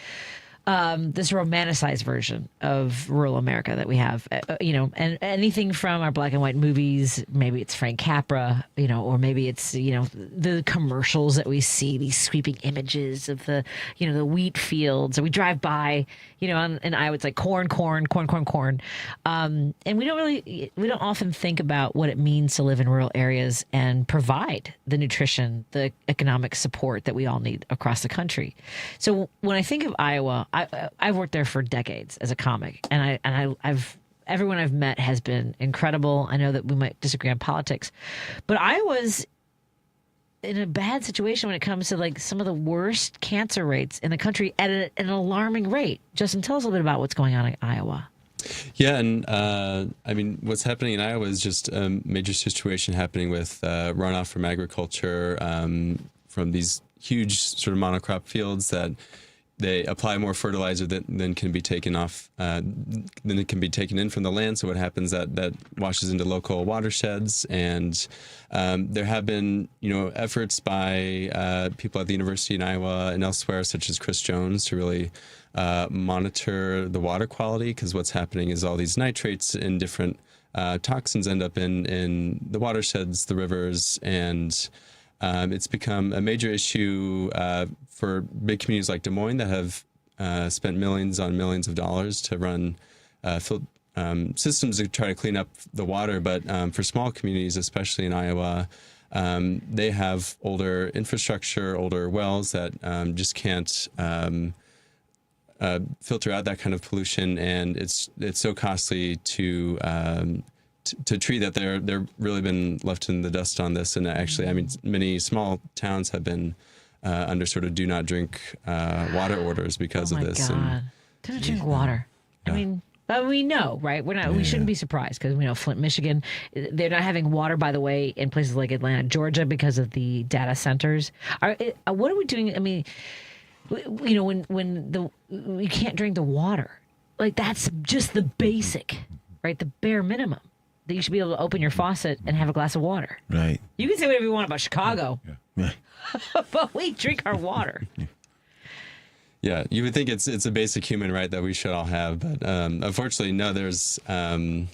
this romanticized version of rural America that we have, and anything from our black and white movies, maybe it's Frank Capra, or maybe it's, the commercials that we see, these sweeping images of the wheat fields that we drive by, and Iowa, it's like corn. And we don't often think about what it means to live in rural areas and provide the nutrition, the economic support that we all need across the country. So when I think of Iowa, I've worked there for decades as a comic, and everyone I've met has been incredible. I know that we might disagree on politics, but Iowa's in a bad situation when it comes to like some of the worst cancer rates in the country at an alarming rate. Justin, tell us a little bit about what's going on in Iowa.
Yeah, and what's happening in Iowa is just a major situation happening with runoff from agriculture, from these huge sort of monocrop fields that they apply more fertilizer than can be taken off, than it can be taken in from the land. So what happens that washes into local watersheds, and there have been efforts by people at the University in Iowa and elsewhere, such as Chris Jones, to really monitor the water quality, because what's happening is all these nitrates and different toxins end up in the watersheds, the rivers, and it's become a major issue for big communities like Des Moines that have spent millions on millions of dollars to run systems to try to clean up the water. But for small communities, especially in Iowa, they have older infrastructure, older wells that just can't filter out that kind of pollution, and it's so costly to treat that they're really been left in the dust on this. And actually, many small towns have been under sort of do not drink water orders because of this.
Oh my God. Do not drink water.
Yeah.
But we know, right? We shouldn't be surprised, because we know Flint, Michigan, they're not having water, by the way, in places like Atlanta, Georgia, because of the data centers. What are we doing? I mean, when you can't drink the water, like that's just the basic, right? The bare minimum. That you should be able to open your faucet and have a glass of water.
Right.
You can say whatever you want about Chicago, but we drink our water.
Yeah, you would think it's a basic human right that we should all have, but unfortunately, no. There's, I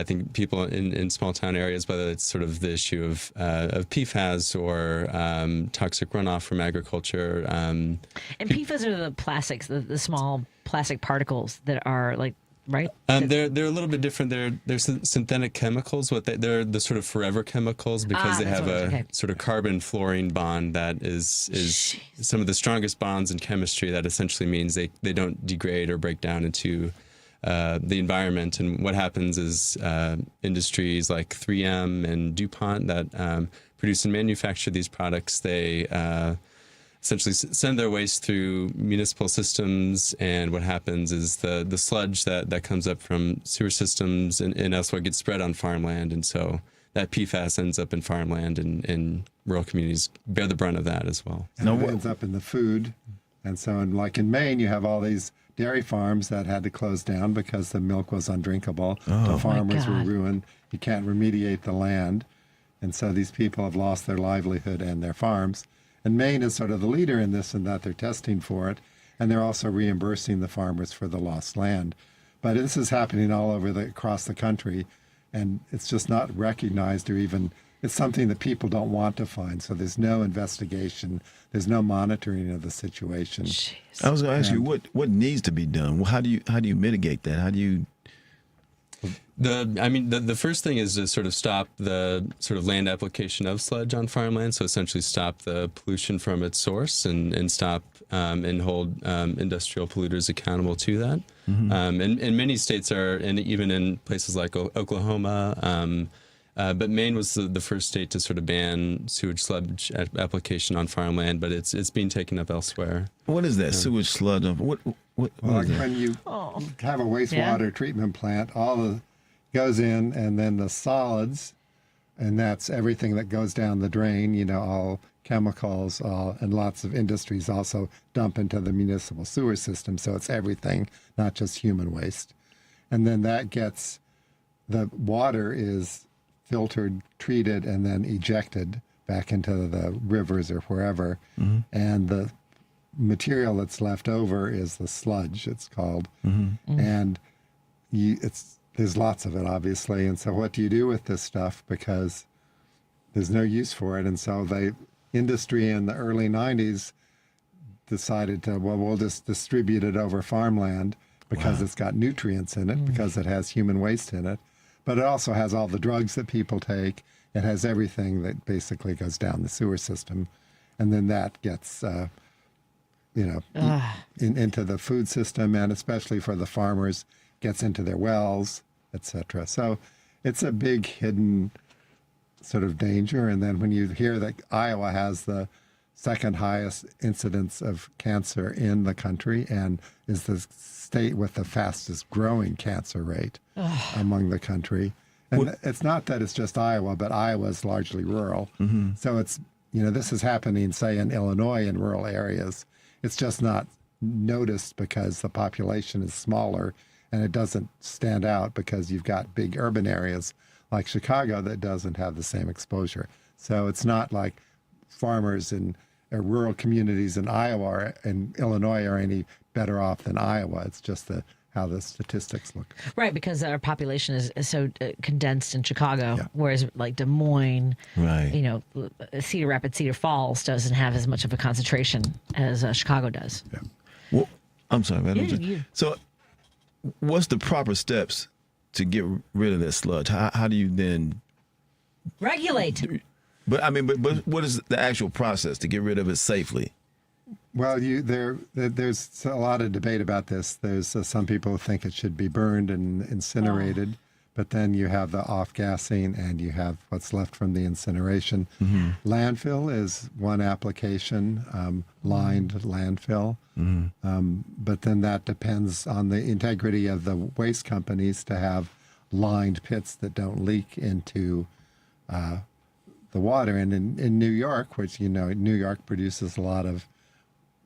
think people in small town areas, whether it's sort of the issue of PFAS or toxic runoff from agriculture. And
PFAS are the plastics, the small plastic particles that are like. Right.
They're a little bit different. They're synthetic chemicals. They're the sort of forever chemicals, because they have a sort of carbon fluorine bond that is some of the strongest bonds in chemistry. That essentially means they don't degrade or break down into the environment. And what happens is industries like 3M and DuPont that produce and manufacture these products, they essentially send their waste through municipal systems, and what happens is the sludge that comes up from sewer systems and elsewhere gets spread on farmland, and so that PFAS ends up in farmland, and rural communities bear the brunt of that as well.
And it ends up in the food, and so like in Maine, you have all these dairy farms that had to close down because the milk was undrinkable. The farmers were ruined. You can't remediate the land. And so these people have lost their livelihood and their farms. And Maine is sort of the leader in this, in that they're testing for it, and they're also reimbursing the farmers for the lost land. But this is happening all over across the country, and it's just not recognized, or even, it's something that people don't want to find. So there's no investigation, there's no monitoring of the situation.
Jeez.
I was going to ask you what needs to be done. How do you mitigate that? How do you?
The first thing is to sort of stop the sort of land application of sludge on farmland. So essentially stop the pollution from its source and stop and hold industrial polluters accountable to that. Mm-hmm. And many states are, and even in places like Oklahoma, but Maine was the first state to sort of ban sewage sludge application on farmland, but it's being taken up elsewhere.
What is that sewage sludge? What
like when you have a wastewater treatment plant, goes in, and then the solids, and that's everything that goes down the drain, all chemicals, and lots of industries also dump into the municipal sewer system. So it's everything, not just human waste. And then the water is filtered, treated, and then ejected back into the rivers or wherever. Mm-hmm. And the material that's left over is the sludge, it's called. Mm-hmm. Mm-hmm. And there's lots of it, obviously. And so what do you do with this stuff? Because there's no use for it. And so industry in the early 90s decided we'll just distribute it over farmland because it's got nutrients in it, because it has human waste in it. But it also has all the drugs that people take. It has everything that basically goes down the sewer system. And then that gets, into the food system, and especially for the farmers, gets into their wells, etc. So it's a big hidden sort of danger. And then when you hear that Iowa has the second highest incidence of cancer in the country and is the state with the fastest growing cancer rate among the country. And it's not that it's just Iowa, but Iowa is largely rural. Mm-hmm. So it's, this is happening, say, in Illinois in rural areas. It's just not noticed because the population is smaller, and it doesn't stand out because you've got big urban areas like Chicago that doesn't have the same exposure. So it's not like farmers in rural communities in Iowa and Illinois are any better off than Iowa. It's just how the statistics look.
Right, because our population is so condensed in Chicago, whereas like Des Moines, Cedar Rapids, Cedar Falls doesn't have as much of a concentration as Chicago does.
Yeah.
Well, I'm sorry, So what's the proper steps to get rid of that sludge? How do you then
regulate?
But what is the actual process to get rid of it safely?
Well, there's a lot of debate about this. There's some people who think it should be burned and incinerated, but then you have the off-gassing and you have what's left from the incineration. Mm-hmm. Landfill is one application, lined landfill. Mm-hmm. But then that depends on the integrity of the waste companies to have lined pits that don't leak into the water. And in New York, which, New York produces a lot of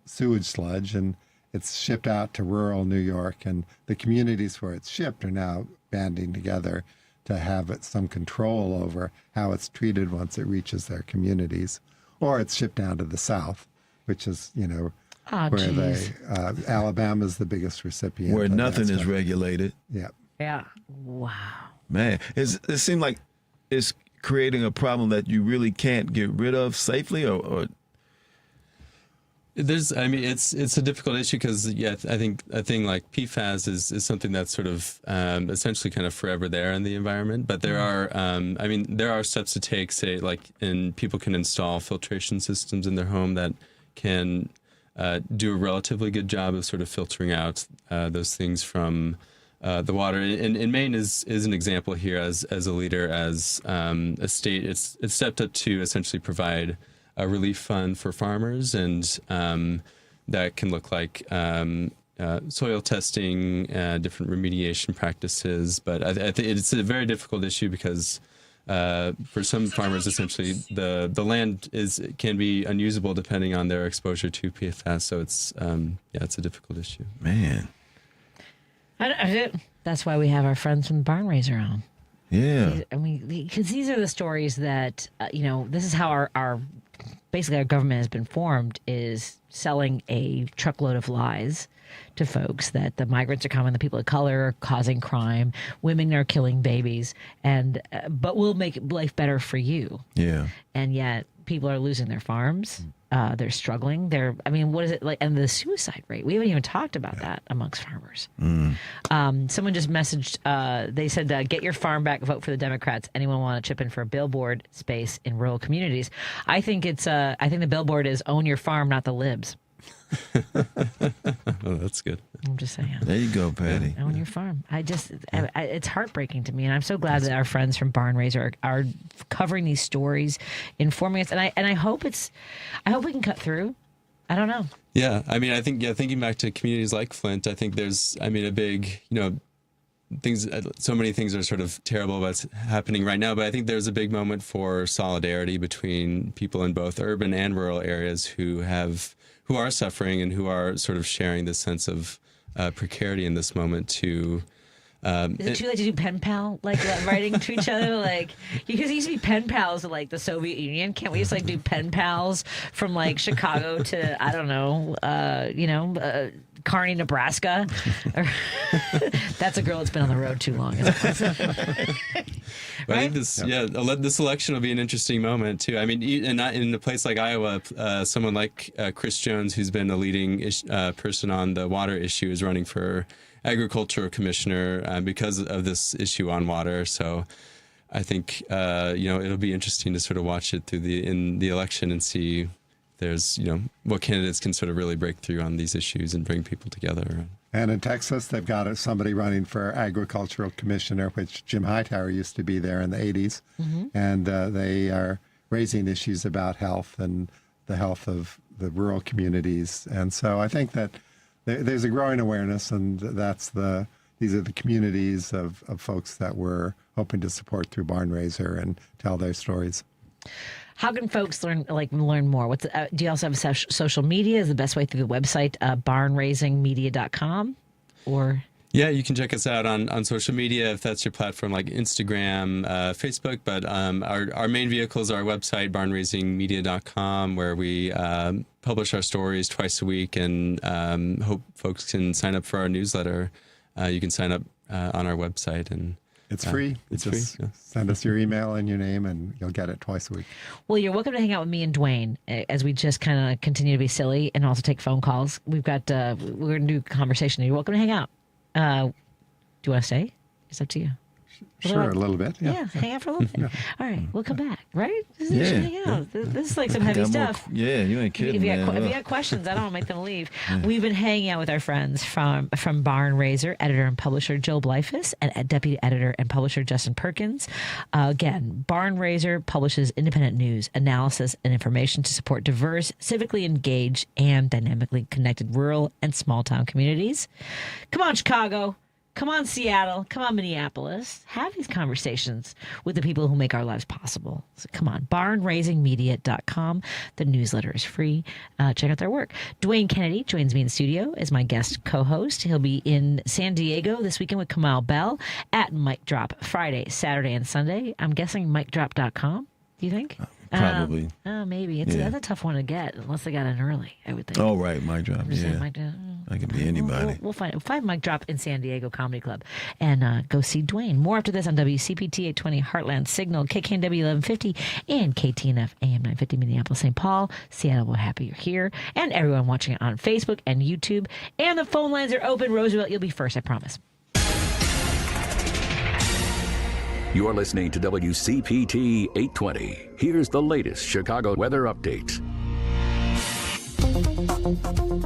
sewage sludge, and it's shipped out to rural New York, and the communities where it's shipped are now banding together to have some control over how it's treated once it reaches their communities. Or it's shipped down to the South, which is, where Alabama's the biggest recipient.
Where nothing is regulated.
Yeah.
Yeah. Wow.
Man, it seems like it's creating a problem that you really can't get rid of safely, or
it's a difficult issue because I think a thing like PFAS is something that's sort of essentially kind of forever there in the environment. But there are steps to take, say, and people can install filtration systems in their home that can do a relatively good job of sort of filtering out those things from the water. And Maine is an example here as a leader, as a state. It's stepped up to essentially provide a relief fund for farmers, and that can look like soil testing, different remediation practices. But I think it's a very difficult issue because for some farmers, essentially, the land can be unusable depending on their exposure to PFAS. So it's a difficult issue.
Man.
That's why we have our friends from the Barn Raiser on.
Yeah.
I mean, because these are the stories that, this is how our government has been formed, is selling a truckload of lies to folks that the migrants are coming, the people of color are causing crime, women are killing babies, but we'll make life better for you.
Yeah.
And yet people are losing their farms. They're struggling. What is it like? And the suicide rate, we haven't even talked about that amongst farmers. Someone just messaged, they said, get your farm back, vote for the Democrats. Anyone want to chip in for a billboard space in rural communities? I think the billboard is own your farm, not the libs.
Oh, that's good.
I'm just saying.
There you go, Patty.
Own your farm. It's heartbreaking to me, and I'm so glad that our friends from Barn Raiser are covering these stories, informing us, and I hope we can cut through. I don't know.
Yeah, I think thinking back to communities like Flint, I think there's a big things. So many things are sort of terrible what's happening right now, but I think there's a big moment for solidarity between people in both urban and rural areas who are suffering and who are sort of sharing this sense of precarity in this moment to...
Is it too late to do pen pal, writing to each other? Because it used to be pen pals of, the Soviet Union. Can't we just, do pen pals from, Chicago to, I don't know, Kearney, Nebraska? That's a girl that's been on the road too long.
But I think this election will be an interesting moment too. In a place like Iowa, someone like Chris Jones, who's been a leading person on the water issue, is running for agricultural commissioner because of this issue on water. So I think it'll be interesting to sort of watch it in the election and see. There's, what candidates can sort of really break through on these issues and bring people together.
And in Texas, they've got somebody running for agricultural commissioner, which Jim Hightower used to be there in the 80s. Mm-hmm. And they are raising issues about health and the health of the rural communities. And so I think that there's a growing awareness, and these are the communities of folks that we're hoping to support through Barn Raiser and tell their stories.
How can folks learn more? Do you also have social media? Is the best way through the website, barnraisingmedia.com? Or
yeah, you can check us out on social media if that's your platform, like Instagram, Facebook. But our main vehicle is our website, barnraisingmedia.com, where we publish our stories twice a week, and hope folks can sign up for our newsletter. You can sign up on our website, and
it's free.
It's free. Yeah.
Send us your email and your name, and you'll get it twice a week.
Well, you're welcome to hang out with me and Dwayne as we just kind of continue to be silly and also take phone calls. We've got we're going to do conversation. You're welcome to hang out. Do you want to stay? It's up to you.
Sure, a little bit.
Yeah, hang out for a little bit. All right, we'll come back. Right? Hang out. This is like some heavy stuff.
You ain't kidding.
If you got questions, I don't want to make them leave. We've been hanging out with our friends from Barn Raiser, editor and publisher Joe Bleifuss, and deputy editor and publisher Justin Perkins. Again, Barn Raiser publishes independent news, analysis, and information to support diverse, civically engaged, and dynamically connected rural and small town communities. Come on, Chicago. Come on, Seattle. Come on, Minneapolis. Have these conversations with the people who make our lives possible. So come on, barnraisingmedia.com. The newsletter is free. Check out their work. Dwayne Kennedy joins me in the studio as my guest co-host. He'll be in San Diego this weekend with Kamal Bell at Mic Drop Friday, Saturday, and Sunday. I'm guessing micdrop.com. Do you think?
Probably.
Maybe. That's a tough one to get unless they got in early, I would think.
Oh, right. Mic Drop. Yeah. I could be anybody.
We'll find Mic Drop in San Diego Comedy Club and go see Dwayne. More after this on WCPT 820 Heartland Signal, KKNW 1150, and KTNF AM 950 Minneapolis, St. Paul. Seattle, we're happy you're here. And everyone watching it on Facebook and YouTube. And the phone lines are open. Roosevelt, you'll be first, I promise.
You're listening to WCPT 820. Here's the latest Chicago weather update.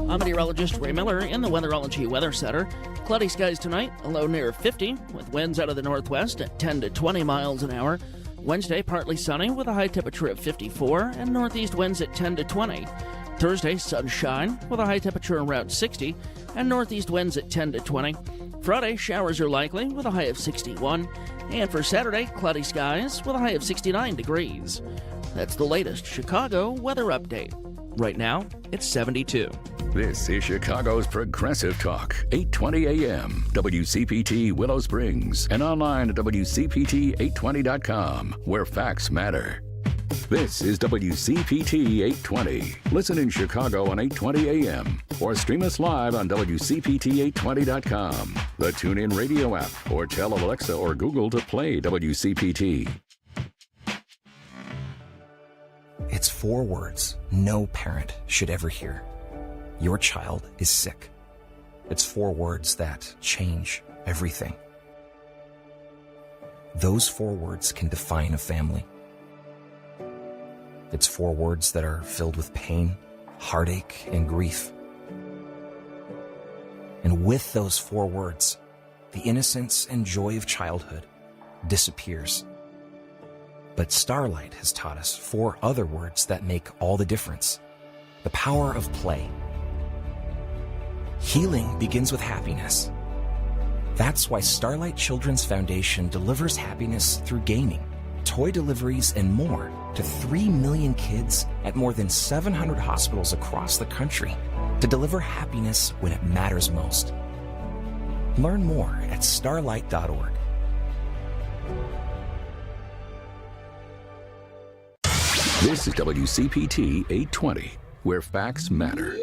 I'm meteorologist Ray Miller in the Weatherology Weather Center. Cloudy skies tonight, a low near 50, with winds out of the northwest at 10 to 20 miles an hour. Wednesday, partly sunny with a high temperature of 54 and northeast winds at 10 to 20. Thursday, sunshine with a high temperature around 60 and northeast winds at 10 to 20. Friday, showers are likely with a high of 61. And for Saturday, cloudy skies with a high of 69 degrees. That's the latest Chicago weather update. Right now, it's 72.
This is Chicago's Progressive Talk, 820 AM, WCPT Willow Springs, and online at WCPT820.com, where facts matter. This is WCPT 820. Listen in Chicago on 820 AM or stream us live on WCPT820.com, the TuneIn radio app, or tell Alexa or Google to play WCPT.
It's 4 words no parent should ever hear. Your child is sick. It's 4 words that change everything. Those 4 words can define a family. It's 4 words that are filled with pain, heartache, and grief. And with those 4 words, the innocence and joy of childhood disappears. But Starlight has taught us 4 other words that make all the difference. The power of play. Healing begins with happiness. That's why Starlight Children's Foundation delivers happiness through gaming, toy deliveries, and more to 3 million kids at more than 700 hospitals across the country to deliver happiness when it matters most. Learn more at starlight.org.
This is WCPT 820, where facts matter.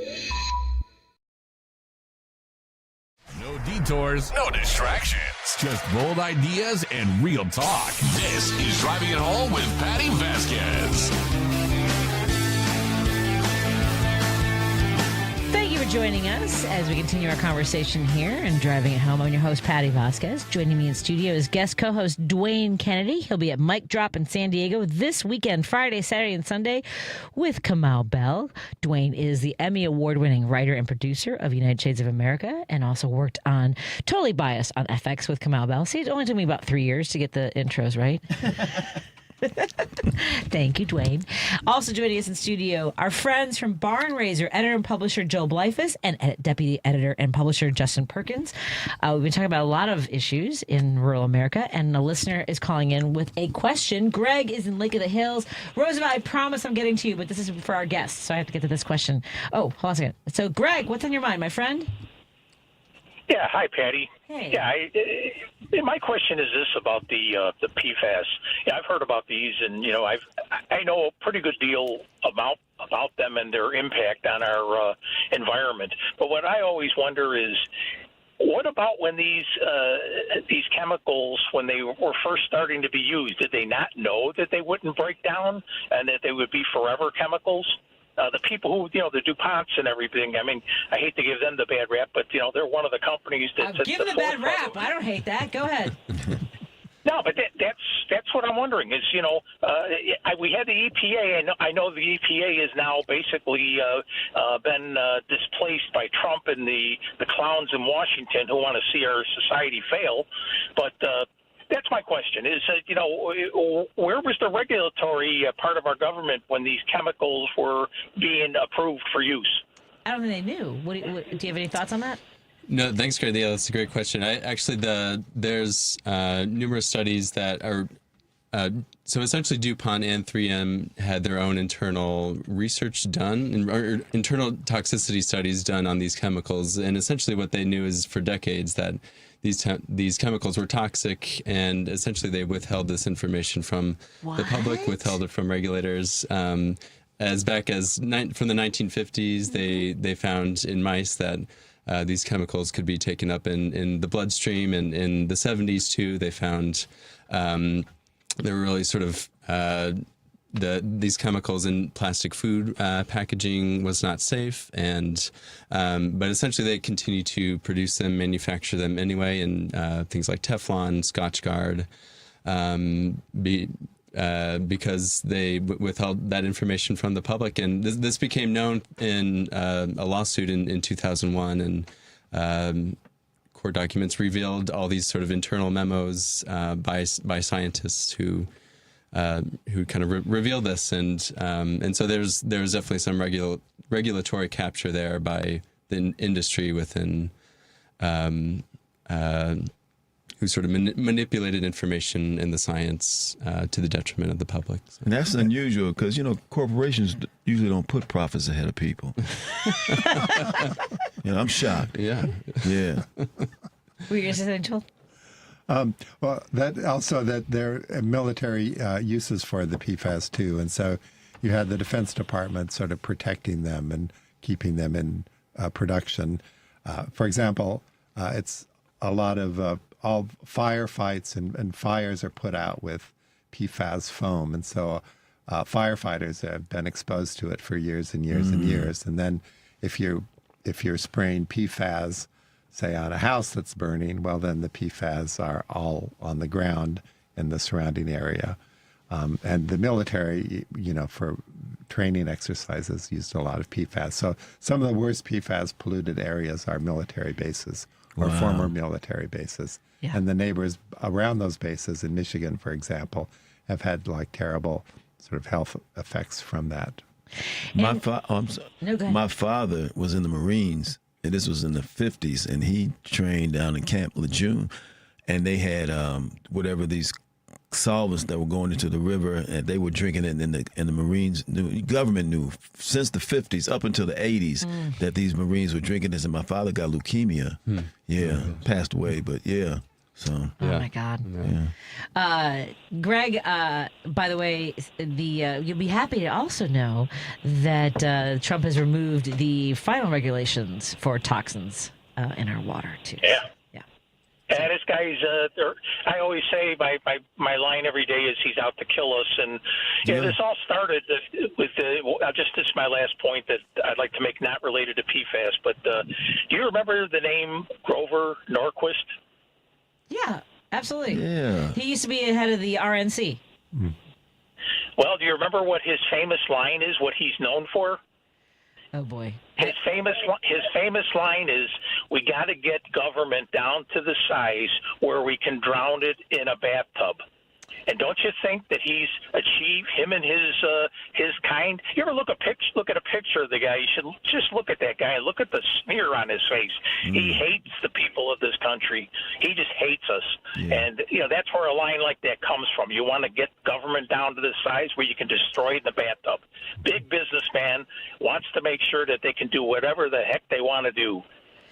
No detours, no distractions, just bold ideas and real talk. This is Driving It Home with Patti Vasquez.
Thank you for joining us as we continue our conversation here and Driving It Home. I'm your host, Patti Vasquez. Joining me in studio is guest co-host Dwayne Kennedy. He'll be at Mic Drop in San Diego this weekend, Friday, Saturday, and Sunday with Kamau Bell. Dwayne is the Emmy Award-winning writer and producer of United Shades of America and also worked on Totally Biased on FX with Kamau Bell. See, it only took me about 3 years to get the intros right. Thank you, Dwayne. Also joining us in studio, our friends from Barn Raiser, editor and publisher Joe Bleifuss, and deputy editor and publisher Justin Perkins. We've been talking about a lot of issues in rural America, and a listener is calling in with a question. Greg is in Lake of the Hills. Roosevelt, I promise I'm getting to you, but this is for our guests, so I have to get to this question. Oh, hold on a second. So, Greg, what's on your mind, my friend?
Yeah, hi, Patty.
Hey.
Yeah, my question is this about the PFAS. Yeah, I've heard about these, and I know a pretty good deal about them and their impact on our environment. But what I always wonder is, what about when these chemicals, when they were first starting to be used, did they not know that they wouldn't break down and that they would be forever chemicals? The people who, the DuPonts and everything, I mean, I hate to give them the bad rap, but, they're one of the companies that...
Give them the bad rap. I don't hate that. Go ahead.
No, but that's what I'm wondering is, we had the EPA, and I know the EPA is now basically been displaced by Trump and the clowns in Washington who want to see our society fail, but... that's my question is, where was the regulatory part of our government when these chemicals were being approved for use?
I don't think they knew. Do you have any thoughts on that?
No, thanks, Greg. Yeah, that's a great question. There's numerous studies that are so essentially DuPont and 3M had their own internal research done, or internal toxicity studies done on these chemicals, and essentially what they knew is for decades that these chemicals were toxic, and essentially they withheld this information from the public, withheld it from regulators. As back as from the 1950s, they found in mice that these chemicals could be taken up in the bloodstream, and in the 70s too, they found they were really sort of these chemicals in plastic food packaging was not safe, and but essentially they continue to produce them, manufacture them anyway, and things like Teflon, Scotchgard, because they withheld that information from the public, and this became known in a lawsuit in 2001, and court documents revealed all these sort of internal memos by scientists who kind of reveal this, and so there's definitely some regulatory capture there by the industry within who sort of manipulated information in the science to the detriment of the public. So.
And that's unusual because, corporations usually don't put profits ahead of people. I'm shocked.
Yeah.
Yeah.
Were you going to say something, Joel?
Well, that there are military uses for the PFAS too, and so you had the Defense Department sort of protecting them and keeping them in production. For example, it's a lot of all firefights and fires are put out with PFAS foam, and so firefighters have been exposed to it for years and years and years. And then if you're spraying PFAS, say on a house that's burning, well, then the PFAS are all on the ground in the surrounding area. And the military, for training exercises, used a lot of PFAS. So some of the worst PFAS polluted areas are military bases or former military bases. Yeah. And the neighbors around those bases in Michigan, for example, have had terrible sort of health effects from that.
My father was in the Marines. And this was in the 50s, and he trained down in Camp Lejeune, and they had whatever these solvents that were going into the river, and they were drinking it. And the Marines government knew since the 50s up until the 80s that these Marines were drinking this. And my father got leukemia. Passed away, but yeah. So.
Oh my God.
Yeah.
Greg, by the way, you'll be happy to also know that Trump has removed the final regulations for toxins in our water too.
Yeah. Yeah, this guy's. I always say my line every day is he's out to kill us, and this all started with this is my last point that I'd like to make, not related to PFAS, but do you remember the name Grover Norquist?
Yeah, absolutely.
Yeah.
He used to be head of the RNC.
Well, do you remember what his famous line is? What he's known for?
Oh boy.
His famous line is, "We got to get government down to the size where we can drown it in a bathtub." And don't you think that he's achieved, him and his kind? You ever look at a picture of the guy? You should just look at that guy. Look at the smear on his face. He hates the people of this country. He just hates us. Yeah. And that's where a line like that comes from. You want to get government down to the size where you can destroy it in the bathtub. Big businessman wants to make sure that they can do whatever the heck they want to do.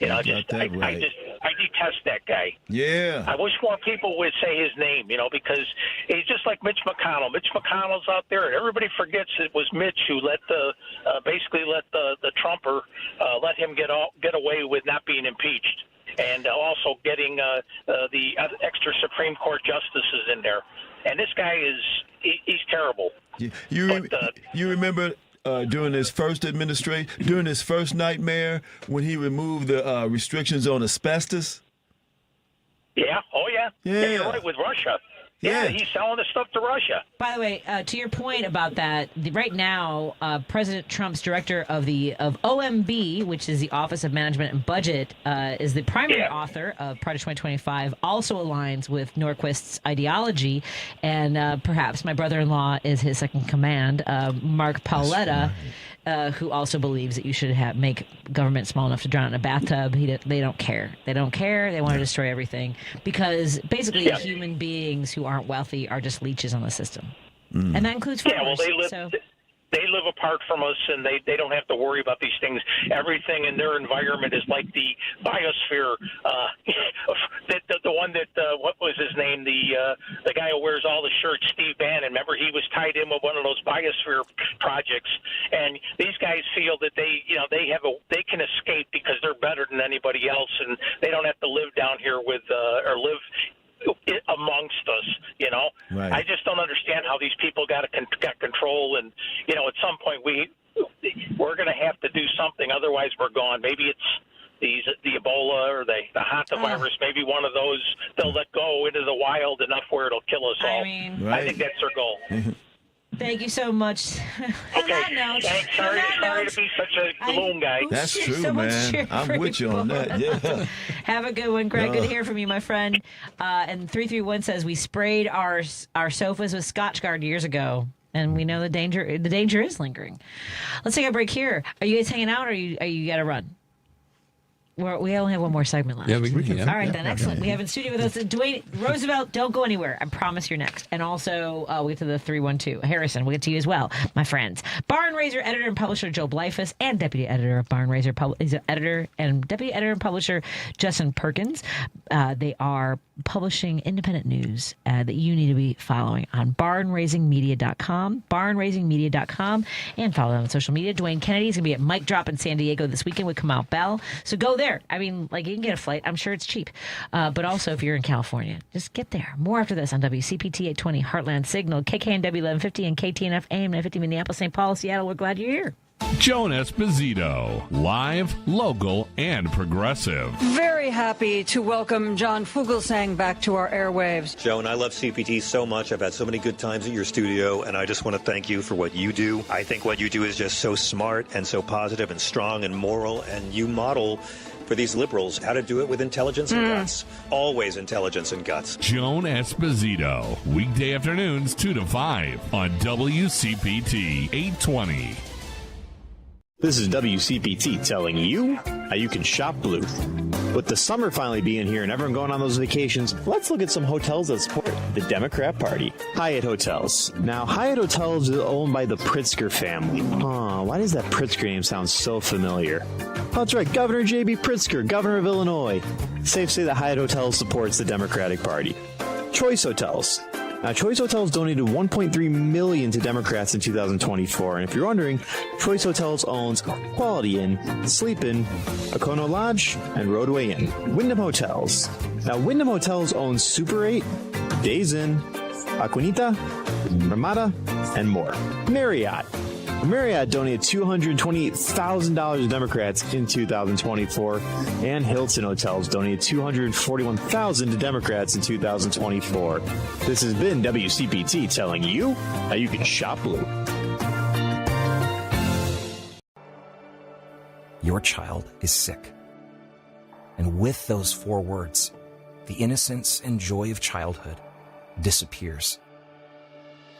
I detest that guy.
Yeah.
I wish more people would say his name, because he's just like Mitch McConnell. Mitch McConnell's out there, and everybody forgets it was Mitch who let the Trumper let him get away with not being impeached, and also getting the extra Supreme Court justices in there. And this guy he's terrible.
You remember? During his first administration, during his first nightmare, when he removed the restrictions on asbestos?
Yeah. Oh, yeah. Yeah, you're right, with Russia. Yeah, he's selling the stuff to Russia.
By the way, to your point about that, right now, President Trump's director of OMB, which is the Office of Management and Budget, is the primary author of Project 2025, also aligns with Norquist's ideology, and perhaps my brother-in-law is his second command, Mark Paoletta, who also believes that you should make government small enough to drown in a bathtub. They don't care. They don't care. They want to destroy everything because basically human beings who aren't wealthy are just leeches on the system. And that includes farmers.
They live apart from us, and they don't have to worry about these things. Everything in their environment is like the biosphere. The one that what was his name? The guy who wears all the shirts, Steve Bannon. Remember, he was tied in with one of those biosphere projects. And these guys feel that they can escape because they're better than anybody else, and they don't have to live down here with or live amongst us,
Right.
I just don't understand how these people got control, and at some point we're going to have to do something, otherwise we're gone. Maybe it's the Ebola or the hantavirus, maybe one of those they'll let go into the wild enough where it'll kill us all. I think that's their goal.
Thank you so much.
Okay, thanks. Sorry to be such a gloom guy.
That's true, man. I'm with you on that. Yeah.
Have a good one, Greg. Good to hear from you, my friend. And 331 says we sprayed our sofas with Scotchgard years ago, and we know the danger is lingering. Let's take a break here. Are you guys hanging out, or you got to run? We only have one more segment left.
Yeah, we can.
All right, then. Excellent. We have in studio with us Dwayne Roosevelt. Don't go anywhere. I promise you're next. And also, we'll get to the 312. Harrison, we'll get to you as well, my friends. Barn Raiser editor and publisher Joe Bleifuss and deputy editor of Barn Raiser, editor and deputy editor and publisher Justin Perkins. They are publishing independent news that you need to be following on barnraisingmedia.com, and follow them on social media. Dwayne Kennedy is going to be at Mic Drop in San Diego this weekend with Kamau Bell. So go there. I mean, like, you can get a flight. I'm sure it's cheap. But also, if you're in California, just get there. More after this on WCPT 820, Heartland Signal, KKNW 1150, and KTNF AM 950, Minneapolis, St. Paul, Seattle. We're glad you're here.
Joan Esposito, live, local, and progressive.
Very happy to welcome John Fugelsang back to our airwaves.
Joan, I love CPT so much. I've had so many good times at your studio, and I just want to thank you for what you do. I think what you do is just so smart and so positive and strong and moral, and you model for these liberals how to do it with intelligence and guts. Always intelligence and guts.
Joan Esposito, weekday afternoons 2 to 5 on WCPT 820.
This is WCPT telling you how you can shop blue. With the summer finally being here and everyone going on those vacations, let's look at some hotels that support the Democrat Party. Hyatt Hotels. Now, Hyatt Hotels is owned by the Pritzker family. Why does that Pritzker name sound so familiar? Oh, that's right, Governor J.B. Pritzker, governor of Illinois. Safe to say that Hyatt Hotels supports the Democratic Party. Choice Hotels. Now, Choice Hotels donated $1.3 million to Democrats in 2024. And if you're wondering, Choice Hotels owns Quality Inn, Sleep Inn, Okono Lodge, and Roadway Inn. Wyndham Hotels. Now, Wyndham Hotels owns Super 8, Days Inn, Aquinita, Ramada, and more. Marriott. Marriott donated $228,000 to Democrats in 2024, and Hilton Hotels donated $241,000 to Democrats in 2024. This has been WCPT telling you how you can shop blue.
Your child is sick. And with those 4 words, the innocence and joy of childhood disappears.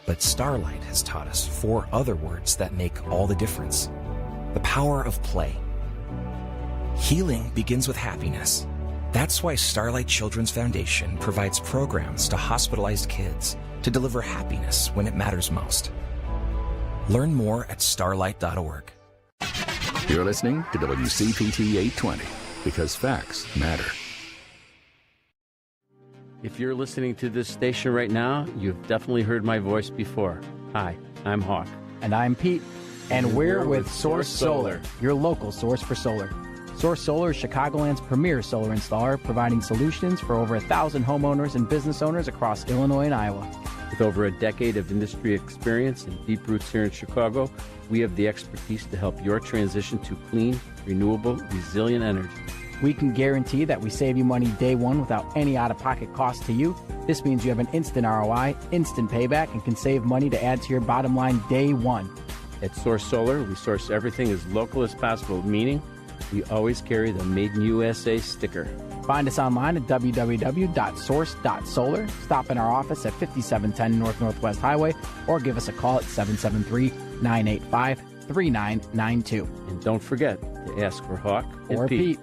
But Starlight has taught us 4 other words that make all the difference. The power of play. Healing begins with happiness. That's why Starlight Children's Foundation provides programs to hospitalized kids to deliver happiness when it matters most. Learn more at starlight.org.
You're listening to WCPT 820 because facts matter.
If you're listening to this station right now, you've definitely heard my voice before. Hi, I'm Hawk.
And I'm Pete. And we're with Source Solar, your local source for solar. Source Solar is Chicagoland's premier solar installer, providing solutions for over 1,000 homeowners and business owners across Illinois and Iowa.
With over a decade of industry experience and deep roots here in Chicago, we have the expertise to help your transition to clean, renewable, resilient energy.
We can guarantee that we save you money day one without any out-of-pocket cost to you. This means you have an instant ROI, instant payback, and can save money to add to your bottom line day one.
At Source Solar, we source everything as local as possible, meaning we always carry the Made in USA sticker.
Find us online at www.source.solar. Stop in our office at 5710 North Northwest Highway or give us a call at 773-985-3992.
And don't forget to ask for Hawk
or Pete.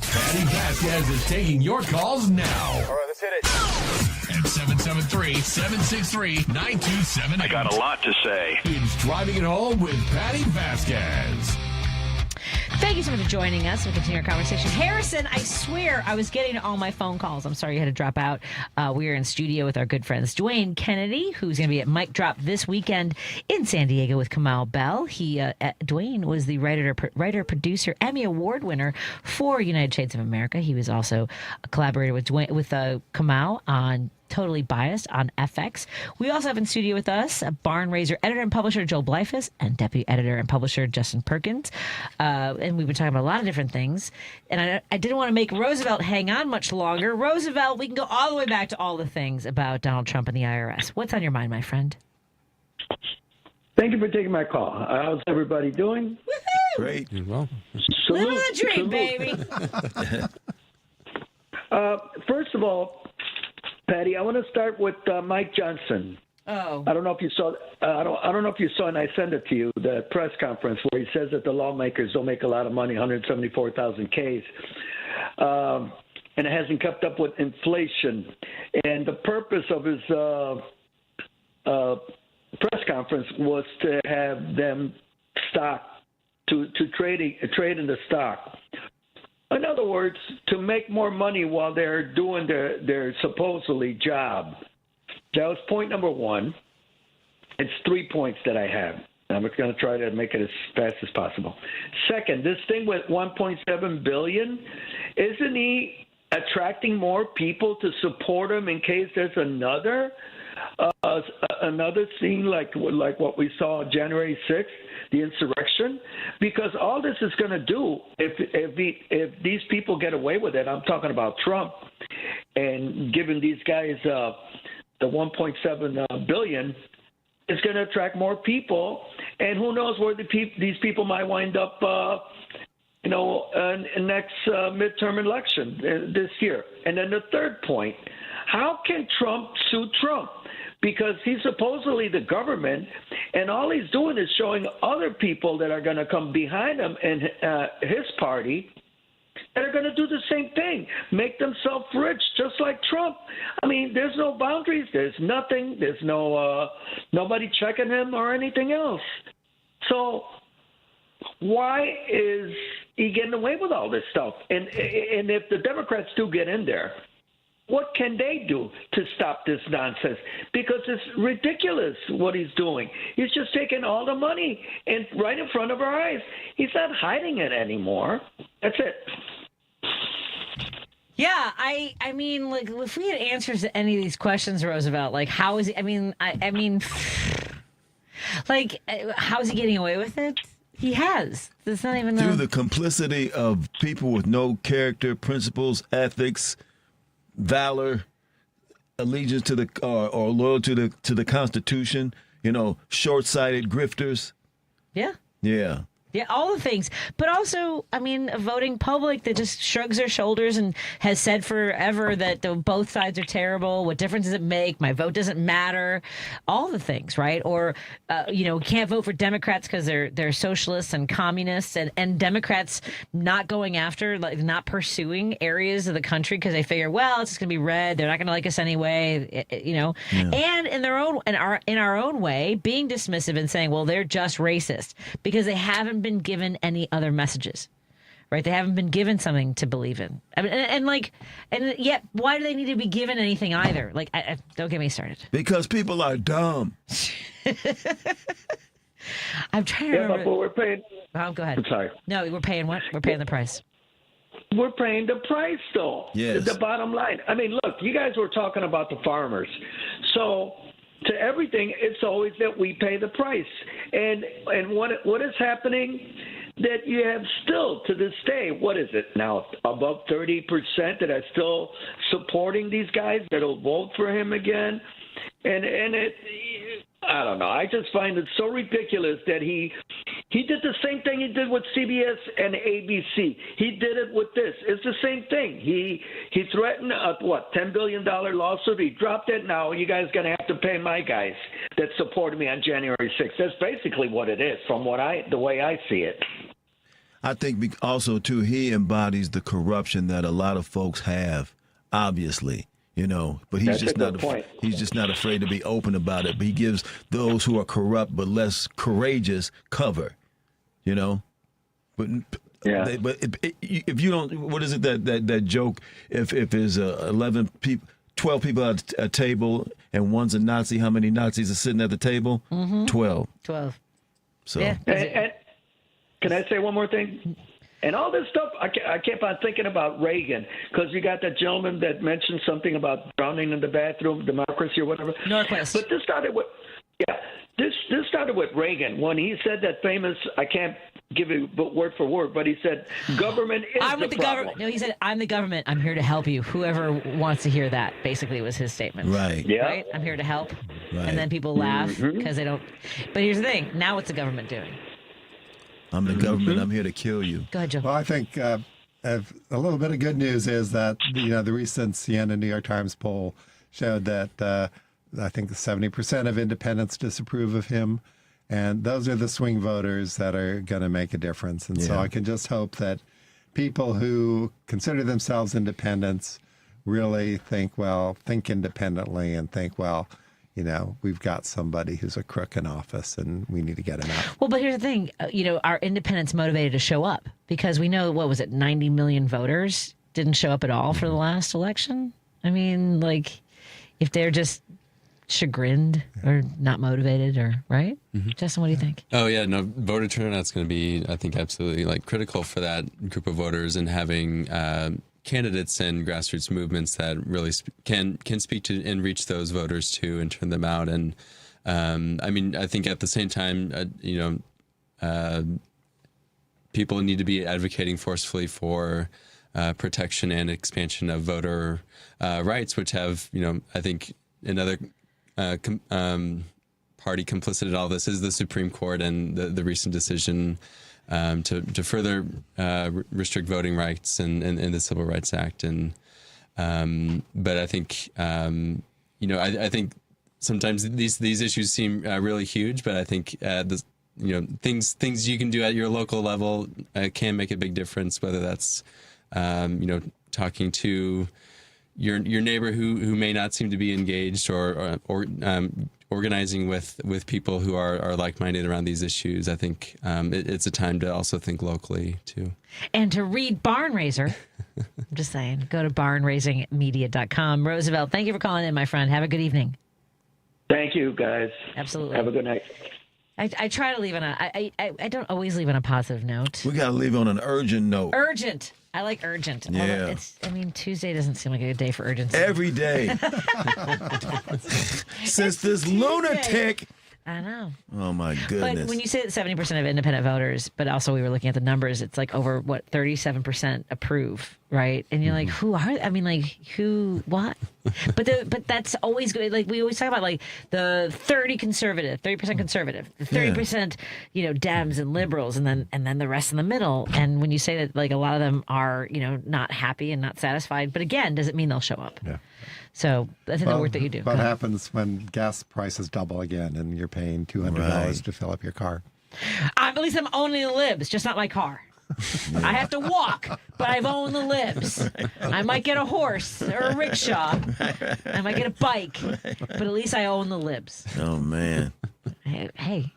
Patti Vasquez is taking your calls now.
All right, let's hit it.
At 773-763-9278.
I got a lot to say.
It's Driving It Home with Patti Vasquez.
Thank you so much for joining us. We'll continue our conversation. Harrison, I swear I was getting all my phone calls. I'm sorry you had to drop out. We are in studio with our good friends Dwayne Kennedy, who's going to be at Mic Drop this weekend in San Diego with Kamau Bell. Dwayne was the writer, producer, Emmy Award winner for United Shades of America. He was also a collaborator with Kamau on Totally Biased on FX. We also have in studio with us a Barn Raiser editor and publisher Joe Bleifuss and deputy editor and publisher Justin Perkins. And we've been talking about a lot of different things. And I didn't want to make Roosevelt hang on much longer. Roosevelt, we can go all the way back to all the things about Donald Trump and the IRS. What's on your mind, my friend?
Thank you for taking my call. How's everybody doing?
Woohoo!
Great.
You're
welcome.
Salute,
living the dream,
salute.
baby.
First of all, Patty, I want to start with Mike Johnson.
Oh.
I don't know if you saw. I don't know if you saw, and I sent it to you. The press conference where he says that the lawmakers don't make a lot of money, 174,000 Ks, and it hasn't kept up with inflation. And the purpose of his press conference was to have them to trade in the stock. In other words, to make more money while they're doing their supposedly job. That was point number one. It's 3 points that I have. I'm going to try to make it as fast as possible. Second, this thing with $1.7 billion, isn't he attracting more people to support him in case there's another scene like what we saw January 6th, the insurrection? Because all this is going to do, if these people get away with it, I'm talking about Trump, and giving these guys the $1.7 billion, is going to attract more people, and who knows where these people might wind up, in next midterm election this year. And then the third point, how can Trump sue Trump? Because he's supposedly the government, and all he's doing is showing other people that are going to come behind him and his party that are going to do the same thing, make themselves rich, just like Trump. I mean, there's no boundaries. There's nothing. There's no nobody checking him or anything else. So why is he getting away with all this stuff? And if the Democrats do get in there, what can they do to stop this nonsense? Because it's ridiculous what he's doing. He's just taking all the money and right in front of our eyes. He's not hiding it anymore. That's it.
Yeah, I mean, like, if we had answers to any of these questions, Roosevelt, like, how is he? I mean, like, how is he getting away with it? He has. It's not even
through the complicity of people with no character, principles, ethics, valor, allegiance to the or loyal to the Constitution. Short-sighted grifters.
Yeah.
Yeah.
Yeah, all the things. But also, I mean, a voting public that just shrugs their shoulders and has said forever that both sides are terrible. What difference does it make? My vote doesn't matter. All the things, right? Or, can't vote for Democrats because they're socialists and communists, and Democrats not going after, like, not pursuing areas of the country because they figure, well, it's just going to be red. They're not going to like us anyway, Yeah. And in our own way, being dismissive and saying, well, they're just racist because they haven't been given any other messages, right? They haven't been given something to believe in. I mean, and yet, why do they need to be given anything either? Like, don't get me started.
Because people are dumb.
I'm trying to remember.
But we're paying.
Oh, go ahead.
I'm sorry.
No, we're paying what? We're paying the price.
We're paying the price, though.
Yes.
The bottom line. I mean, look, you guys were talking about the farmers. So to everything, it's always that we pay the price. And what is happening that you have still to this day, what is it now, above 30% that are still supporting these guys that'll vote for him again? And it, I don't know. I just find it so ridiculous that he did the same thing he did with CBS and ABC. He did it with this. It's the same thing. He threatened a $10 billion lawsuit. He dropped it. Now you guys going to have to pay my guys that supported me on January 6th. That's basically what it is from the way I see it.
I think also too, he embodies the corruption that a lot of folks have, obviously. But he's just not afraid to be open about it. But he gives those who are corrupt but less courageous cover, But
yeah.
If you don't, what is it that joke? If there's 12 people at a table and one's a Nazi, how many Nazis are sitting at the table?
Mm-hmm.
12. So.
Yeah.
And can I say one more thing? And all this stuff, I kept on thinking about Reagan, because you got that gentleman that mentioned something about drowning in the bathroom, democracy or whatever.
Northwest.
But this started with Reagan when he said that famous, I can't give it word for word, but he said, government is
I'm with the government. No, he said, I'm the government. I'm here to help you. Whoever wants to hear that, basically, was his statement.
Right.
Yeah.
Right? I'm here to help.
Right.
And then people laugh because they don't. But here's the thing. Now what's the government doing?
I'm the government. I'm here to kill you.
Go ahead, Joe.
Well, I think a little bit of good news is that the recent CNN New York Times poll showed that I think 70% of independents disapprove of him. And those are the swing voters that are going to make a difference. And so I can just hope that people who consider themselves independents really think independently and think, well, we've got somebody who's a crook in office and we need to get him out.
Well, but here's the thing, are independents motivated to show up? Because we know, 90 million voters didn't show up at all for the last election? I mean, if they're just chagrined or not motivated right? Mm-hmm. Justin, what do you think?
Oh, yeah, no, voter turnout's going to be, I think, absolutely critical for that group of voters, and having candidates and grassroots movements that really can speak to and reach those voters too and turn them out. And I think at the same time, people need to be advocating forcefully for protection and expansion of voter rights, which have, I think another party complicit in all this is the Supreme Court and the recent decision to further restrict voting rights and the Civil Rights Act. And but I think I think sometimes these issues seem really huge, but I think things you can do at your local level can make a big difference. Whether that's talking to your neighbor who may not seem to be engaged, or organizing with people who are like-minded around these issues. I think it's a time to also think locally too.
And to read Barn Raiser. I'm just saying, go to barnraisingmedia.com. Roosevelt, thank you for calling in, my friend. Have a good evening.
Thank you, guys.
Absolutely.
Have a good night.
I try to leave on I don't always leave on a positive note.
We got to leave on an urgent note.
Urgent. I like urgent.
Yeah.
Tuesday doesn't seem like a good day for urgency.
Every day. Since this lunatic.
I know.
Oh, my goodness.
But when you say that 70% of independent voters, but also we were looking at the numbers, it's over, 37% approve, right? And you're like, who are, who, what? But that's always good. We always talk about the 30% conservative, the 30%, Dems and liberals, and then the rest in the middle. And when you say that, a lot of them are, not happy and not satisfied, but again, does it mean they'll show up? Yeah. So I think the work that you do.
What happens when gas prices double again and you're paying $200 to fill up your car?
At least I'm owning the libs, just not my car. I have to walk, but I've owned the libs. I might get a horse or a rickshaw. I might get a bike, but at least I own the libs.
Oh, man.
Hey.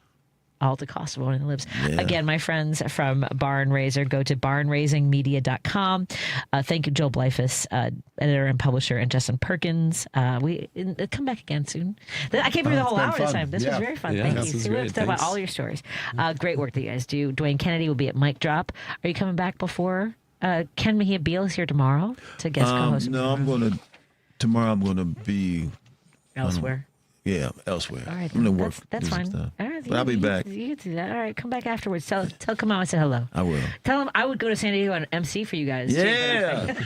All at the cost of owning the libs.
Yeah.
Again, my friends from Barn Raiser, go to barnraisingmedia.com. Thank you, Joel Bleifuss, editor and publisher, and Justin Perkins. We come back again soon. I can't believe the whole hour this time. This was very fun.
Yeah,
Thank you. So we'll talk about all your stories. Great work that you guys do. Dwayne Kennedy will be at Mic Drop. Are you coming back before? Ken Mejia Beal is here tomorrow to guest co-host.
No, tomorrow I'm going to be
elsewhere.
Yeah, elsewhere.
All right,
I'm gonna work.
That's fine.
Stuff.
All right,
but I'll be back.
You can do that. All right, come back afterwards. Tell come out and say hello.
I will.
Tell him I would go to San Diego and MC for you guys.
Yeah.
It'd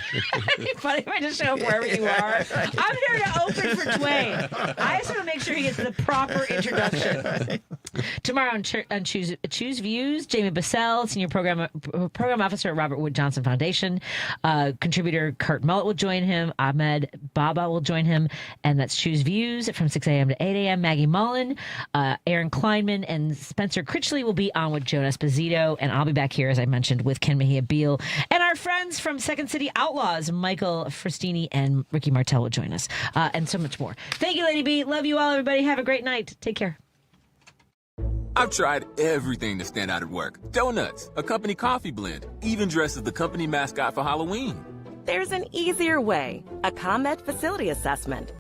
be funny if I just show up wherever you are. I'm here to open for Dwayne. I just want to make sure he gets the proper introduction. Tomorrow on Choose Views, Jamie Bissell, Senior Program Officer at Robert Wood Johnson Foundation. Contributor Kurt Mullet will join him. Ahmed Baba will join him. And that's Choose Views from 6 a.m. to 8 a.m. Maggie Mullen, Aaron Kleinman, and Spencer Critchley will be on with Joan Esposito. And I'll be back here, as I mentioned, with Ken Mejia Beal. And our friends from Second City Outlaws, Michael Fristini and Ricky Martel will join us. And so much more. Thank you, Lady B. Love you all, everybody. Have a great night. Take care.
I've tried everything to stand out at work. Donuts, a company coffee blend, even dressed as the company mascot for Halloween.
There's an easier way, a ComEd facility assessment.